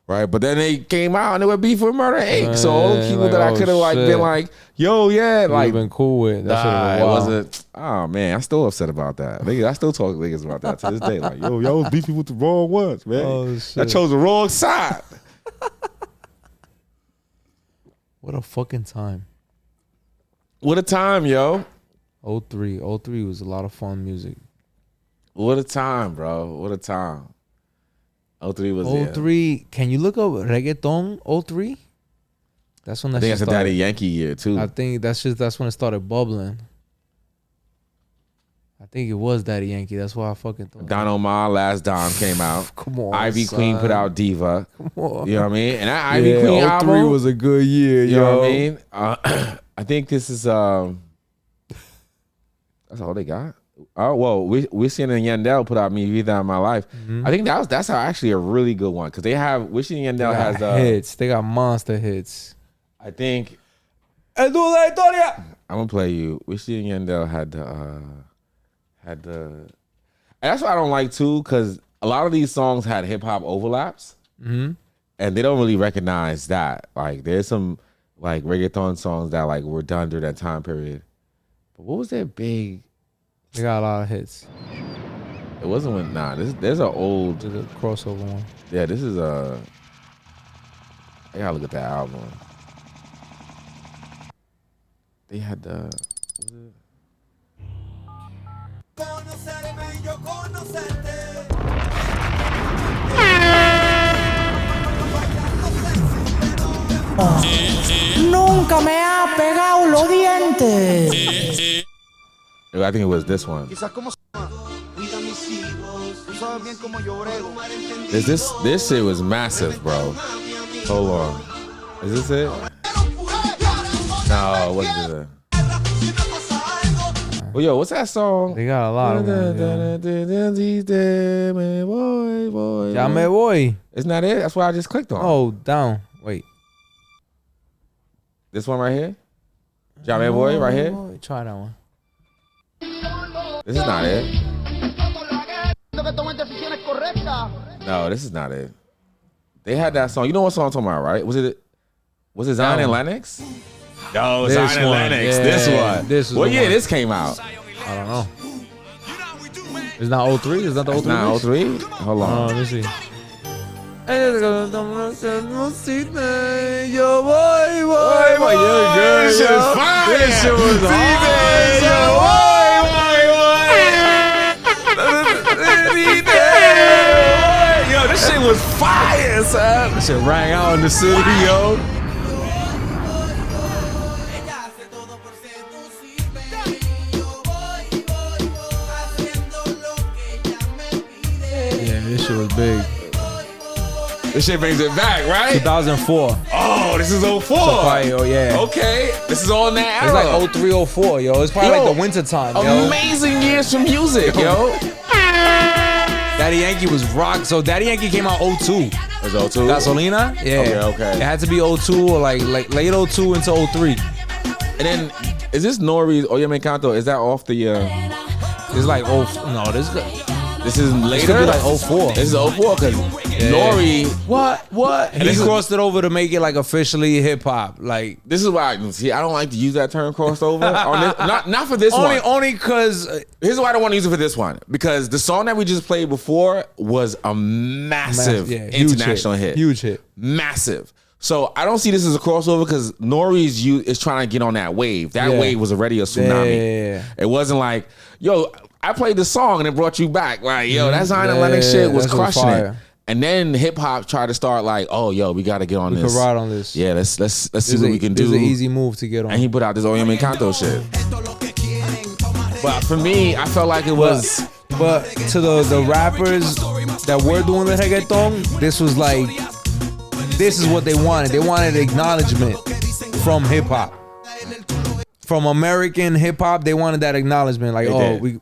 right? But then they came out and they were beef with Murder Inc. So all the people that I could have been like, yo, yeah, like been cool with. That it wasn't. Oh man, I'm still upset about that. I still talk to niggas about that to this day. Like, yo, y'all was beefing with the wrong ones, man. Oh, shit. I chose the wrong side. What a fucking time. What a time, yo. 03 was a lot of fun music. What a time, bro. What a time. 03 was 03. Can you look up reggaeton 03? That's when I think that's a Daddy Yankee year too. I think that's when it started bubbling. I think it was Daddy Yankee. That's why I fucking thought. Don Omar, Last Dom came out. Come on, Ivy son. Queen put out Diva. Come on. You know what I mean? And that Ivy Queen album 03 was a good year, You know what I mean? I think this is that's all they got. Oh well, Wishing and Yandel put out Me Vida in My Life. I think that's actually a really good one because they have Wishing and Yandel has hits. They got monster hits. I think El Dúo de la Historia. I'm gonna play you. Wishing and Yandel had the. And that's what I don't like too because a lot of these songs had hip hop overlaps, and they don't really recognize that. Like there's some like reggaeton songs that like were done during that time period. But what was their big? They got a lot of hits. It wasn't when there's an old crossover one. Yeah, this is I gotta look at that album. They had the what was Nunca me ha pegado los dientes. I think it was this one. This shit was massive, bro. Hold on. Is this it? No, it wasn't it. Well, yo, what's that song? They got a lot of them. Ya me voy. Isn't that it? That's what I just clicked on. Oh, down. Wait. This one right here? Ya me voy right here? Try that one. This is not it. No, this is not it. They had that song. You know what song I'm talking about, right? Was it Zion and Lennox? No, Zion and Lennox. Yeah, this one. This what year this came out? I don't know. It's not 03? It's not the 03? It's not 03? Hold on. Let me see. Yo voy, voy. You're good. This shit was fire. This shit was hard. Yo this shit was fire, son. This shit rang out in the city, yo. Yeah, this shit was big. This shit brings it back, right? 2004. Oh, this is 04. Oh, yeah. Okay. This is all in that It's era. like 03, 04, yo. It's probably like the winter time, yo. Amazing years for music, yo. Daddy Yankee was rock. So Daddy Yankee came out 02. It was 02? Gasolina? Yeah. Okay. It had to be 02 or like late 02 into 03. And then, is this Nori's Oye Me Canto? Is that off the It's like this is later? This could be like 04. This is 04 because Nori. What? And he crossed it over to make it like officially hip hop. Like this is why I don't like to use that term crossover. On this, not for this one. Only because here's why I don't want to use it for this one because the song that we just played before was a massive international hit. Huge hit. Massive. So I don't see this as a crossover because Nori is trying to get on that wave. That wave was already a tsunami. Yeah. It wasn't like, yo, I played the song and it brought you back. Like, yo, that Zion and Lennox shit was crushing it. And then hip hop tried to start like, oh, yo, we got to get on this. We can ride on this. Yeah, let's see what we can do. It's an easy move to get on. And he put out this Oye Me Canto shit. But for me, I felt like it was. But to the rappers that were doing the reggaeton, this was like, this is what they wanted. They wanted acknowledgement from hip hop. From American hip hop, they wanted that acknowledgement. Like, we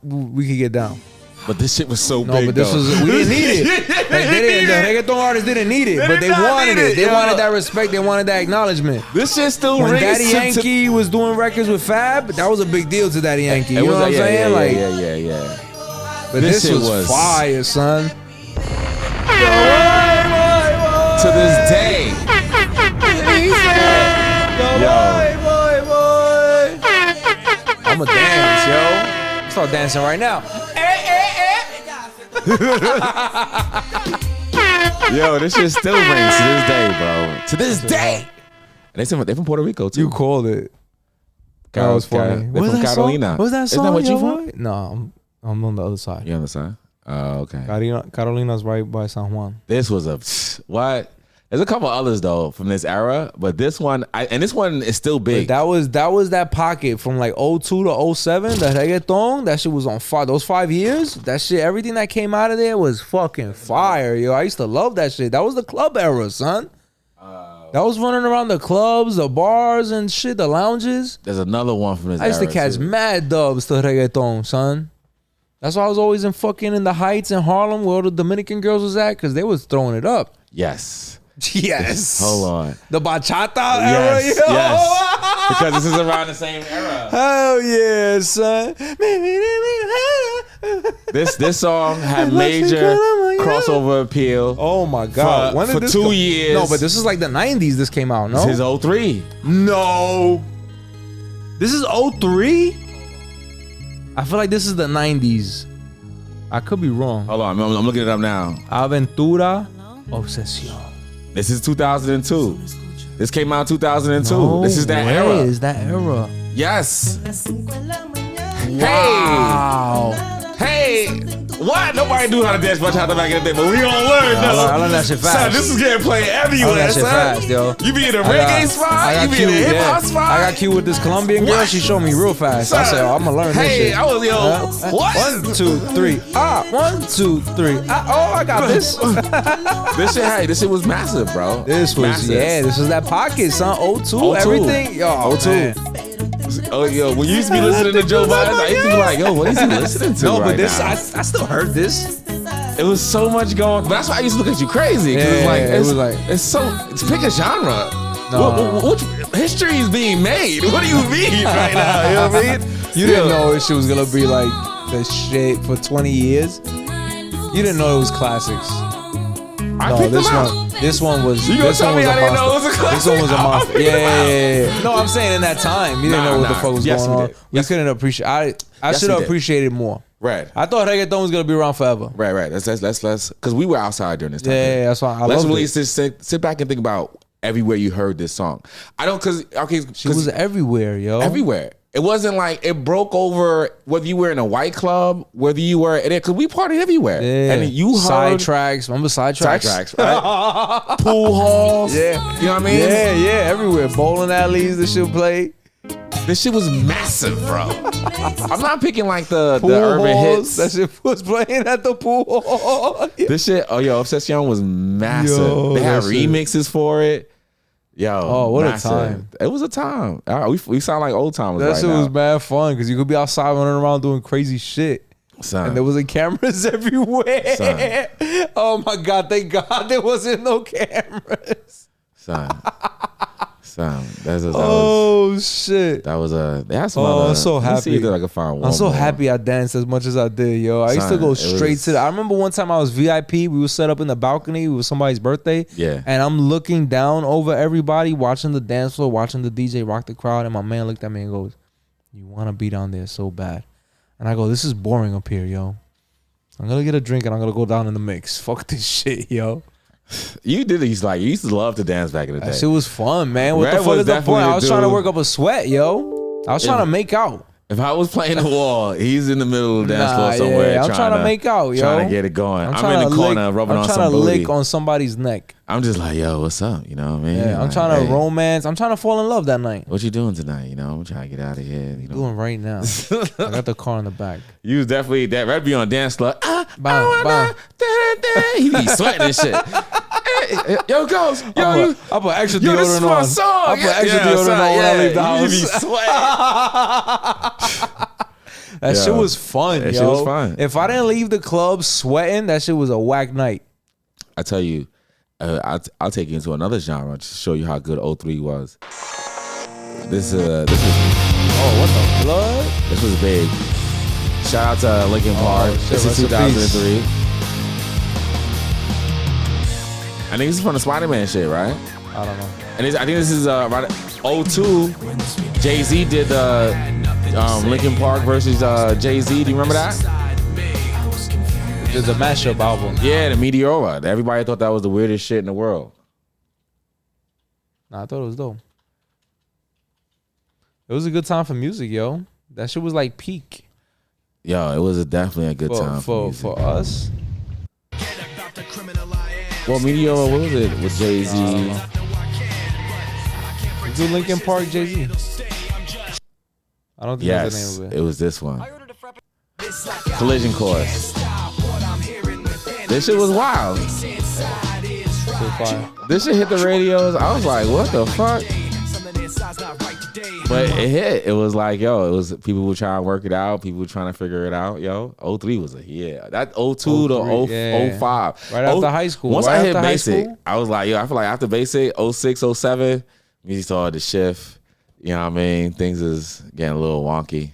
could get down. But this shit was so big. No, but this was we didn't need it. Like, the reggaeton artists didn't need it, but they wanted it. They wanted that respect. They wanted that acknowledgement. This shit still when rings Daddy Yankee was doing records with Fab, that was a big deal to Daddy Yankee. You know what I'm saying? Yeah. But this was fire, son. To this day. I'ma dance, yo. Start dancing right now. Yo, this shit still rings to this day, bro. To this day. And they from Puerto Rico too. You called it. That was funny. They're from Carolina. What's that song? Isn't that what you from? No, I'm on the other side. You on the side? Oh, okay. Carolina's right by San Juan. This was a what? There's a couple others though from this era, but this one, and this one is still big. But that was that pocket from like 02 to 07. The reggaeton, that shit was on fire. Those 5 years, that shit, everything that came out of there was fucking fire, yo. I used to love that shit. That was the club era, son. That was running around the clubs, the bars and shit, the lounges. There's another one from this era. I used to catch mad dubs to reggaeton, son. That's why I was always in the Heights in Harlem where all the Dominican girls was at, because they was throwing it up. Yes. Yes. Hold on. The bachata era, yo. Yes. Because this is around the same era. Hell yeah, son. This song had major crossover appeal. Oh my god. When did this 2 years. No, but this is like the 90s this came out, no? This is 03. No. This is 03? I feel like this is the 90s. I could be wrong. Hold on, I'm looking it up now. Aventura Obsession. This is 2002. This came out in 2002. No this is that way era. Is that era? Yes. Wow. Hey. What? Nobody knew how to dance bachata back in the day, but we gonna learn though. I learned that shit fast. Son, this is getting played everywhere, that shit son. fast, yo. You be in a reggae spot, you be in a hip hop spot. I got cute with this Colombian girl. What? She showed me real fast. Son. I said, I'm gonna learn this shit. Hey, I was what? 1, 2, 3. 1, 2, 3. Oh, I got this. This shit was massive, bro. This was massive. this was that pocket, son. 02, everything. Yo, 02. man. Oh, yo, when you used to be listening to Joe Biden, I used to be like, yo, what is he listening to? No, right but this, now? I still heard this. It was so much going. But that's why I used to look at you crazy. It's pick a genre. No. Which history is being made? What do you mean right now? You know what I mean? You didn't know this shit was gonna be like the shit for 20 years. You didn't know it was classics. I picked them out. This one was. You gonna tell me I didn't know it was a classic? This one was a monster. Yeah. No, I'm saying in that time, you didn't know what the fuck was going on. We couldn't appreciate. I should have appreciated more. Right. I thought reggaeton was gonna be around forever. Right. Let's because we were outside during this time. Yeah, that's why I Let's loved really it. sit back and think about everywhere you heard this song. I don't She was everywhere, yo. Everywhere. It wasn't like it broke over whether you were in a white club, whether you were in it, because we partied everywhere. Yeah. And you heard side tracks. Remember side tracks? right? Pool halls. Yeah. You know what I mean? Yeah, everywhere. Bowling alleys, this shit played. This shit was massive, bro. I'm not picking like the urban halls, hits. That shit was playing at the pool hall. This shit, Obsession was massive. Yo, they had that shit. remixes for it. Yo, Oh, what massive. a time. It was a time. We sound like old timers That right shit now. was mad fun because you could be outside running around doing crazy shit. Son. And there wasn't cameras everywhere. Son. Oh my God, thank God there wasn't no cameras. Son. Shit. That was a. They had some Oh, other. I'm so Let me see happy. if I can find one. I'm so more. happy I danced as much as I did, yo. I used to Son, go it straight was- to I remember one time I was VIP. We were set up in the balcony. It was somebody's birthday. Yeah. And I'm looking down over everybody, watching the dance floor, watching the DJ rock the crowd. And my man looked at me and goes, "You want to be down there so bad?" And I go, "This is boring up here, yo. I'm going to get a drink and I'm going to go down in the mix. Fuck this shit, yo." You did these like you used to love to dance back in the day. That shit was fun, man. What Red the fuck was is the definitely point? I the was trying to dude. work up a sweat, yo. I was trying to make out. If I was playing the wall, he's in the middle of the dance floor Nah, somewhere. yeah, I'm trying to make out, yo. Trying to get it going. I'm trying in the to corner lick, rubbing I'm on trying some to booty. lick on somebody's neck. I'm just like, yo, what's up? You know what I mean? Yeah, I'm Like, trying to hey, romance. I'm trying to fall in love that night. What you doing tonight? You know, I'm trying to get out of here. You know, Doing right now. I got the car in the back. you was definitely that. Red be on the dance floor. Bam. He be sweating and shit. Hey, yo, goes. Yo, I put extra yo, deodorant this is my on. song. I put extra deodorant on when I leave the house. You be sweating. That shit was fun, That yo. shit was fun. If I didn't leave the club sweating, that shit was a whack night. I tell you, I'll take you into another genre to show you how good 03 was. This is Oh, what the blood? this was big. Shout out to Linkin Park. shit, This is rest in 2003. I think this is from the Spider-Man shit, right? I don't know. And I think this is around 02. Jay-Z did the Linkin Park versus Jay-Z. Do you remember that? It's a mashup album. Yeah, the Meteora. Everybody thought that was the weirdest shit in the world. Nah, I thought it was dope. It was a good time for music, yo. That shit was like peak. Yo, it was definitely a good time for music. us. Well, Meteor, what was it? With Jay-Z. Do Linkin Park, Jay-Z. I don't think that's the name of it. It was this one. Collision Course. This shit was wild. This shit hit the radios. I was like, what the fuck? But it hit. It was like, yo, it was people were trying to work it out. People were trying to figure it out. Yo, 03 was a That 02 to 05. Right after high school. Once right I hit after basic, high school? I was like, yo, I feel like after basic, 06, 07, music started to shift. You know what I mean? Things is getting a little wonky.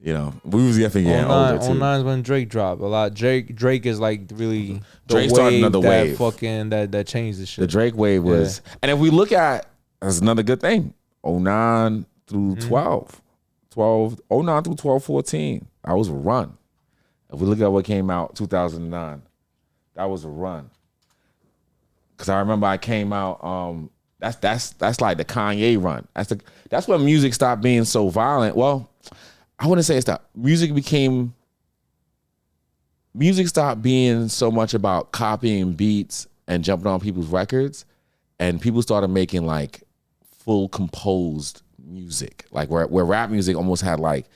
You know, we was definitely getting older too. 09 is when Drake dropped a lot. Drake is like really the Drake started another wave. Fucking that changed the shit. The Drake wave was, and if we look at, that's another good thing. 09 through 12, 09 through 12, 14. That was a run. If we look at what came out 2009, that was a run. Cause I remember I came out. That's like the Kanye run. That's when music stopped being so violent. Well, I wouldn't say it stopped. Music stopped being so much about copying beats and jumping on people's records, and people started making like full composed music, like where rap music almost had like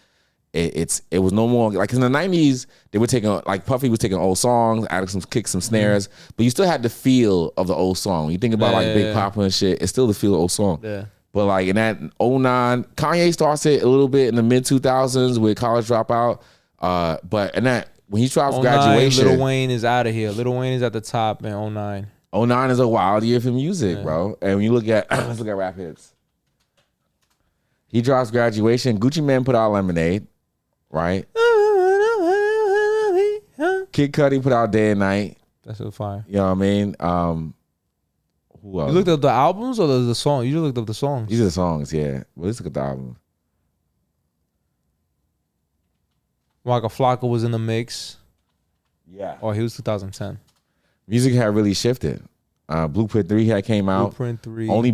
it was no more like in the 90s they were taking like Puffy was taking old songs, adding some kicks, some snares, but you still had the feel of the old song. You think about Big Papa and shit, it's still the feel of the old song. Yeah. But like in that 09, Kanye starts it a little bit in the mid 2000s with College Dropout. But in that when he drops Graduation, Lil Wayne is out of here. Lil Wayne is at the top in 09. 09 is a wild year for music, bro. And when you look at let's look at rap hits. He drops Graduation. Gucci Mane put out Lemonade, right? Kid Cudi put out Day and Night. That's so fire. You know what I mean? Who else? You looked up the albums or the song? You looked up the songs. These are the songs, yeah. Well, let's look at the album. Waka Flocka was in the mix. Yeah. Oh, he was 2010. Music had really shifted. Blueprint 3 had came out. Blueprint 3. Only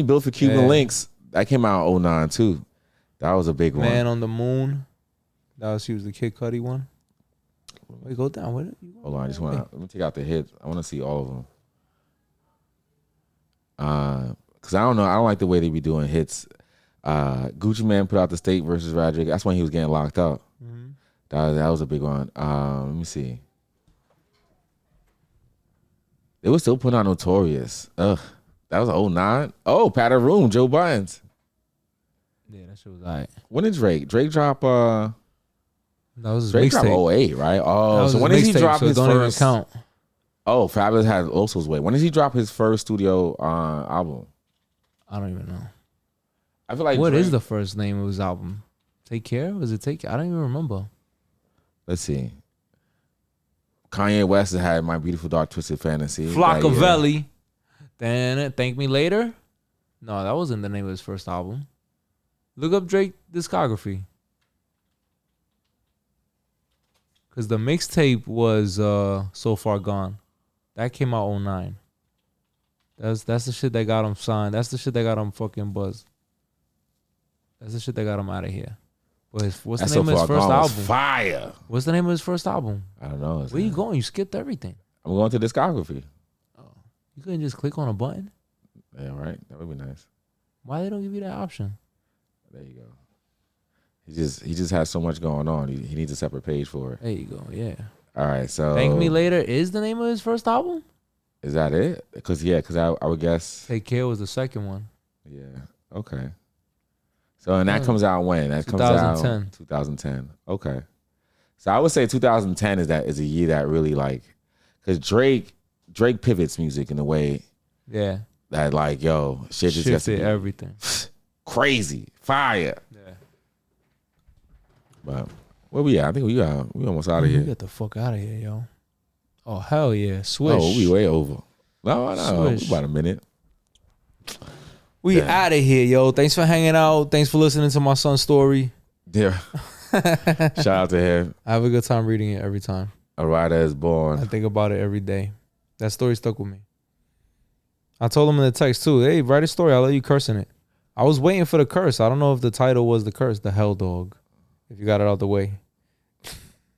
Built for Cuban Links. That came out in 09 too. That was a big one. Man on the Moon. He was the Kid Cudi one. Wait, go down with it. Hold on, let me take out the hits. I want to see all of them. Cause I don't know. I don't like the way they be doing hits. Gucci Mane put out The State versus Roderick. That's when he was getting locked up. Mm-hmm. That was a big one. Let me see. They were still putting out Notorious. Ugh. That was 09. Oh, Pat a Room, Joe Buttons. Yeah, that shit was alright. When did Drake drop? That was his Drake dropped mixtape. 08, right? Oh, so when did he drop his first? Even count. Oh, Fabulous had also his way. When did he drop his first studio album? I don't even know. I feel like what is the first name of his album? Take Care? Was it Take Care? I don't even remember. Let's see. Kanye West had My Beautiful Dark Twisted Fantasy. Flockavelli. Then Thank Me Later. No, that wasn't the name of his first album. Look up Drake discography. Because the mixtape was So Far Gone. That came out 09. That's the shit that got him signed. That's the shit that got him fucking buzzed. That's the shit that got him out of here. But what's the name of his first album? Fire. What's the name of his first album? I don't know. Where you going? You skipped everything. I'm going to discography. Oh, you couldn't just click on a button? Yeah, right. That would be nice. Why they don't give you that option? There you go. He just has so much going on. He needs a separate page for it. There you go. Yeah. All right. So Thank Me Later is the name of his first album? Is that it? Because I would guess Take Care was the second one. Yeah. Okay. So and that comes out when? That comes out 2010. Okay. So I would say 2010 is a year that really like, because Drake pivots music in a way. Yeah. That like, yo, shit just gets to be everything. Crazy. Fire. Yeah. But where we at? I think we almost out of here. We get the fuck out of here, yo. Oh hell yeah. Swish. Oh, we way over. No, Swish. About a minminute. We out of here, yo. Thanks for hanging out. Thanks for listening to my son's story. Yeah. Shout out to him. I have a good time reading it every time. A Rider is Born. I think about it every day. That story stuck with me. I told him in the text too, hey, write a story. I'll let you curse in it. I was waiting for the curse. I don't know if the title was the curse, the Hell Dog. If you got it out the way.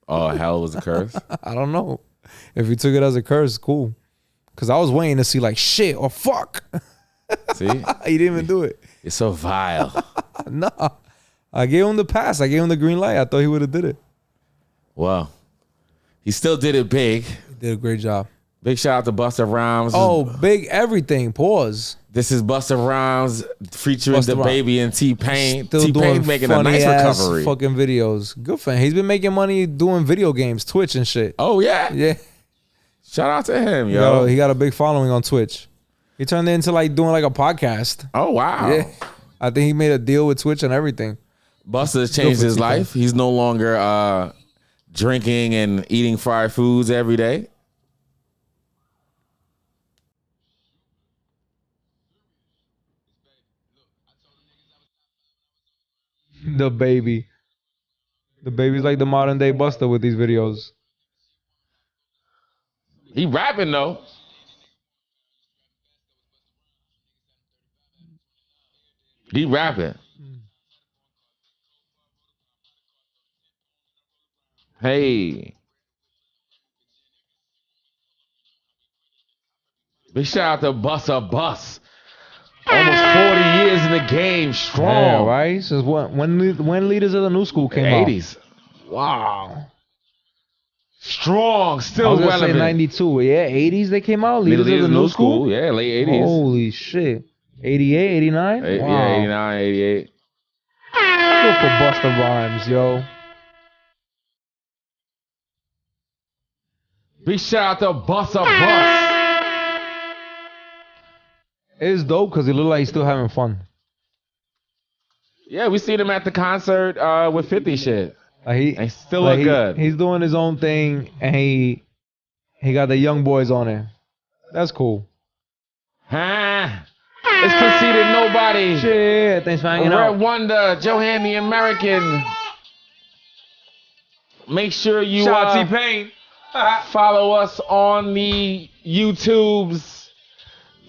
Oh, hell was a curse? I don't know. If you took it as a curse, cool. Because I was waiting to see like shit or fuck. See? He didn't even do it. It's so vile. Nah. I gave him the pass. I gave him the green light. I thought he would have did it. Well, he still did it big. He did a great job. Big shout out to Busta Rhymes. Oh, big everything. Pause. This is Busta Rhymes featuring Busta Rhymes. DaBaby and T-Pain. Still doing T-Pain making a funny nice ass recovery. fucking videos. Good for him. He's been making money doing video games, Twitch and shit. Oh, yeah? Yeah. Shout out to him, yo. He got a big following on Twitch. He turned it into like doing like a podcast. Oh, wow. Yeah. I think he made a deal with Twitch and everything. Busta has changed his life. He's no longer drinking and eating fried foods every day. DaBaby. DaBaby's like the modern day Busta with these videos. He rapping though. He rapping. Hey. Big shout out to Busta Bus. Almost 40 years in the game, strong. Yeah, right? Since when Leaders of the New School came out? 80s. Wow. Strong, I still was gonna relevant. say 92. Yeah, 80s they came out. Leaders of the New School. Yeah, late 80s. Holy shit. 88, 89? Wow. Yeah, 89, 88. Good for Busta Rhymes, yo. Big shout out to Busta Bus. It's dope because he look like he's still having fun. Yeah, we seen him at the concert with 50 shit. He still look good. He's doing his own thing, and he got the young boys on it. That's cool. Huh? It's Conceitednobodi. Shit, thanks for hanging out. Red1der, Johantheamerican. Make sure you T-Pain. follow us on the YouTubes,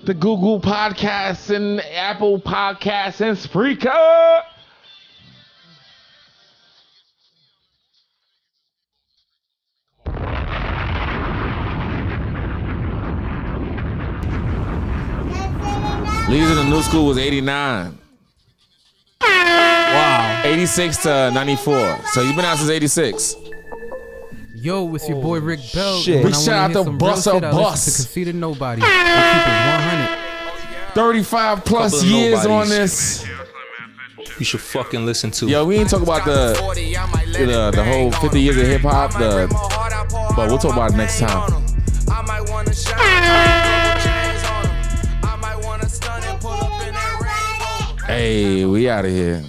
the Google Podcasts, and Apple Podcasts, and Spreaker. Leaders of the New School was 89. Wow. 86 to 94. So you've been out since 86. Yo, it's your boy Rick Bell. Shit. Big shout out to Busta Bus. To Conceitednobodi. We keep it 100. 35 plus Couple of years nobodies. on this. You should fucking listen to. Yo, we ain't talk about the whole 50 years of hip hop, but we'll talk about it next time. I might wanna shine, couple chains on 'em. I might wanna stun and pull up in that rainbow. Hey, we out of here.